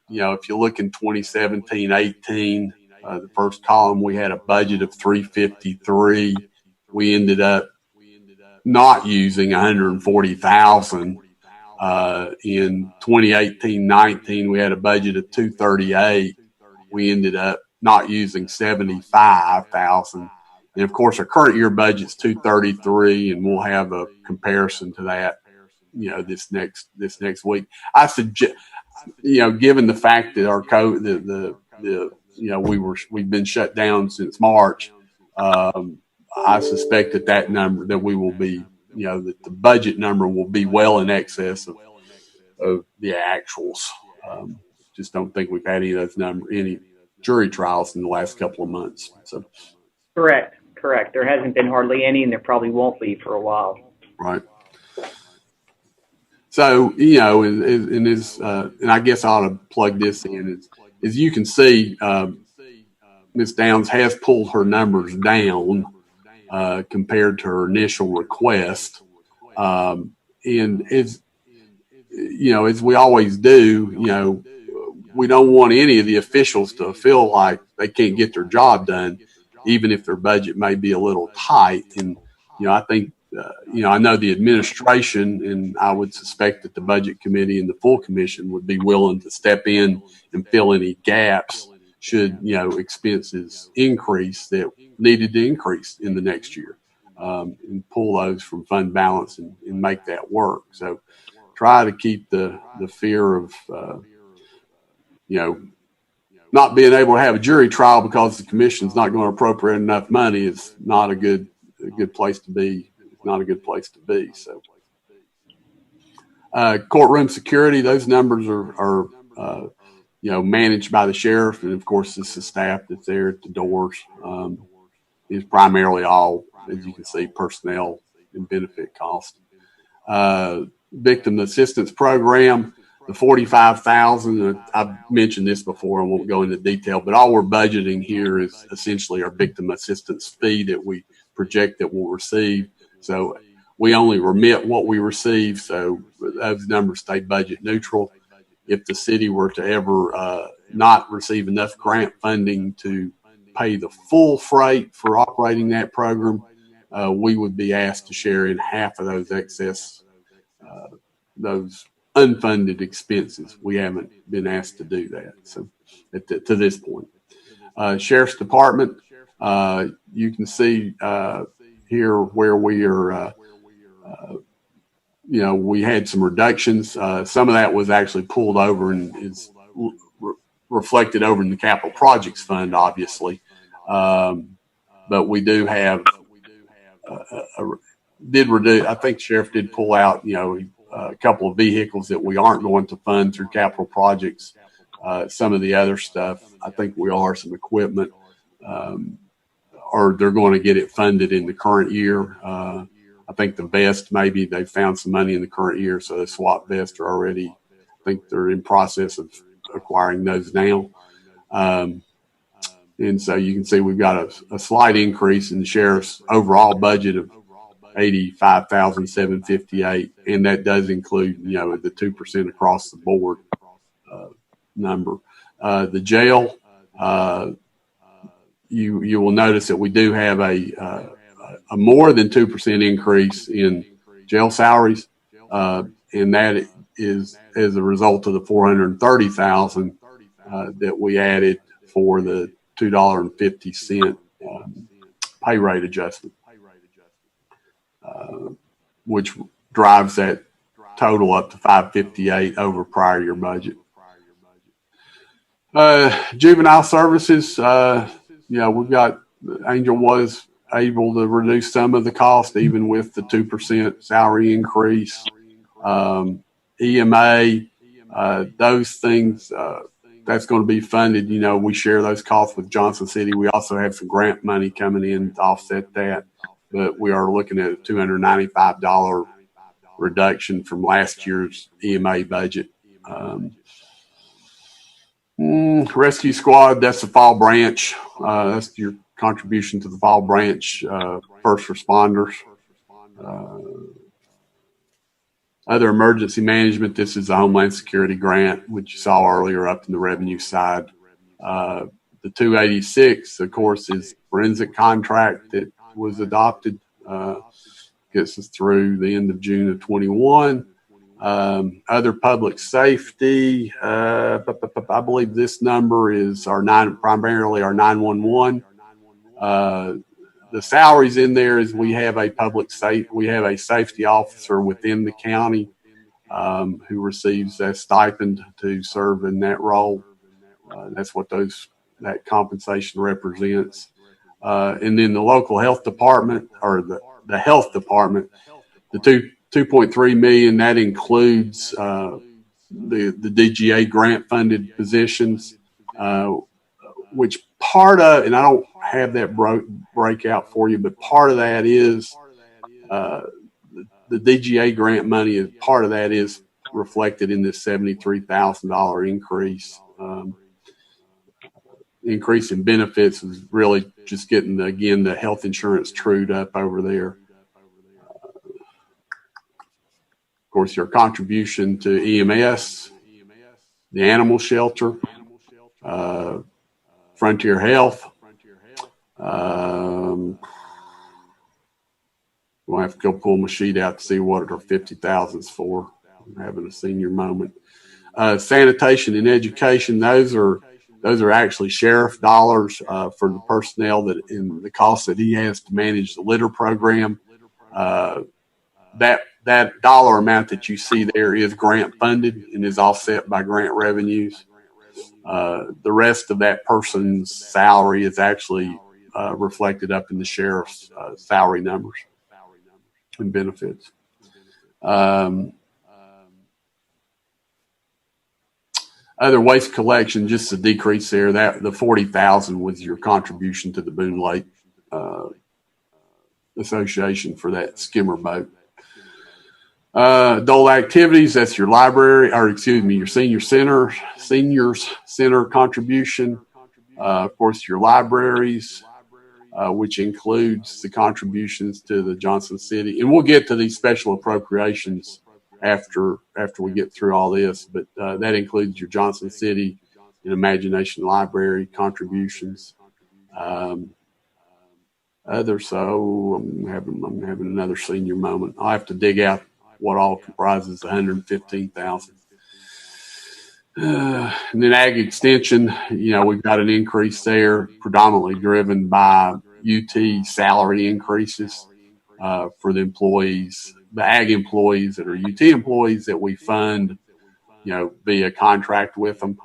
If you look in 2017-18, the first column, we had a budget of $353. We ended up not using $140,000. In 2018-19, we had a budget of $238. We ended up not using $75,000. And of course, our current year budget's $233, and we'll have a comparison to that, this next week. I suggest, given the fact that our code, we've been shut down since March. I suspect that number that we will be, that the budget number will be well in excess of the actuals. Just don't think we've had any jury trials in the last couple of months. So. Correct. There hasn't been hardly any, and there probably won't be for a while. Right. So, and I guess I ought to plug this in. As you can see, Ms. Downs has pulled her numbers down compared to her initial request. And as we always do, we don't want any of the officials to feel like they can't get their job done, even if their budget may be a little tight. And, I think, I know the administration, and I would suspect that the budget committee and the full commission would be willing to step in and fill any gaps should, expenses increase that needed to increase in the next year, and pull those from fund balance and make that work. So try to keep the fear of, not being able to have a jury trial because the commission's not going to appropriate enough money is not a good place to be. It's not a good place to be. So, courtroom security, those numbers are managed by the sheriff, and of course, it's the staff that's there at the doors. It's primarily all, as you can see, personnel and benefit costs. Victim assistance program. The $45,000, I've mentioned this before, I won't go into detail, but all we're budgeting here is essentially our victim assistance fee that we project that we'll receive. So we only remit what we receive, so those numbers stay budget neutral. If the city were to ever not receive enough grant funding to pay the full freight for operating that program, we would be asked to share in half of those excess, those unfunded expenses. We haven't been asked to do that. So to this point, Sheriff's Department, you can see here where we are, we had some reductions. Some of that was actually pulled over and is reflected over in the capital projects fund, obviously. But we do have, did reduce, I think Sheriff did pull out, a couple of vehicles that we aren't going to fund through capital projects. Some of the other stuff, I think we are some equipment, or they're going to get it funded in the current year. I think the vest, maybe they found some money in the current year, so the SWAT vests are already think they're in process of acquiring those now. And so you can see we've got a slight increase in the sheriff's overall budget of $85,758, and that does include, the 2% across the board number. The jail, you will notice that we do have a more than 2% increase in jail salaries, and that is as a result of the $430,000 that we added for the $2.50 pay rate adjustment, which drives that total up to $558 over prior year budget. Juvenile services, we've got, Angel was able to reduce some of the cost even with the 2% salary increase. EMA, those things, that's going to be funded. We share those costs with Johnson City. We also have some grant money coming in to offset that, but we are looking at a $295 reduction from last year's EMA budget. Rescue Squad, that's the Fall Branch. That's your contribution to the Fall Branch first responders. Other emergency management, this is a Homeland Security grant, which you saw earlier up in the revenue side. The 286, of course, is forensic contract that was adopted, gets us through the end of June of 21. Other public safety, I believe this number is primarily our 911. The salaries in there is we have a safety officer within the county who receives a stipend to serve in that role. That's what that compensation represents. And then the local health department, or the health department, the $2.3 million, that includes the DGA grant funded positions, which part of, and I don't have that breakout for you, but part of that is the DGA grant money. Is part of that is reflected in this $73,000 increase. Increase in benefits is really just getting the health insurance trued up over there. Of course, your contribution to EMS, the animal shelter, Frontier Health. We'll have to go pull my sheet out to see what our 50,000 is for. I'm having a senior moment. Sanitation and education, those are actually sheriff dollars for the personnel that in the cost that he has to manage the litter program. That dollar amount that you see there is grant funded and is offset by grant revenues. The rest of that person's salary is actually reflected up in the sheriff's salary numbers and benefits. Other waste collection, just a decrease there. That the 40,000 was your contribution to the Boone Lake Association for that skimmer boat. Adult activities, that's your library, your seniors center contribution. Of course, your libraries, which includes the contributions to the Johnson City. And we'll get to these special appropriations after we get through all this, but that includes your Johnson City and Imagination Library contributions. I'm having another senior moment. I'll have to dig out what all comprises 115,000. And then ag extension, we've got an increase there, predominantly driven by UT salary increases for the employees, the ag employees that are UT employees that we fund, via contract with them.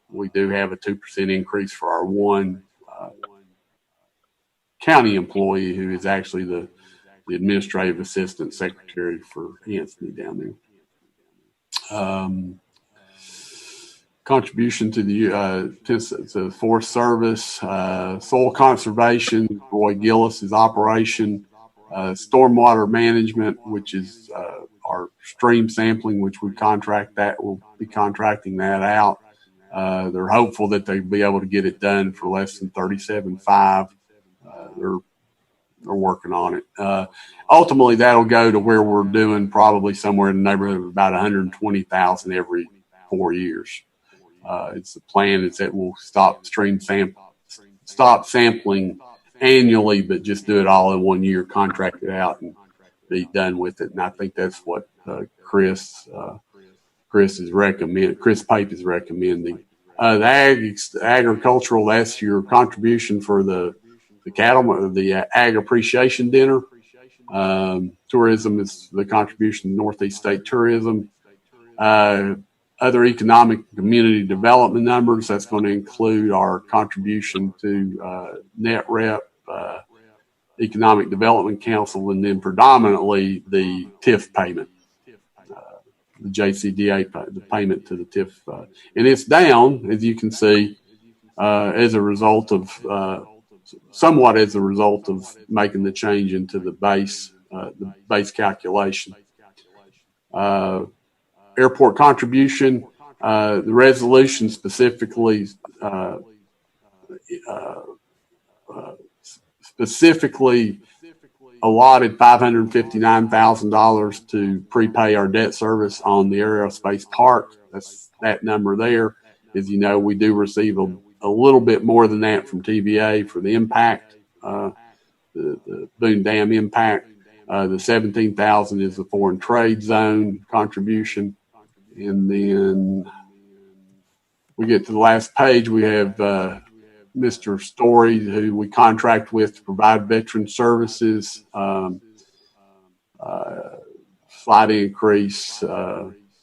We do have a 2% increase for our one county employee who is actually the administrative assistant secretary for Anthony down there. Contribution to the Forest Service, soil conservation, Roy Gillis's operation, stormwater management, which is our stream sampling, which we we'll be contracting that out. They're hopeful that they'll be able to get it done for less than $37.5. They're working on it. Ultimately, that'll go to where we're doing probably somewhere in the neighborhood of about 120,000 every 4 years. It's the plan is that we'll stop sampling annually, but just do it all in 1 year, contract it out, and be done with it. And I think that's what Chris Pape is recommending. The agricultural, that's your contribution for the cattle, the ag appreciation dinner. Tourism is the contribution to Northeast State Tourism. Other economic community development numbers, that's going to include our contribution to NetRep, Economic Development Council, and then predominantly the TIF payment, the JCDA, the payment to the TIF. And it's down, as you can see, as a result of, somewhat as a result of making the change into the base calculation. Airport contribution, the resolution specifically allotted $559,000 to prepay our debt service on the Aerospace Park. That's that number there. As you know, we do receive a little bit more than that from TVA for the impact, the Boone Dam impact. The $17,000 is the foreign trade zone contribution. And then we get to the last page. We have Mr. Story, who we contract with to provide veteran services. Slight increase,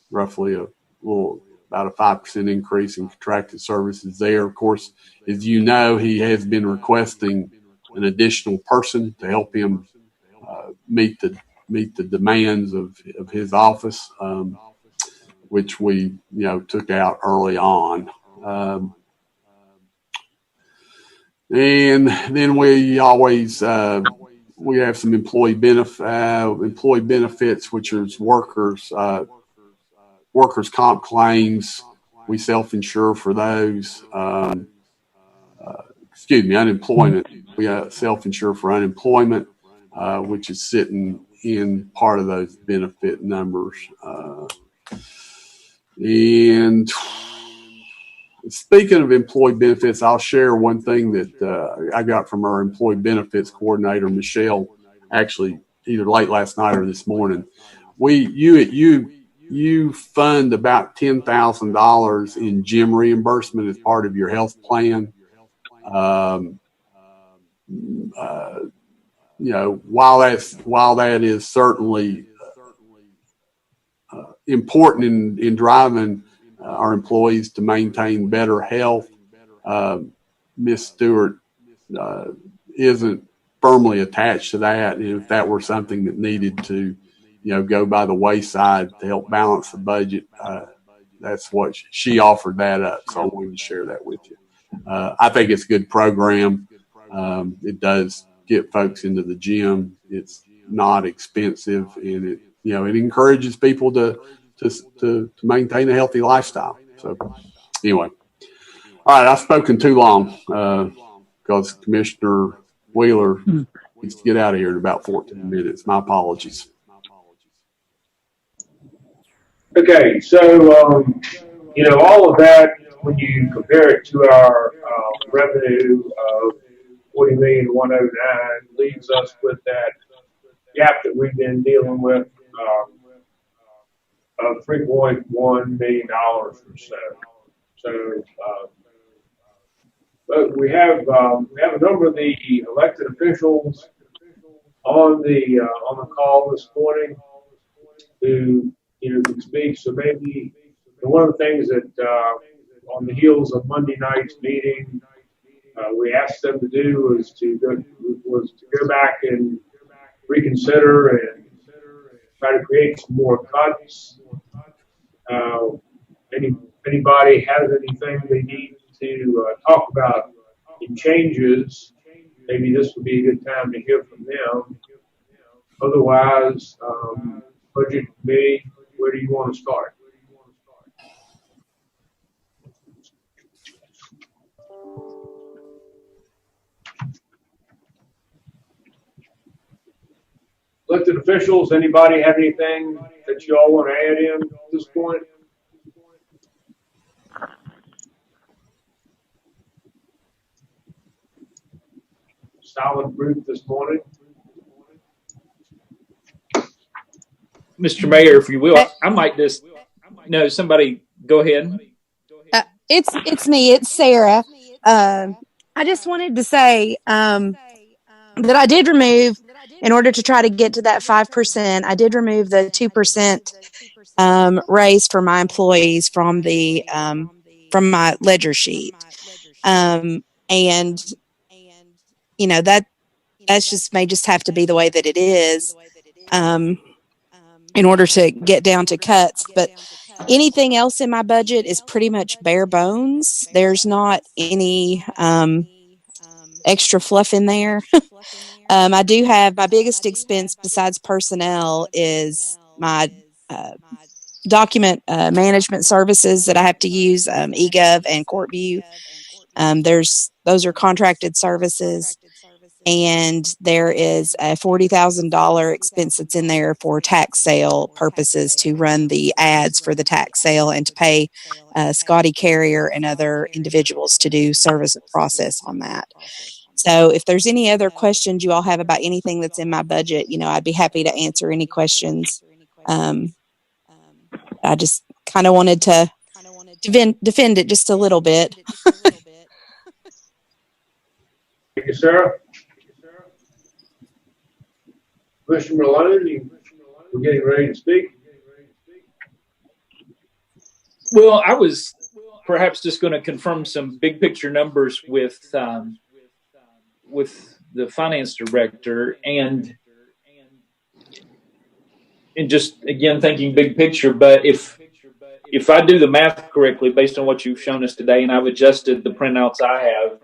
roughly about a 5% increase in contracted services there. Of course, as you know, he has been requesting an additional person to help him meet the demands of his office, which we took out early on. And then we always we have some employee benefits, which is workers comp claims. We self-insure for those. Unemployment. We self-insure for unemployment, which is sitting in part of those benefit numbers. And speaking of employee benefits, I'll share one thing that I got from our employee benefits coordinator, Michelle, actually either late last night or this morning. You fund about $10,000 in gym reimbursement as part of your health plan. While that is certainly important in driving our employees to maintain better health, Ms. Stewart isn't firmly attached to that. And if that were something that needed to, go by the wayside to help balance the budget, that's what she offered that up. So I wanted to share that with you. I think it's a good program. It does get folks into the gym. It's not expensive, and it encourages people to maintain a healthy lifestyle. So anyway, all right, I've spoken too long because Commissioner Wheeler needs to get out of here in about 14 minutes. My apologies. Okay, so all of that, when you compare it to our revenue of $40,109,000, leaves us with that gap that we've been dealing with of $3.1 million or so. So, but we have a number of the elected officials on the call this morning who can speak. So maybe one of the things that on the heels of Monday night's meeting, we asked them to do was to go back and reconsider and try to create some more cuts. Anybody has anything they need to talk about in changes, maybe this would be a good time to hear from them. Otherwise, Budget committee, where do you want to start? Elected officials, anybody have anything that you all want to add in at this point? Solid group this morning. Mr. Mayor, if you will, I might just, no, somebody go ahead. It's me. It's Sarah. I just wanted to say that I did remove, in order to try to get to that 5%, I did remove the 2% raise for my employees from the from my ledger sheet, and you know that's just may just have to be the way that it is, in order to get down to cuts. But anything else in my budget is pretty much bare bones. There's not any extra fluff in there. I do have my biggest expense besides personnel is my document management services that I have to use, eGov and CourtView. Those are contracted services, and there is a $40,000 expense that's in there for tax sale purposes to run the ads for the tax sale and to pay Scotty Carrier and other individuals to do service process on that. So if there's any other questions you all have about anything that's in my budget, I'd be happy to answer any questions. I just kind of wanted to defend it just a little bit. Thank you, Sarah. Commissioner Malone, we're getting ready to speak. Well, I was perhaps just going to confirm some big picture numbers with the finance director, and just again thinking big picture. But if I do the math correctly based on what you've shown us today, and I've adjusted the printouts I have,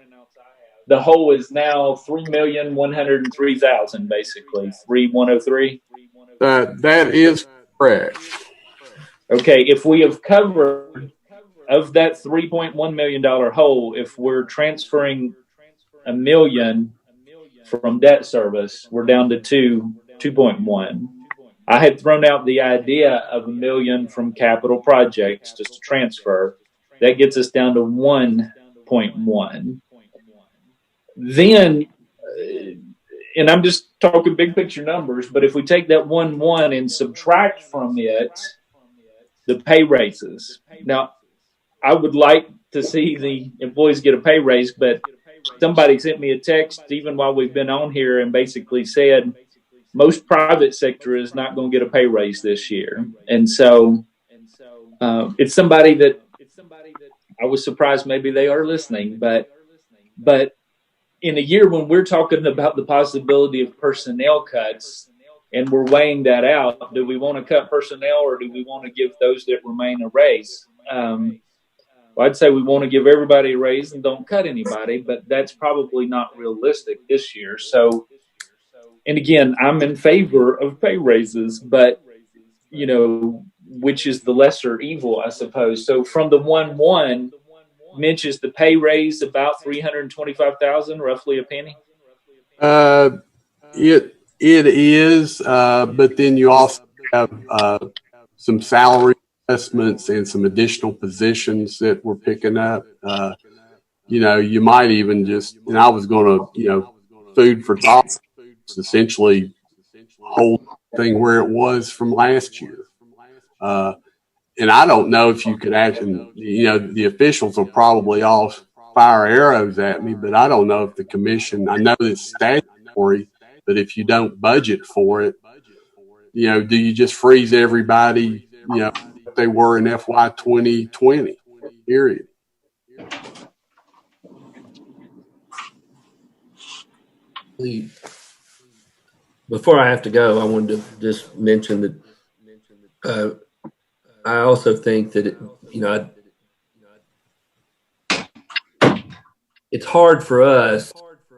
the whole is now 3,103,000, basically 3,103. That is correct. Okay, if we have covered of that $3.1 million hole, if we're transferring $1 million from debt service, we're down to 2.1. I had thrown out the idea of $1 million from capital projects just to transfer. That gets us down to 1.1. Then, and I'm just talking big picture numbers, but if we take that 1.1 and subtract from it the pay raises. Now, I would like to see the employees get a pay raise, but somebody sent me a text even while we've been on here and basically said most private sector is not going to get a pay raise this year. And so it's somebody that I was surprised maybe they are listening, but in a year when we're talking about the possibility of personnel cuts and we're weighing that out, do we want to cut personnel or do we want to give those that remain a raise? Well, I'd say we want to give everybody a raise and don't cut anybody, but that's probably not realistic this year. So, and again, I'm in favor of pay raises, but, which is the lesser evil, I suppose. So from the 1.1, Mitch, is the pay raise about $325,000, roughly a penny? It is, but then you also have some salary investments and some additional positions that we're picking up. You might even just, and I was going to, food for thought, essentially hold the thing where it was from last year. And I don't know if you could actually, the officials will probably all fire arrows at me, but I don't know if the commission, I know it's statutory, but if you don't budget for it, do you just freeze everybody, what they were in FY 2020, period? Before I have to go, I wanted to just mention that I also think that it's hard for us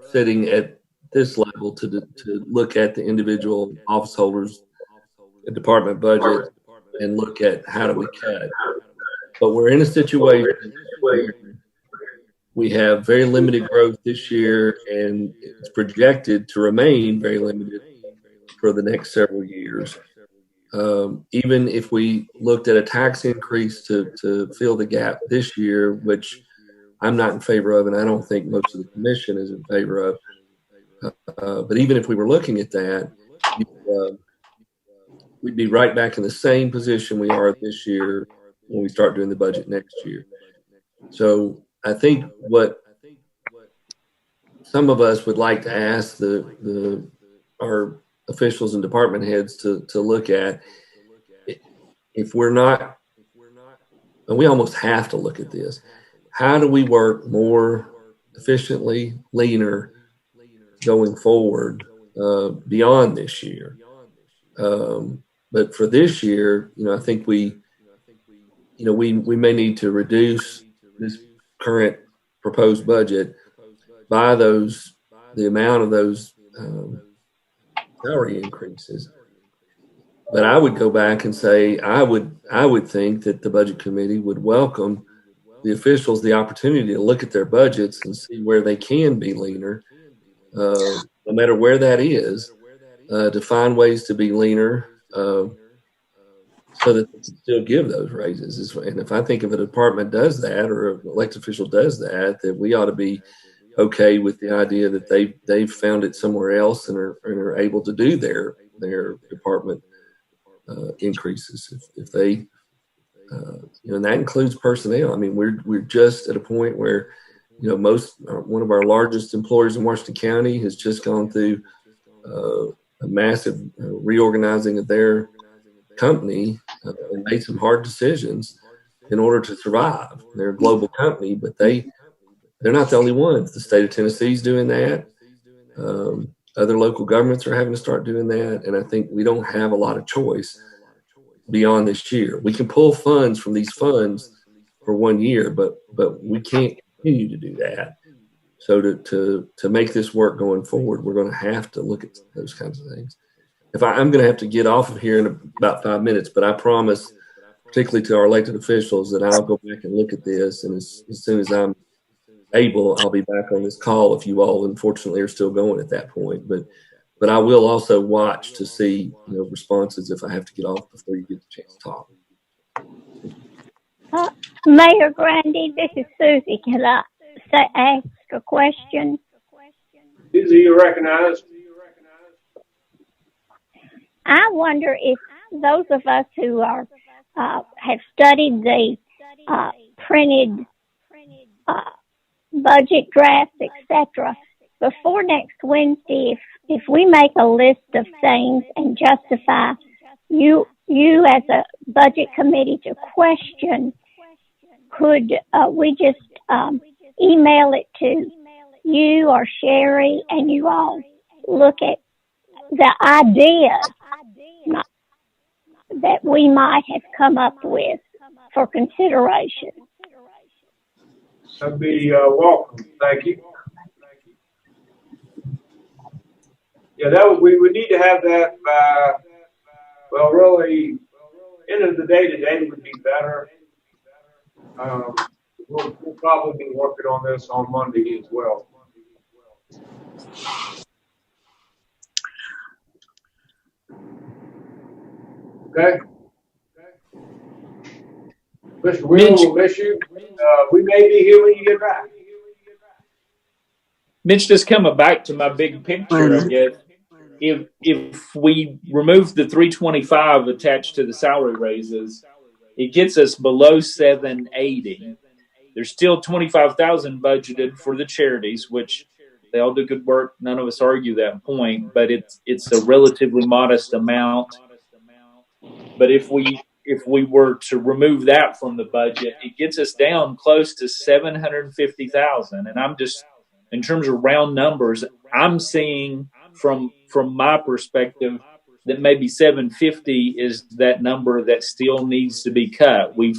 sitting at this level to look at the individual office holders a department budget and look at how do we cut. But we're in a situation where we have very limited growth this year, and it's projected to remain very limited for the next several years. Even if we looked at a tax increase to fill the gap this year, which I'm not in favor of, and I don't think most of the commission is in favor of. But even if we were looking at that, we'd be right back in the same position we are this year when we start doing the budget next year. So I think what some of us would like to ask our officials and department heads to look at, if we're not, and we almost have to look at this, how do we work more efficiently, leaner going forward beyond this year? But for this year, I think we may need to reduce this current proposed budget by the amount of those salary increases. But I would go back and say I would think that the budget committee would welcome the officials the opportunity to look at their budgets and see where they can be leaner, no matter where that is, to find ways to be leaner, so that they can still give those raises. And if I think if a department does that, or an elected official does that, that we ought to be okay with the idea that they've found it somewhere else and are able to do their department increases if they, and that includes personnel. I mean, we're just at a point where, one of our largest employers in Washington County has just gone through a massive reorganizing of their company and made some hard decisions in order to survive. They're a global company, but they're not the only ones. The state of Tennessee is doing that. Other local governments are having to start doing that. And I think we don't have a lot of choice beyond this year. We can pull funds from these funds for 1 year, but we can't continue to do that. So to make this work going forward, we're going to have to look at those kinds of things. I'm going to have to get off of here in about 5 minutes, but I promise, particularly to our elected officials, that I'll go back and look at this. And as soon as I'm able, I'll be back on this call if you all, unfortunately, are still going at that point. But I will also watch to see responses if I have to get off before you get the chance to talk. Mayor Grandy, this is Susie. Can I ask a question? Susie, you're recognized. I wonder if those of us who are have studied the printed budget drafts, etc., before next Wednesday, if we make a list of things and justify you as a budget committee to question, could we just email it to you or Sherry, and you all look at the ideas that we might have come up with for consideration? That'd be welcome. Thank you. Yeah, we would need to have that by, really, end of the day today would be better. We'll probably be working on this on Monday as well. Okay. Mr. Wheeler, we'll miss you. We may be here when you get back. Mitch, just coming back to my big picture, I guess. If we remove the 325 attached to the salary raises, it gets us below 780. There's still 25,000 budgeted for the charities, which they all do good work. None of us argue that point, but it's a relatively modest amount. But if we were to remove that from the budget, it gets us down close to 750,000. And I'm just, in terms of round numbers, I'm seeing from my perspective that maybe 750 is that number that still needs to be cut. We've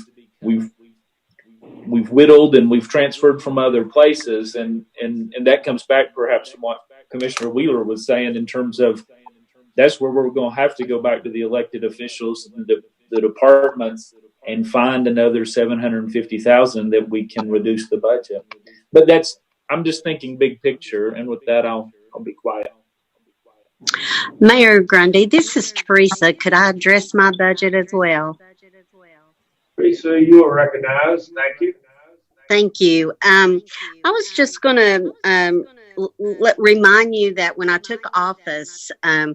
whittled and we've transferred from other places, and that comes back perhaps from what Commissioner Wheeler was saying in terms of that's where we're going to have to go back to the elected officials and the departments and find another 750,000 that we can reduce the budget. But I'm just thinking big picture, and with that, I'll be quiet. Mayor Grundy, this is Teresa. Could I address my budget as well? Teresa, you are recognized. Thank you. Thank you. I was just going to remind you that when I took office, I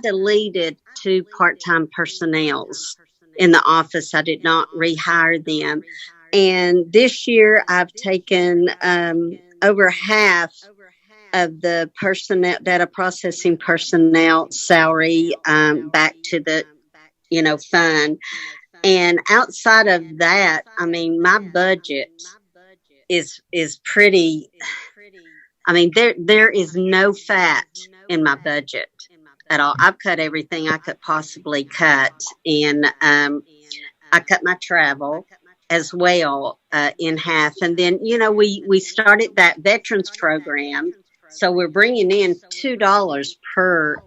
deleted 2 part-time personnels in the office. I did not rehire them. And this year I've taken over half of the personnel, data processing personnel salary back to the, fund. And outside of that, I mean, my budget is pretty, I mean, there is no fat in my budget at all. I've cut everything I could possibly cut. And I cut my travel as well in half. And then, we started that veterans program. So we're bringing in $2 per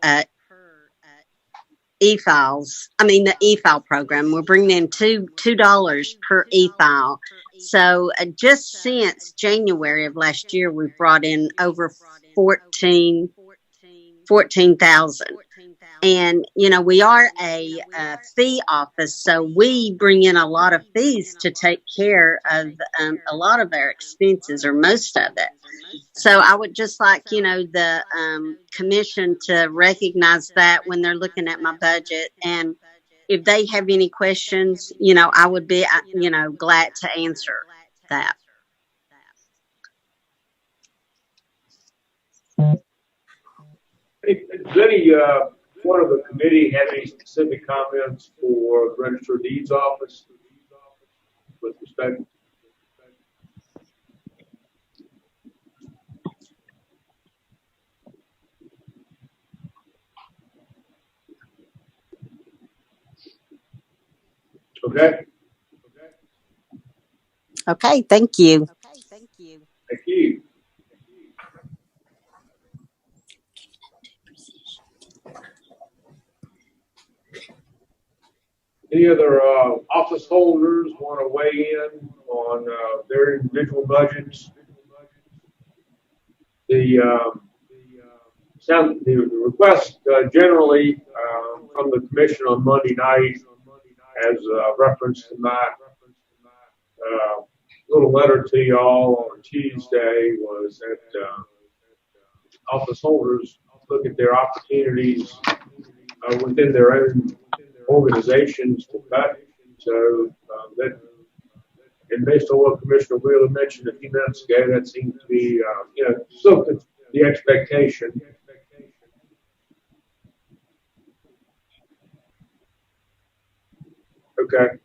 e-files. I mean, the e-file program. We're bringing in $2 per e-file. So just since January of last year, we've brought in over 14,000. And, we are a fee office, so we bring in a lot of fees to take care of a lot of our expenses, or most of it. So I would just like, the commission to recognize that when they're looking at my budget. And if they have any questions, I would be, glad to answer that. Does any one of the committee have any specific comments for the Register of Deeds office with respect? Okay. Okay, thank you. Thank you. Any other office holders want to weigh in on their individual budgets? The request generally from the commission on Monday night, as referenced in my little letter to y'all on Tuesday, was that office holders look at their opportunities within their own organizations to cut. So and based on what Commissioner Wheeler mentioned a few minutes ago, that seems to be still the expectation. Okay.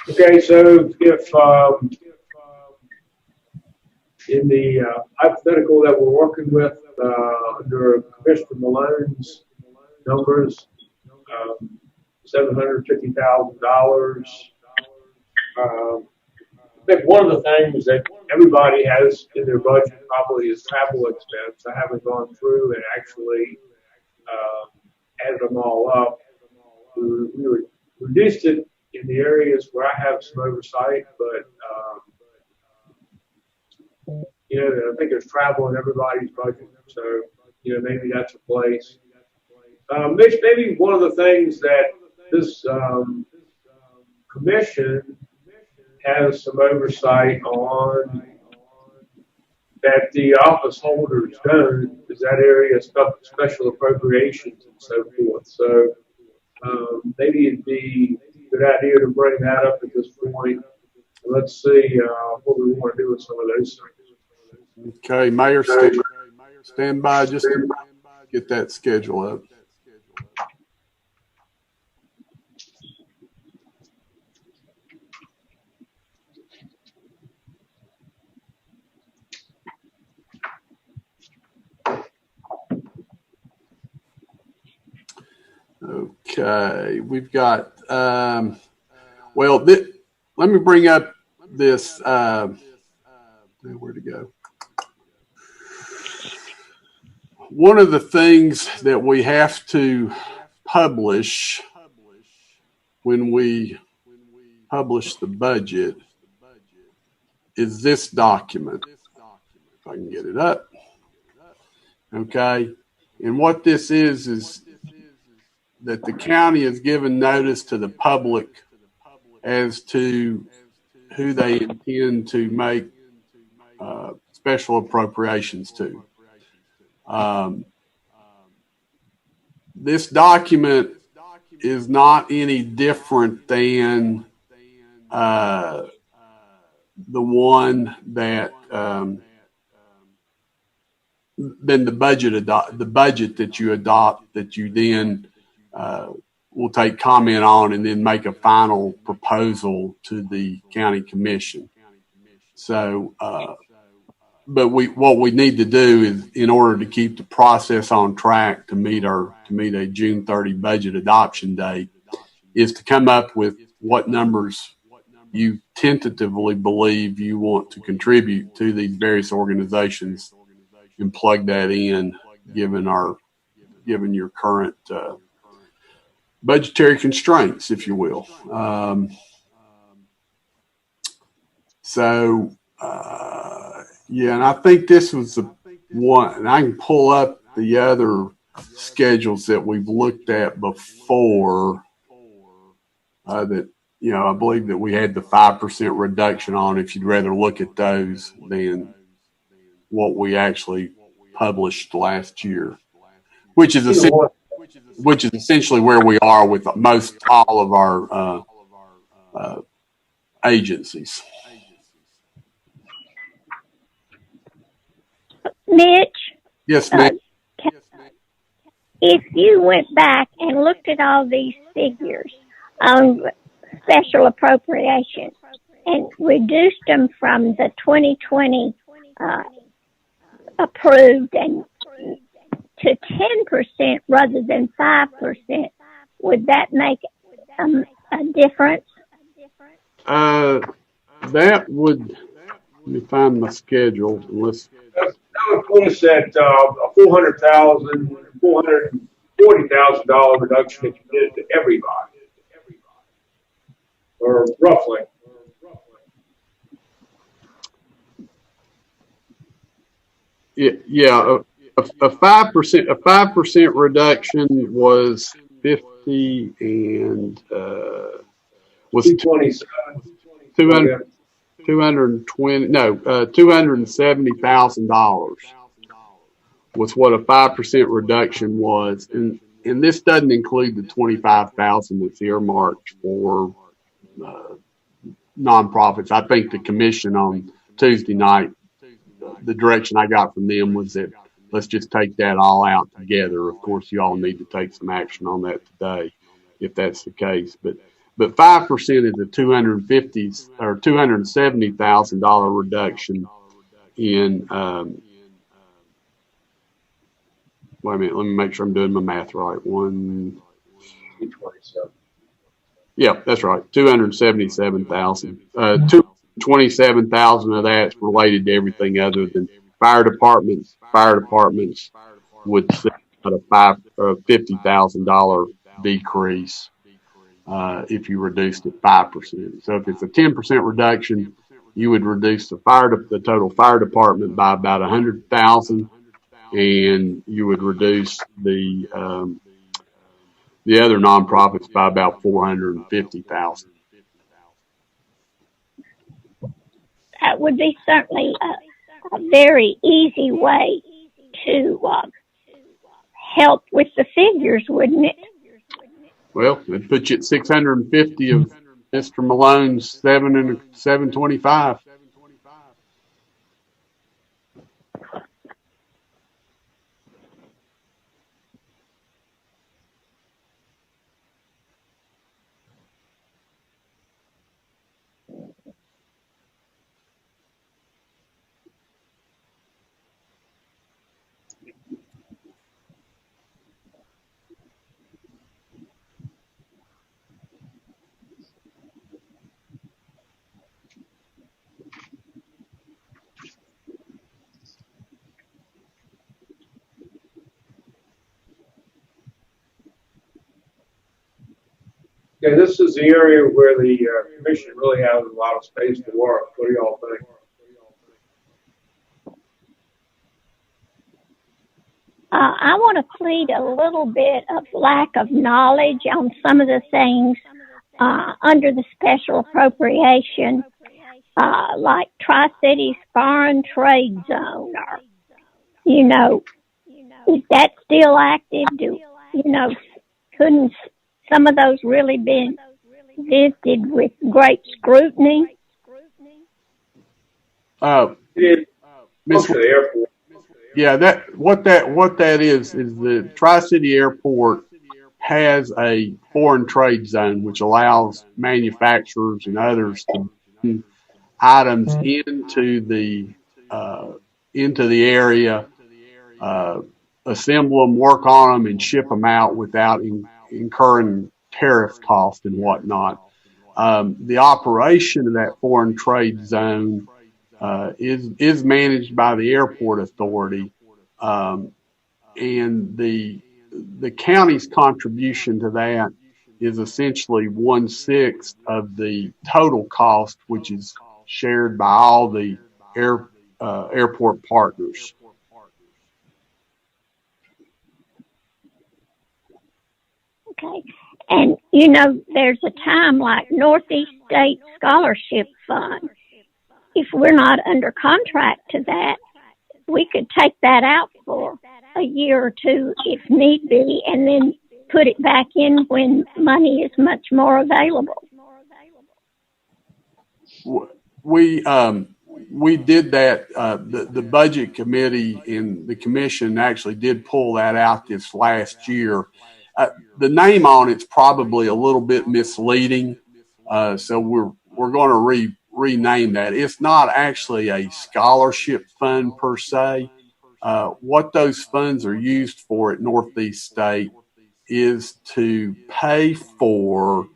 Okay, so if in the hypothetical that we're working with under Commissioner Malone's numbers, $750,000. I think one of the things that everybody has in their budget probably is travel expense. I haven't gone through and actually added them all up. We reduced it in the areas where I have some oversight, but I think there's travel in everybody's budget, so maybe that's a place. Mitch, maybe one of the things that this commission has some oversight on that the office holders don't is that area of special appropriations and so forth. So maybe it'd be a good idea to bring that up at this point. Let's see what we want to do with some of those things. Okay, Mayor, stand by just to get that schedule up. Okay, we've got, let me bring up this Where to go? One of the things that we have to publish when we publish the budget is this document. If I can get it up. Okay. And what this is that the county has given notice to the public as to who they intend to make special appropriations to. This document is not any different than the one that than the budget that you adopt, that you then will take comment on and then make a final proposal to the county commission. So, but what we need to do is, in order to keep the process on track to meet a June 30 budget adoption date, is to come up with what numbers you tentatively believe you want to contribute to these various organizations and plug that in, given your current budgetary constraints, if you will. Yeah, and I think this was the one, and I can pull up the other schedules that we've looked at before that, I believe that we had the 5% reduction on, if you'd rather look at those than what we actually published last year, which is essentially where we are with most all of our agencies. Mitch? Yes, ma'am. If you went back and looked at all these figures on special appropriations and reduced them from the 2020 approved and to 10% rather than 5%, would that make a difference? That would, let me find my schedule. That would put us at a $440,000 reduction that you did to everybody, or roughly. Yeah, a 5% reduction was 50 and was 270,000 was what a 5% reduction was, and this doesn't include the 25,000 that's earmarked for nonprofits. I think the commission on Tuesday night, the direction I got from them was that let's just take that all out together. Of course, you all need to take some action on that today, if that's the case. But 5% is a $250,000 or $270,000 reduction in. Wait a minute. Let me make sure I'm doing my math right. 227. Yeah, that's right. 277,000. 227,000 of that's related to everything other than fire departments. Fire departments would see about a $50,000 decrease if you reduced it 5%. So if it's a 10% reduction, you would reduce the total fire department by about 100,000, and you would reduce the other nonprofits by about 450,000. That would be certainly a very easy way to help with the figures, wouldn't it? Well, it'd put you at 650 of Mr. Malone's 725. Okay, this is the area where the commission really has a lot of space to work. What do y'all think? I want to plead a little bit of lack of knowledge on some of the things under the special appropriation, like Tri-Cities Foreign Trade Zone, or, is that still active? Couldn't some of those really been visited with great scrutiny? Miss, the airport. yeah, what that is the Tri-City Airport has a foreign trade zone which allows manufacturers and others to bring items into the area, assemble them, work on them, and ship them out without incurring tariff cost and whatnot. The operation of that foreign trade zone is managed by the airport authority, and the county's contribution to that is essentially 1/6 of the total cost, which is shared by all the airport partners. Okay. And, there's a time like Northeast State Scholarship Fund. If we're not under contract to that, we could take that out for a year or two if need be, and then put it back in when money is much more available. We did that. The budget committee and the commission actually did pull that out this last year. The name on it's probably a little bit misleading, so we're going to rename that. It's not actually a scholarship fund per se. What those funds are used for at Northeast State is to pay for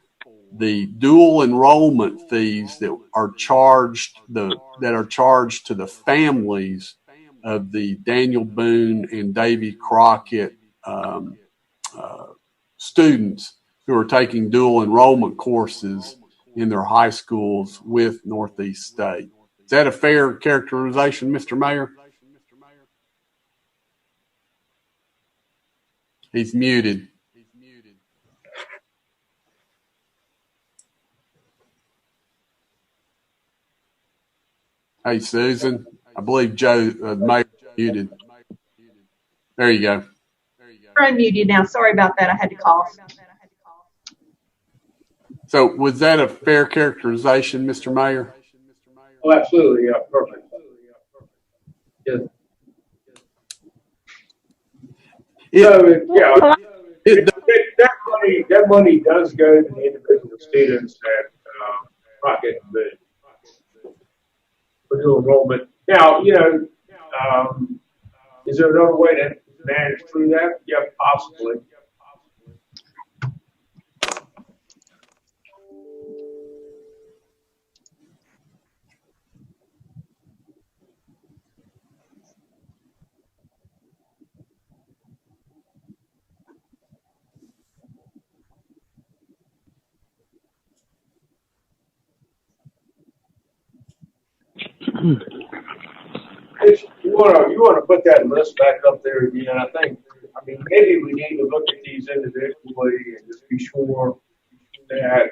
the dual enrollment fees that are charged to the families of the Daniel Boone and Davy Crockett students who are taking dual enrollment courses in their high schools with Northeast State. Is that a fair characterization, Mr. Mayor? He's muted. Hey, Susan, I believe Joe Mayor muted. There you go. You're unmuted now. Sorry about that. I had to cough. So was that a fair characterization, Mr. Mayor? Oh, absolutely. Yeah, perfect. That money does go to the individual students at Crockett and Boone for dual enrollment. Now, is there another way to manage through that? Yeah, possibly. You want to put that list back up there again. Maybe we need to look at these individually and just be sure that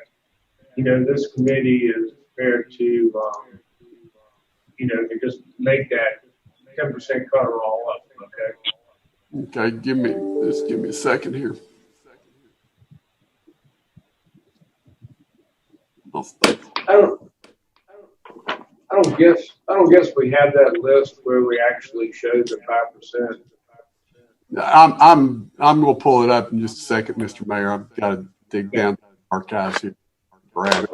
this committee is prepared to to just make that 10% cutter all up. Okay, give me a second here. I don't guess we have that list where we actually show the 5%. I'm going to pull it up in just a second, Mr. Mayor. I've got to dig down the archives here. Grab it.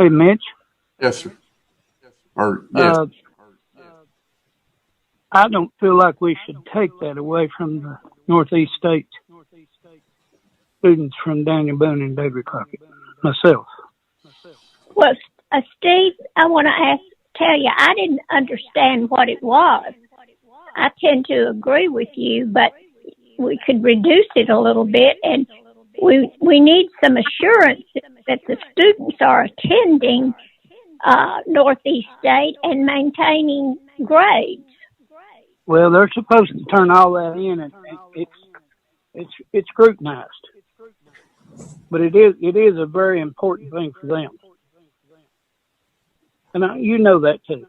Hey, Mitch. Yes, sir. Or yes. I don't feel like we should take that away from the Northeast states students from Daniel Boone and David Crockett. Myself. Well, Steve, I want to tell you, I didn't understand what it was. I tend to agree with you, but we could reduce it a little bit, and we need some assurance that the students are attending Northeast State and maintaining grades. Well, they're supposed to turn all that in, and it's scrutinized. But it is a very important thing for them, and you know that too.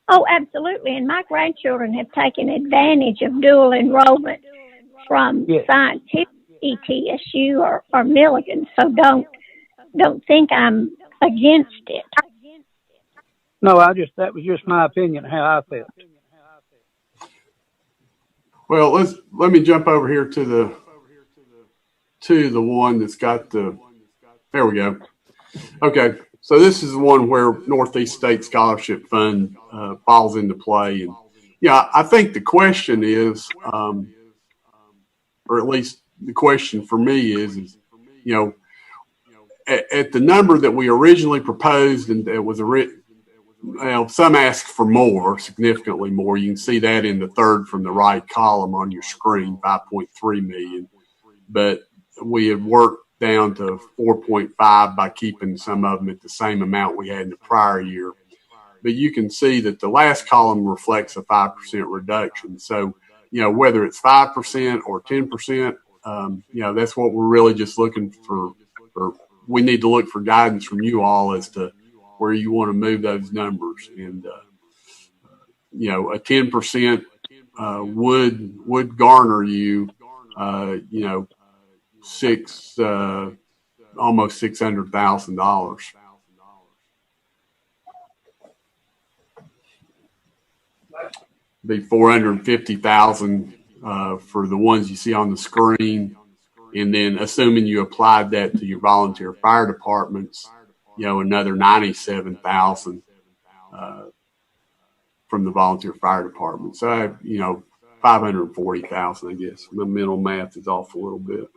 Oh, absolutely. And my grandchildren have taken advantage of dual enrollment from Scientific, ETSU, or Milligan. So don't think I'm against it. No, that was just my opinion how I felt. Well, let me jump over here to the one that's got there we go. Okay. So this is the one where Northeast State Scholarship Fund falls into play. And yeah, I think the question is, or at least the question for me is, you know, at the number that we originally proposed, and it was some asked for more, significantly more. You can see that in the third from the right column on your screen, 5.3 million. But we had worked down to 4.5 by keeping some of them at the same amount we had in the prior year. But you can see that the last column reflects a 5% reduction. So, you know, whether it's 5% or 10%, you know, that's what we're really just looking for. We need to look for guidance from you all as to where you want to move those numbers. And, you know, a 10% would garner you, you know, almost $600,000. Be $450,000 for the ones you see on the screen, and then assuming you applied that to your volunteer fire departments, you know, another $97,000 from the volunteer fire department. So you know, $540,000, I guess. The mental math is off a little bit.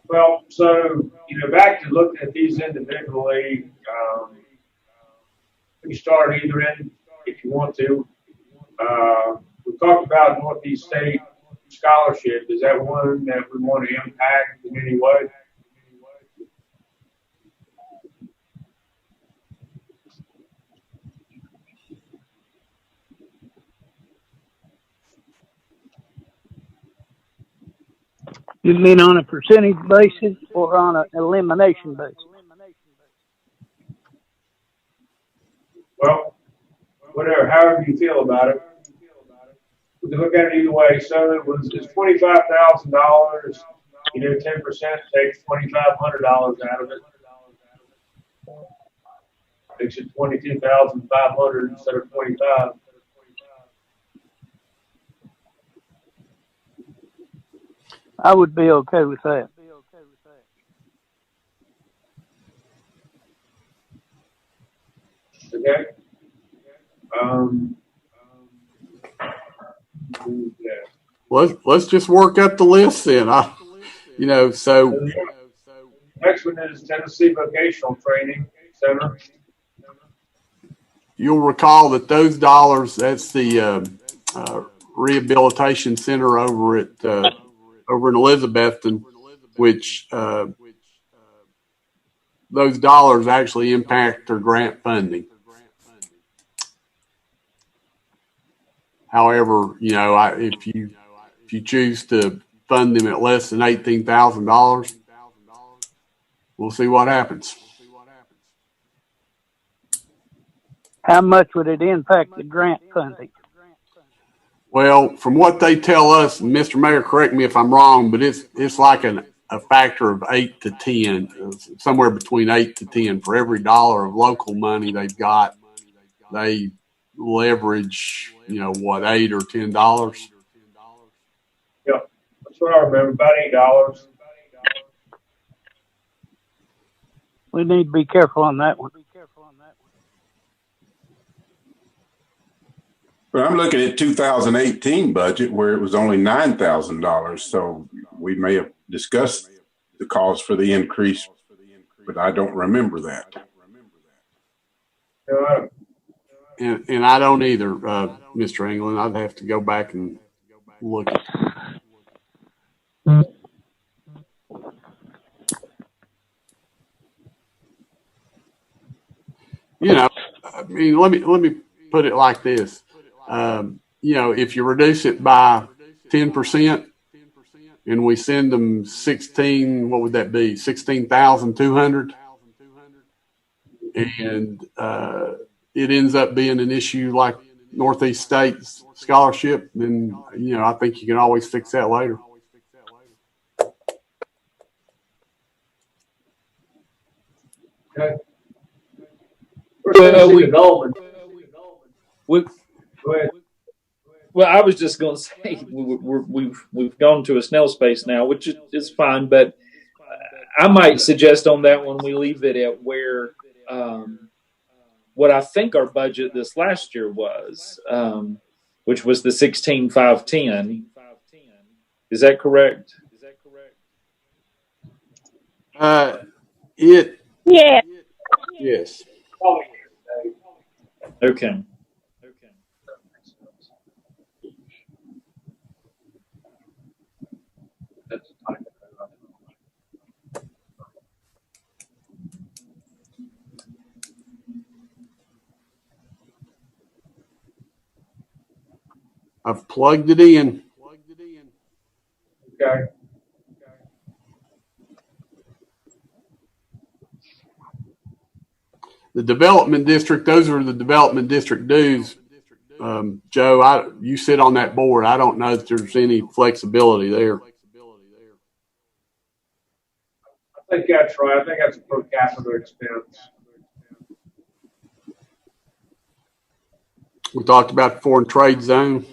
Well, so, you know, back to looking at these individually, we start either end if you want to. We talked about Northeast State Scholarship. Is that one that we want to impact in any way? You mean on a percentage basis or on an elimination basis? Well, whatever, however you feel about it. We can look at it either way. So it's $25,000. You know, 10% takes $2,500 out of it. Makes it $22,500 instead of $25,000. I would be okay with that. Okay. Let's just work up the list then. You know, so next one is Tennessee Vocational Training Center. You'll recall that those dollars, that's the rehabilitation center over in Elizabethton, which those dollars actually impact their grant funding. However, you know, if you choose to fund them at less than $18,000, we'll see what happens. How much would it impact the grant funding? Well, from what they tell us, and Mr. Mayor, correct me if I'm wrong, but it's like a factor of 8 to 10, somewhere between 8 to 10. For every dollar of local money they've got, they leverage, you know, what, $8 or $10. Yep. what I remember, about $8. We need to be careful on that one. But I'm looking at 2018 budget where it was only $9,000. So we may have discussed the cause for the increase, but I don't remember that. And I don't either, Mr. England. I'd have to go back and look at. I mean, let me put it like this. If you reduce it by 10% and we send them 16, what would that be? 16,200, and it ends up being an issue like Northeast State's scholarship, then I think you can always fix that later. Okay. Well, I was just going to say we've gone to a snail's pace now, which is fine. But I might suggest on that one we leave it at where what I think our budget this last year was, which was the 16,510. Is that correct? Yeah. Yes. Okay. I've plugged it in. Okay. The development district, those are the development district dues. Joe, you sit on that board. I don't know if there's any flexibility there. I think that's right. I think that's a per capita expense. We talked about the foreign trade zone.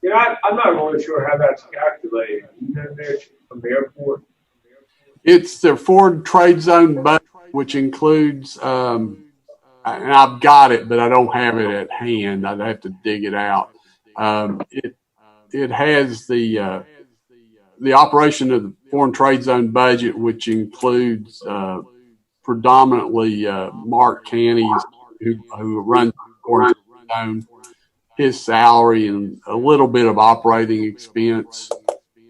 I'm not really sure how that's calculated. You know, from the airport. It's the foreign trade zone budget, which includes, and I've got it, but I don't have it at hand. I'd have to dig it out. It has the operation of the foreign trade zone budget, which includes predominantly Mark Canny's, who runs the foreign trade zone, his salary and a little bit of operating expense,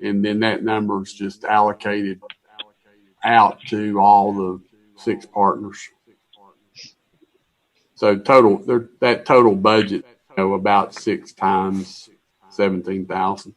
and then that number is just allocated out to all the 6 partners. So that total budget, about 6 times 17,000.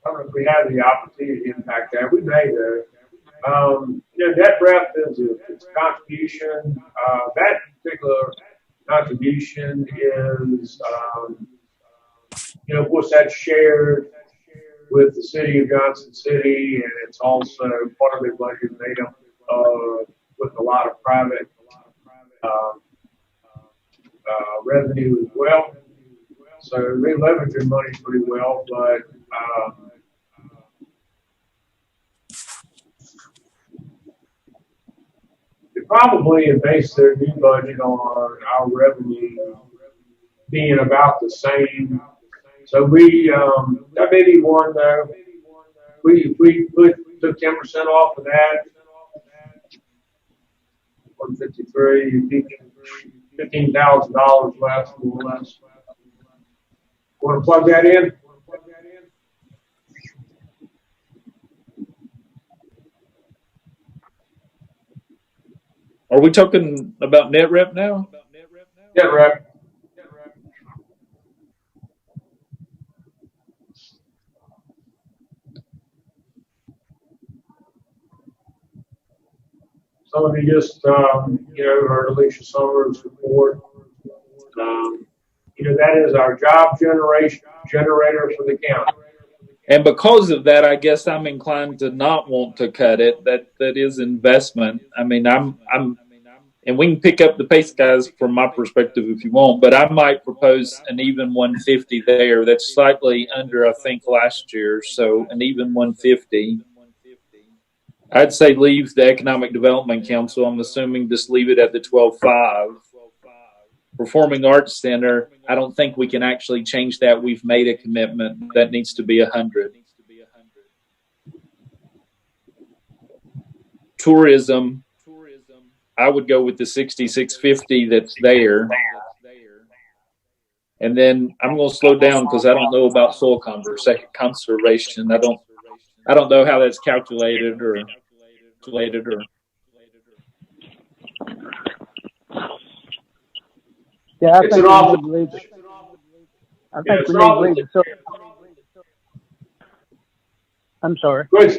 I don't know if we have the opportunity to impact that. We may though. Debt rep is its contribution. That particular contribution is, of course, that's shared with the city of Johnson City, and it's also part of their budget made up with a lot of private revenue as well. So they leverage their money pretty well, but they probably have based their new budget on our revenue being about the same. So we that may be one though. We took 10% off of that. 153, $15,000 less, more or less. Want to plug that in? Are we talking about net rep now? Net rep. So let me just heard Alicia Summers' report. That is our job generator for the county. And because of that, I guess I'm inclined to not want to cut it. That is investment. I mean, and we can pick up the pace, guys, from my perspective if you want, but I might propose an even 150 there. That's slightly under, I think, last year. So an even 150. I'd say leave the Economic Development Council. I'm assuming just leave it at the 12.5. Performing Arts Center, I don't think we can actually change that. We've made a commitment. That needs to be 100. Tourism, I would go with the 6650 that's there. And then I'm going to slow down because I don't know about soil conservation. I don't know how that's calculated or related or. Yeah, I think we need to leave it. I think we need to leave it. So, I'm sorry. Go ahead.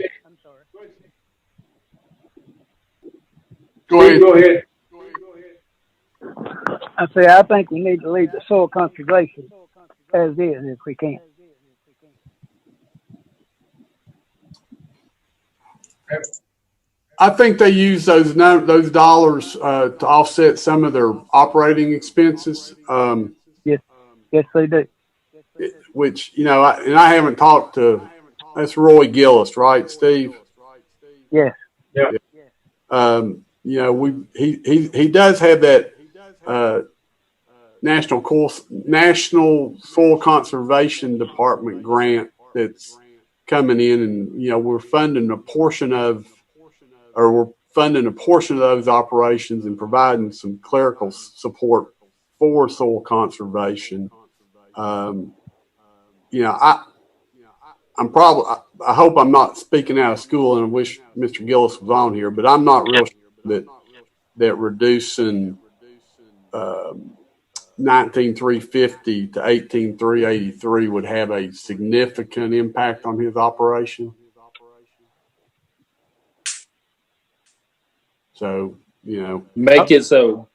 Go ahead. I say I think we need to leave the soil conservation as is if we can. I think they use those dollars to offset some of their operating expenses. Yes, they do. Which I haven't talked to. That's Roy Gillis, right, Steve? Yes. Yeah. He does have that National Soil Conservation Department grant that's coming in, and we're funding a portion of those operations and providing some clerical support for soil conservation. I hope I'm not speaking out of school, and I wish Mr. Gillis was on here, but I'm not real sure that reducing 19,350 to 18,383 would have a significant impact on his operation. So, make it so.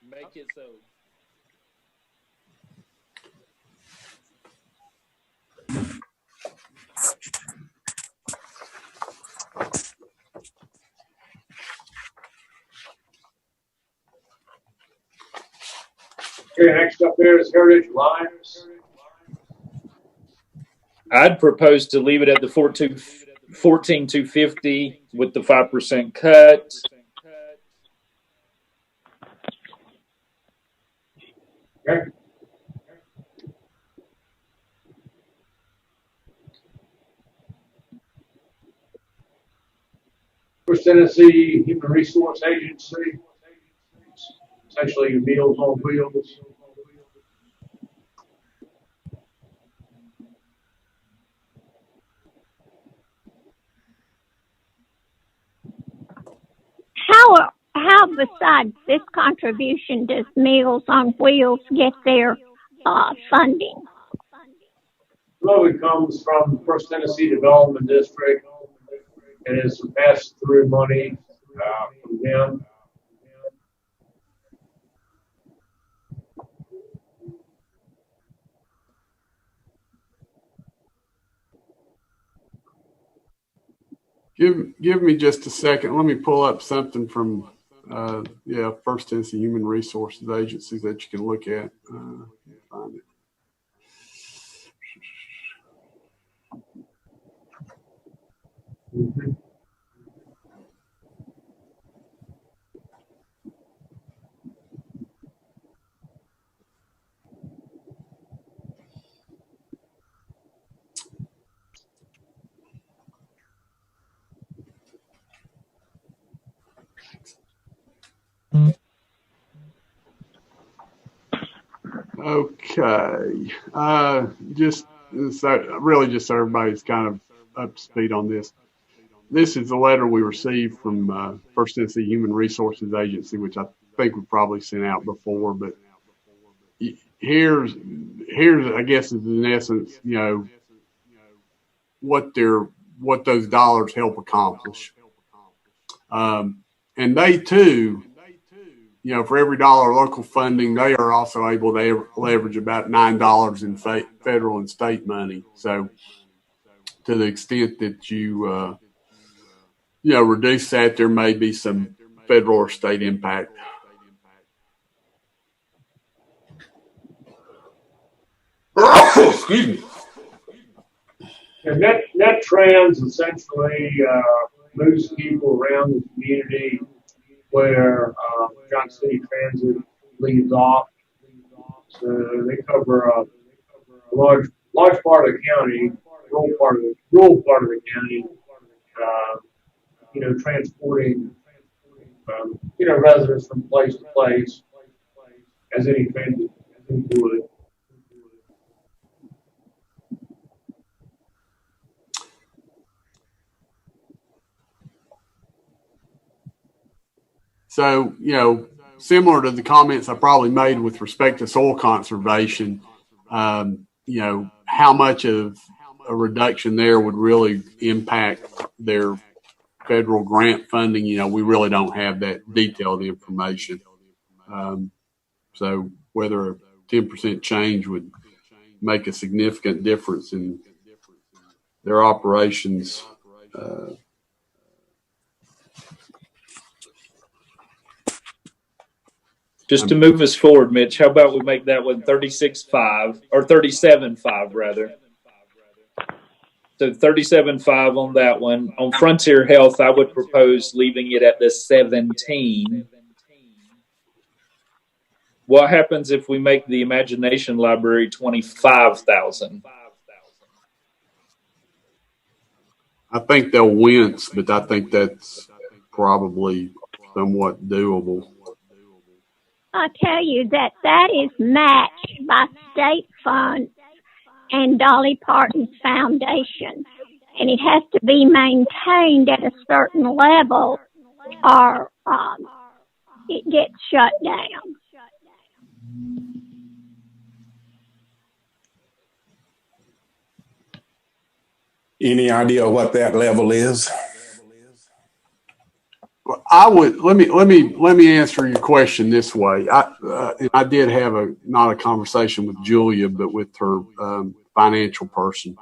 Okay, next up there is Heritage Lions. I'd propose to leave it at the 14,250 with the 5% cut. Okay. First Tennessee Human Resource Agency, essentially Meals on Wheels. How besides this contribution does Meals on Wheels get their funding? Well, it comes from First Tennessee Development District, and it's passed through money from them. Give me just a second. Let me pull up something from First Tennessee Human Resources Agency that you can look at. Find it. Mm-hmm. Okay. Just so everybody's kind of up to speed on this. This is a letter we received from First Tennessee Human Resources Agency, which I think we probably sent out before. But here's I guess is in essence, what those dollars help accomplish. And they too, for every dollar local funding, they are also able to leverage about $9 in federal and state money. So to the extent that you reduce that, there may be some federal or state impact. Excuse me. And net trans essentially moves people around the community where Johnson City Transit leaves off. So they cover a large part of the county, rural part of the county. Transporting residents from place to place as any transit would. So, similar to the comments I probably made with respect to soil conservation, how much of a reduction there would really impact their federal grant funding, we really don't have that detailed information. So whether a 10% change would make a significant difference in their operations, just to move us forward, Mitch, how about we make that one 36.5 or 37.5 rather? So 37.5 on that one. On Frontier Health, I would propose leaving it at the 17. What happens if we make the Imagination Library 25,000? I think they'll wince, but I think that's probably somewhat doable. I tell you that is matched by state funds and Dolly Parton's foundation, and it has to be maintained at a certain level, or it gets shut down. Any idea what that level is? I would let me answer your question this way. I did have not a conversation with Julia, but with her financial person.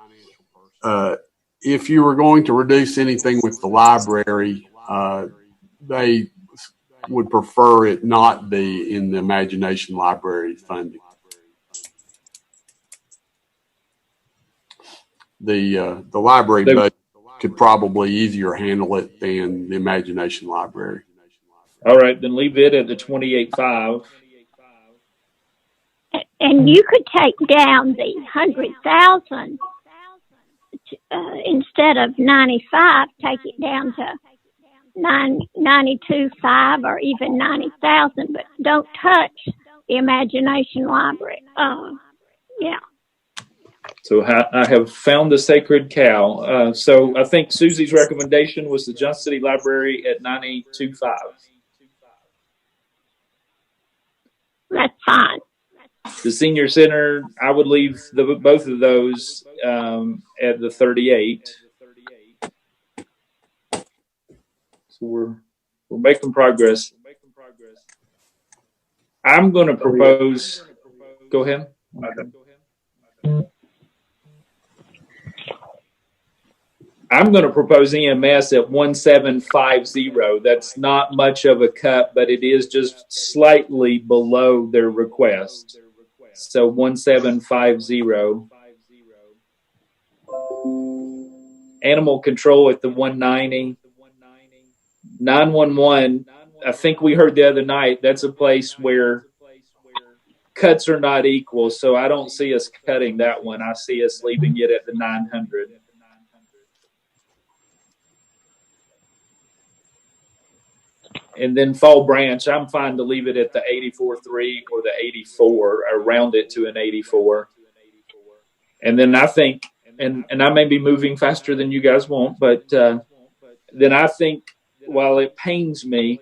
If you were going to reduce anything with the library, they would prefer it not be in the Imagination Library funding. The library budget could probably easier handle it than the Imagination Library. All right, then leave it at the 28.5. And you could take down the 100,000 instead of 95. Take it down to 92.5 or even 90,000, but don't touch the Imagination Library. Yeah. So I have found the sacred cow. So I think Susie's recommendation was the Johnson City Library at 92.5. That's fine. The Senior Center, I would leave both of those at the 38. So we're making progress. I'm going to propose. Go ahead. I'm going to propose EMS at 1750. That's not much of a cut, but it is just slightly below their request. So 1750. Animal control at the 190. 911, I think we heard the other night, that's a place where cuts are not equal. So I don't see us cutting that one. I see us leaving it at the 900. And then Fall Branch, I'm fine to leave it at the 84.3 or the 84, or round it to an 84. And then I think, and I may be moving faster than you guys want, but then I think, while it pains me,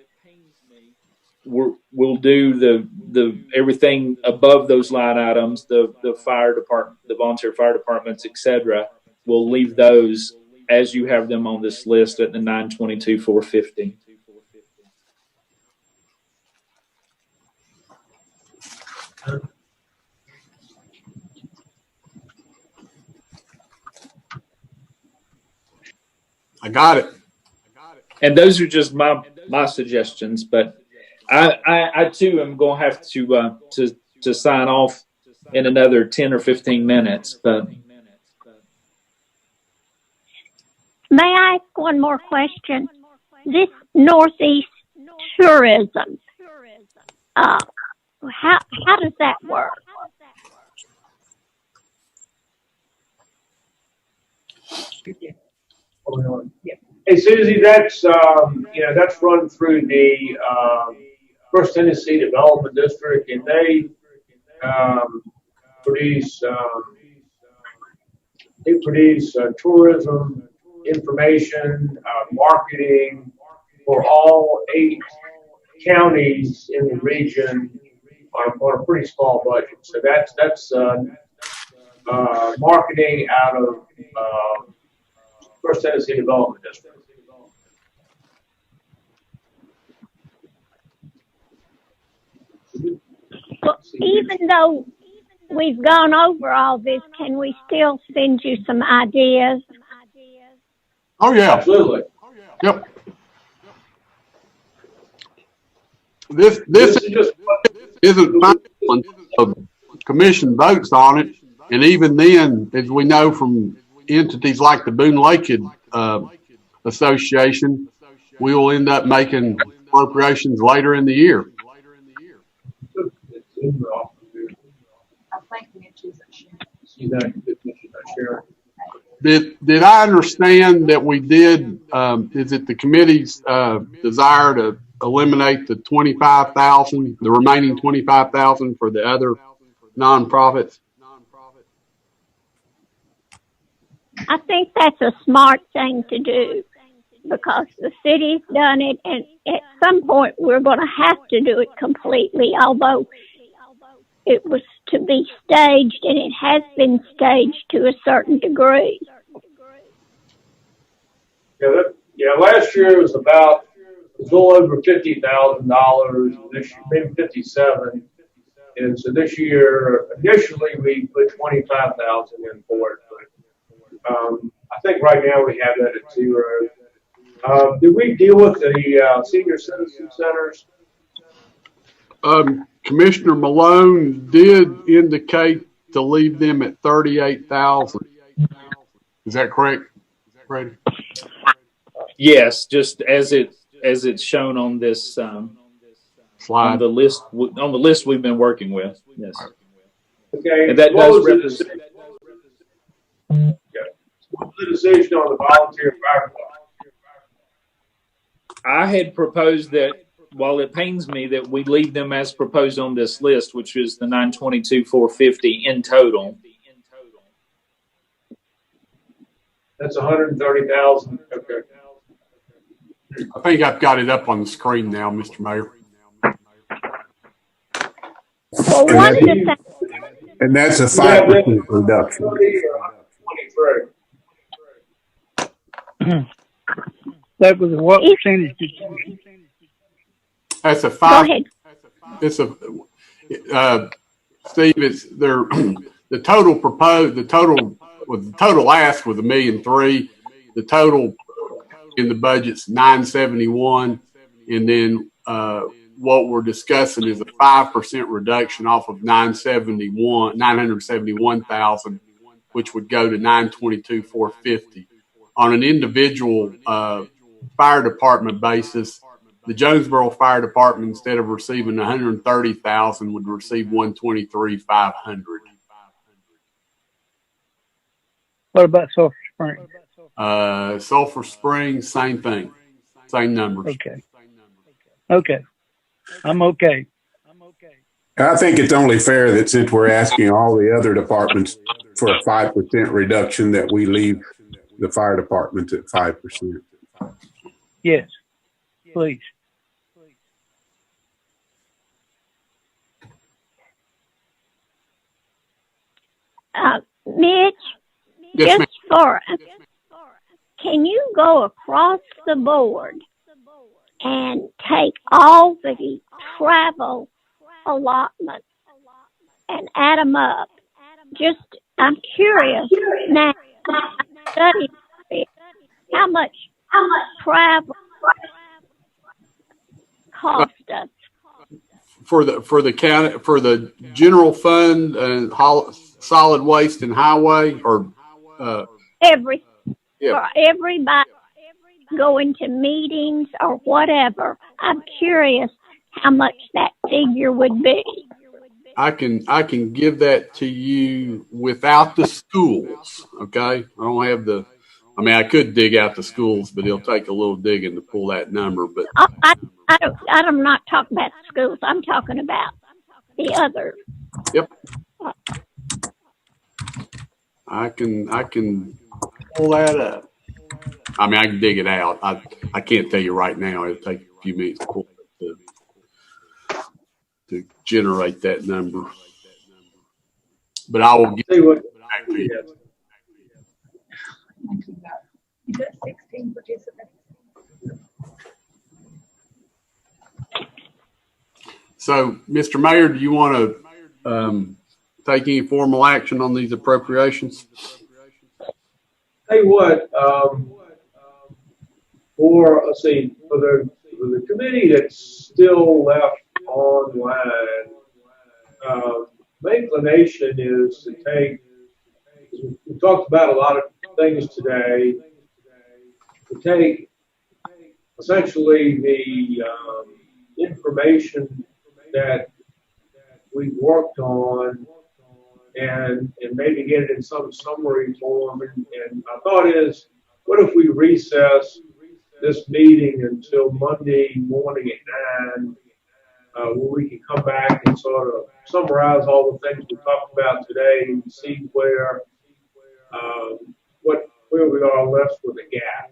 we'll do the everything above those line items, the fire department, the volunteer fire departments, etc. We'll leave those as you have them on this list at the 922,450. I got it. And those are just my suggestions, but I too am going to have to sign off in another 10 or 15 minutes. But May I ask one more question? This Northeast tourism, how does that work? Hey, Susie, that's that's run through the First Tennessee Development District, and they produce tourism information, marketing for all 8 counties in the region on a pretty small budget. So that's marketing out of First Tennessee Development District. Well, even though we've gone over all this, can we still send you some ideas? Oh yeah, absolutely. Yep. This isn't final until the commission votes on it, and even then, as we know from entities like the Boone Lake Association, we will end up making appropriations later in the year. I think Mitch isn't sharing. Did I understand that we did? Is it the committee's desire to eliminate the 25,000, the remaining 25,000 for the other nonprofits? I think that's a smart thing to do because the city's done it, and at some point we're going to have to do it completely, although it was to be staged, and it has been staged to a certain degree. Last year it was a little over $50,000. This year, maybe 57. And so this year, initially we put 25,000 in for it. But, I think right now we have that at 0. Did we deal with the senior citizen centers? Commissioner Malone did indicate to leave them at 38,000. Is that correct, Brady? yes, just as it's shown on this slide, on the list we've been working with. Yes. Okay. And that does represent. What's the decision on the volunteer fire department? I had proposed that, while it pains me that we leave them as proposed on this list, which is the 922,450 in total. That's 130,000. Okay. I think I've got it up on the screen now, Mr. Mayor. Well, and that's a 5% reduction. 23. That was what percentage? That's a 5. Go ahead. It's a Steve. It's there. The total proposed. The total ask was $1.3 million. The total in the budget's $971, and then what we're discussing is a 5% reduction off of 971,000, which would go to 922,450. On an individual fire department basis, the Jonesboro Fire Department, instead of receiving 130,000, would receive 123,500. What about Sulphur Springs? Sulphur Springs, same thing, same numbers. Okay, I'm okay. I think it's only fair that since we're asking all the other departments for a 5% reduction, that we leave the fire department at 5%. Yes, please. Mitch, Yes, just can you go across the board and take all the travel allotments and add them up. Just, I'm curious now. Study how much travel cost us. For the county, for the general fund and solid waste and highway, or For yeah. everybody going to meetings or whatever. I'm curious how much that figure would be. I can give that to you without the schools. Okay, I don't have the. I mean, I could dig out the schools, but it'll take a little digging to pull that number. But I'm not talking about schools. I'm talking about the others. Yep. I can pull that up. I mean, I can dig it out. I can't tell you right now. It'll take a few minutes to pull it to generate that number. But I will get back to you. You got 16 participants. So, Mr. Mayor, do you want to take any formal action on these appropriations? Tell you what, for the committee that's still left online, my inclination is to take. We talked about a lot of things today. To take essentially the information that we worked on and maybe get it in some summary form. And my thought is, what if we recess this meeting until Monday morning at 9, where we can come back and sort of summarize all the things we talked about today and see where we are left with a gap.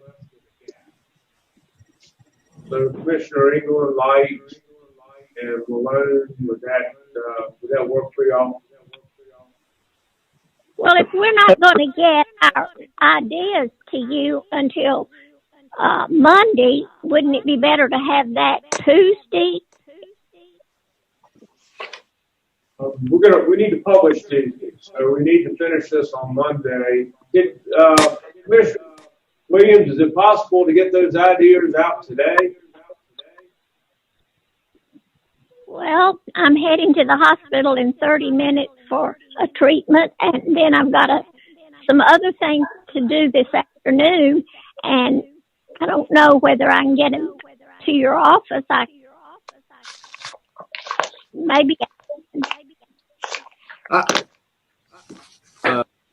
So Commissioner England, Light, and Malone, would that work for y'all? Well, if we're not going to get our ideas to you until Monday, wouldn't it be better to have that Tuesday? We need to publish these, so we need to finish this on Monday. Commissioner Williams, is it possible to get those ideas out today? Well, I'm heading to the hospital in 30 minutes for a treatment, and then I've got some other things to do this afternoon, and I don't know whether I can get them to your office. Maybe.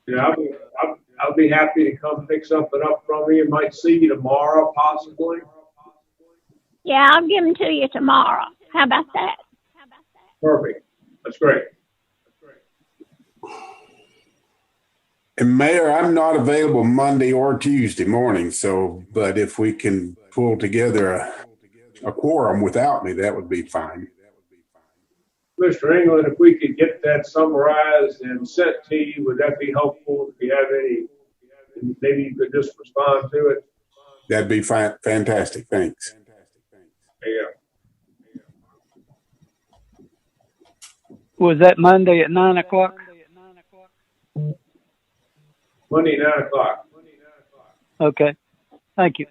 Yeah, I'll be happy to come pick something up from you. Might see you tomorrow, possibly. Yeah, I'll give them to you tomorrow. How about that? Perfect. That's great. And Mayor, I'm not available Monday or Tuesday morning, but if we can pull together a quorum without me, that would be fine. Mr. England, if we could get that summarized and sent to you, would that be helpful? If you have any, maybe you could just respond to it. That'd be fantastic. Thanks. Yeah. Was that Monday at 9 o'clock? Monday, 9 o'clock. Okay. Thank you.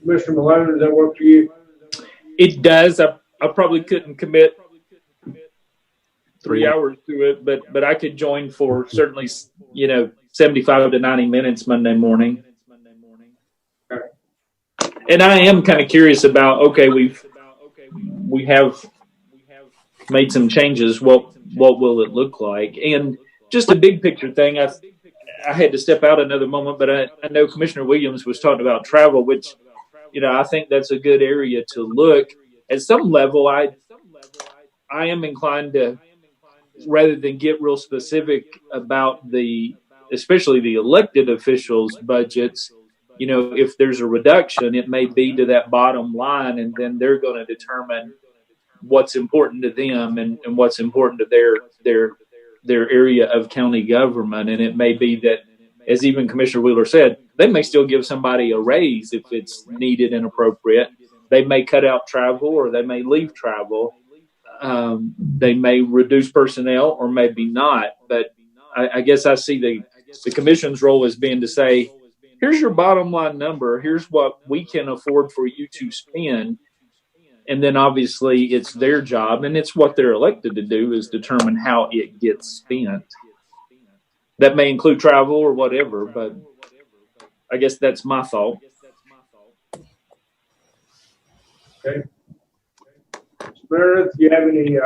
Commissioner Malone, does that work for you? It does. I probably couldn't commit 3 hours to it, but I could join for certainly 75 to 90 minutes Monday morning. And I am kind of curious about, okay, we have made some changes. What will it look like? And just a big picture thing. I had to step out another moment, but I know Commissioner Williams was talking about travel, which I think that's a good area to look. At some level, I am inclined to, rather than get real specific about especially the elected officials' budgets, if there's a reduction, it may be to that bottom line, and then they're going to determine what's important to them and what's important to their area of county government. And it may be that, as even Commissioner Wheeler said, they may still give somebody a raise if it's needed and appropriate. They may cut out travel, or they may leave travel. They may reduce personnel or maybe not, but I guess I see the commission's role as being to say, here's your bottom line number. Here's what we can afford for you to spend. And then obviously it's their job, and it's what they're elected to do, is determine how it gets spent. That may include travel or whatever, but I guess that's my thought. Okay. Meredith, do you have any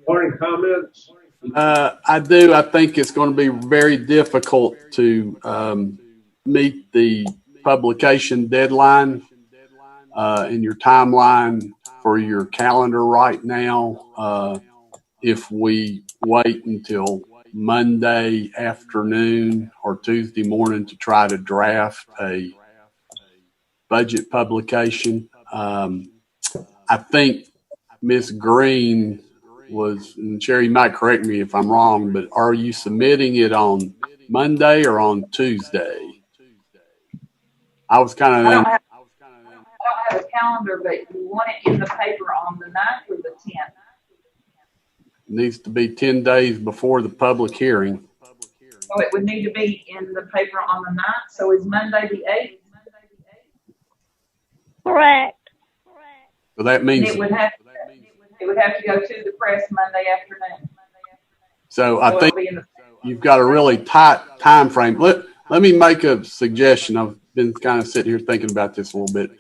morning comments? I do. I think it's going to be very difficult to meet the publication deadline in your timeline for your calendar right now. If we wait until Monday afternoon or Tuesday morning to try to draft a budget publication, I think Ms. Green was, and Sherry might correct me if I'm wrong, but are you submitting it on Monday or on Tuesday? I was kind of. I don't have a calendar, but you want it in the paper on the 9th or the 10th? Needs to be 10 days before the public hearing. So it would need to be in the paper on the 9th. So is Monday the 8th? Correct. So that means it would have to go to the press Monday afternoon. So I think you've got a really tight time frame. Let me make a suggestion. I've been kind of sitting here thinking about this a little bit.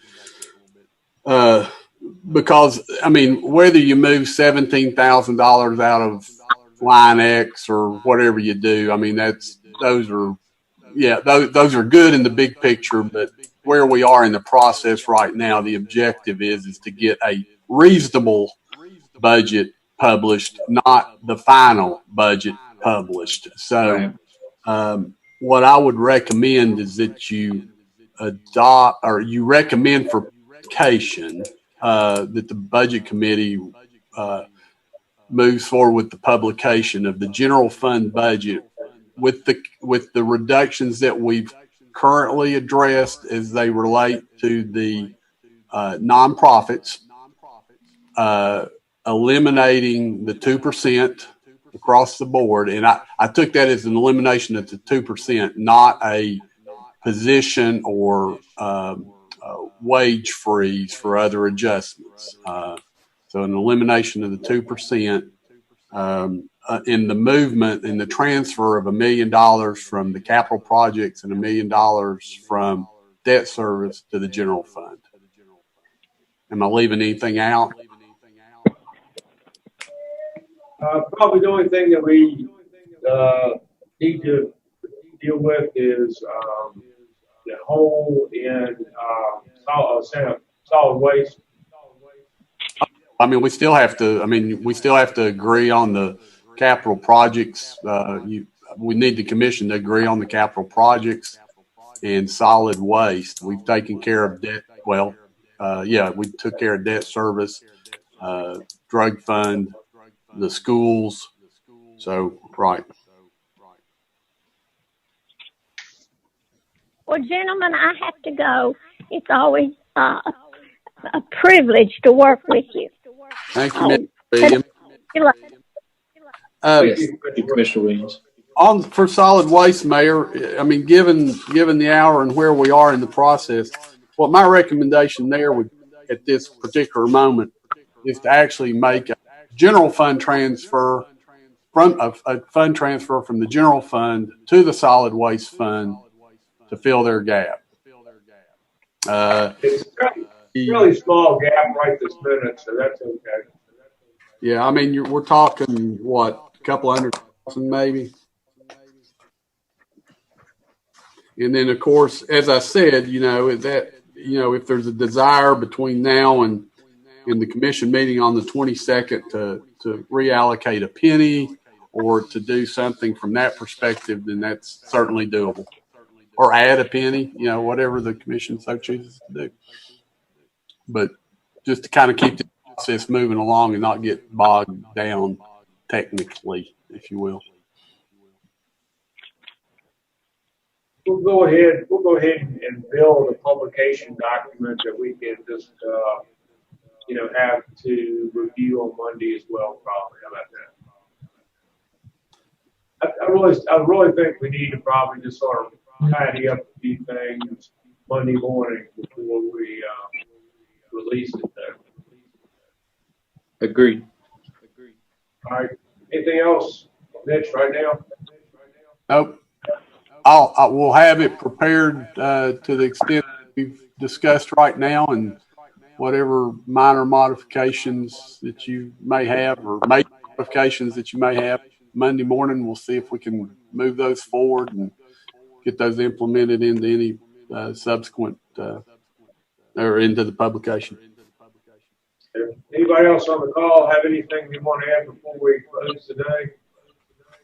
Because, I mean, whether you move $17,000 out of line X or whatever you do, I mean, those are good in the big picture, but where we are in the process right now, the objective is to get a reasonable budget published, not the final budget published. So what I would recommend is that you adopt, or you recommend for publication that the budget committee moves forward with the publication of the general fund budget with the reductions that we've currently addressed as they relate to the nonprofits, eliminating the 2% across the board. And I took that as an elimination of the 2%, not a position or wage freeze for other adjustments. So an elimination of the 2%, in the movement in the transfer of $1 million from the capital projects and $1 million from debt service to the general fund. Am I leaving anything out? Probably the only thing that we need to deal with is the hole in solid waste. I mean, we still have to agree on the capital projects. We need the commission to agree on the capital projects and solid waste. We've taken care of debt. Well, we took care of debt service, drug fund, the schools. So, right. Well, gentlemen, I have to go. It's always a privilege to work with you. Thank you, Mr. Williams. Thank you, Commissioner Williams. For solid waste, Mayor, I mean, given the hour and where we are in the process, what my recommendation there would, at this particular moment, is to actually make a general fund transfer from a fund transfer from the general fund to the solid waste fund to fill their gap. It's a really small gap right this minute, so that's okay. Yeah, I mean, we're talking what, a couple $100,000 maybe. And then, of course, as I said, if there's a desire between now and the commission meeting on the 22nd to reallocate a penny or to do something from that perspective, then that's certainly doable. Or add a penny, whatever the commission so chooses to do. But just to kind of keep the process moving along and not get bogged down technically, if you will. We'll go ahead and build a publication document that we can just have to review on Monday as well, probably. How about that? I really think we need to probably just sort of tidy up a few things Monday morning before we release it there. Agreed. All right. Anything else, Mitch, right now? Nope. We'll have it prepared to the extent we've discussed right now, and whatever minor modifications that you may have, or major modifications that you may have, Monday morning, we'll see if we can move those forward and get those implemented into any subsequent or into the publication. Anybody else on the call have anything they want to add before we close today?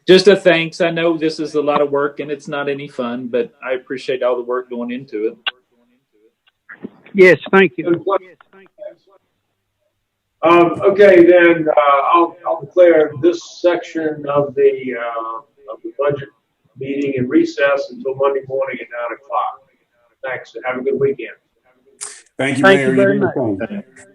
Just a thanks. I know this is a lot of work and it's not any fun, but I appreciate all the work going into it. Yes, thank you. Okay, then I'll declare this section of the budget meeting in recess until Monday morning at 9 o'clock. Thanks, and have a good weekend. Thank you, Thank Mayor. you very You do the much. same.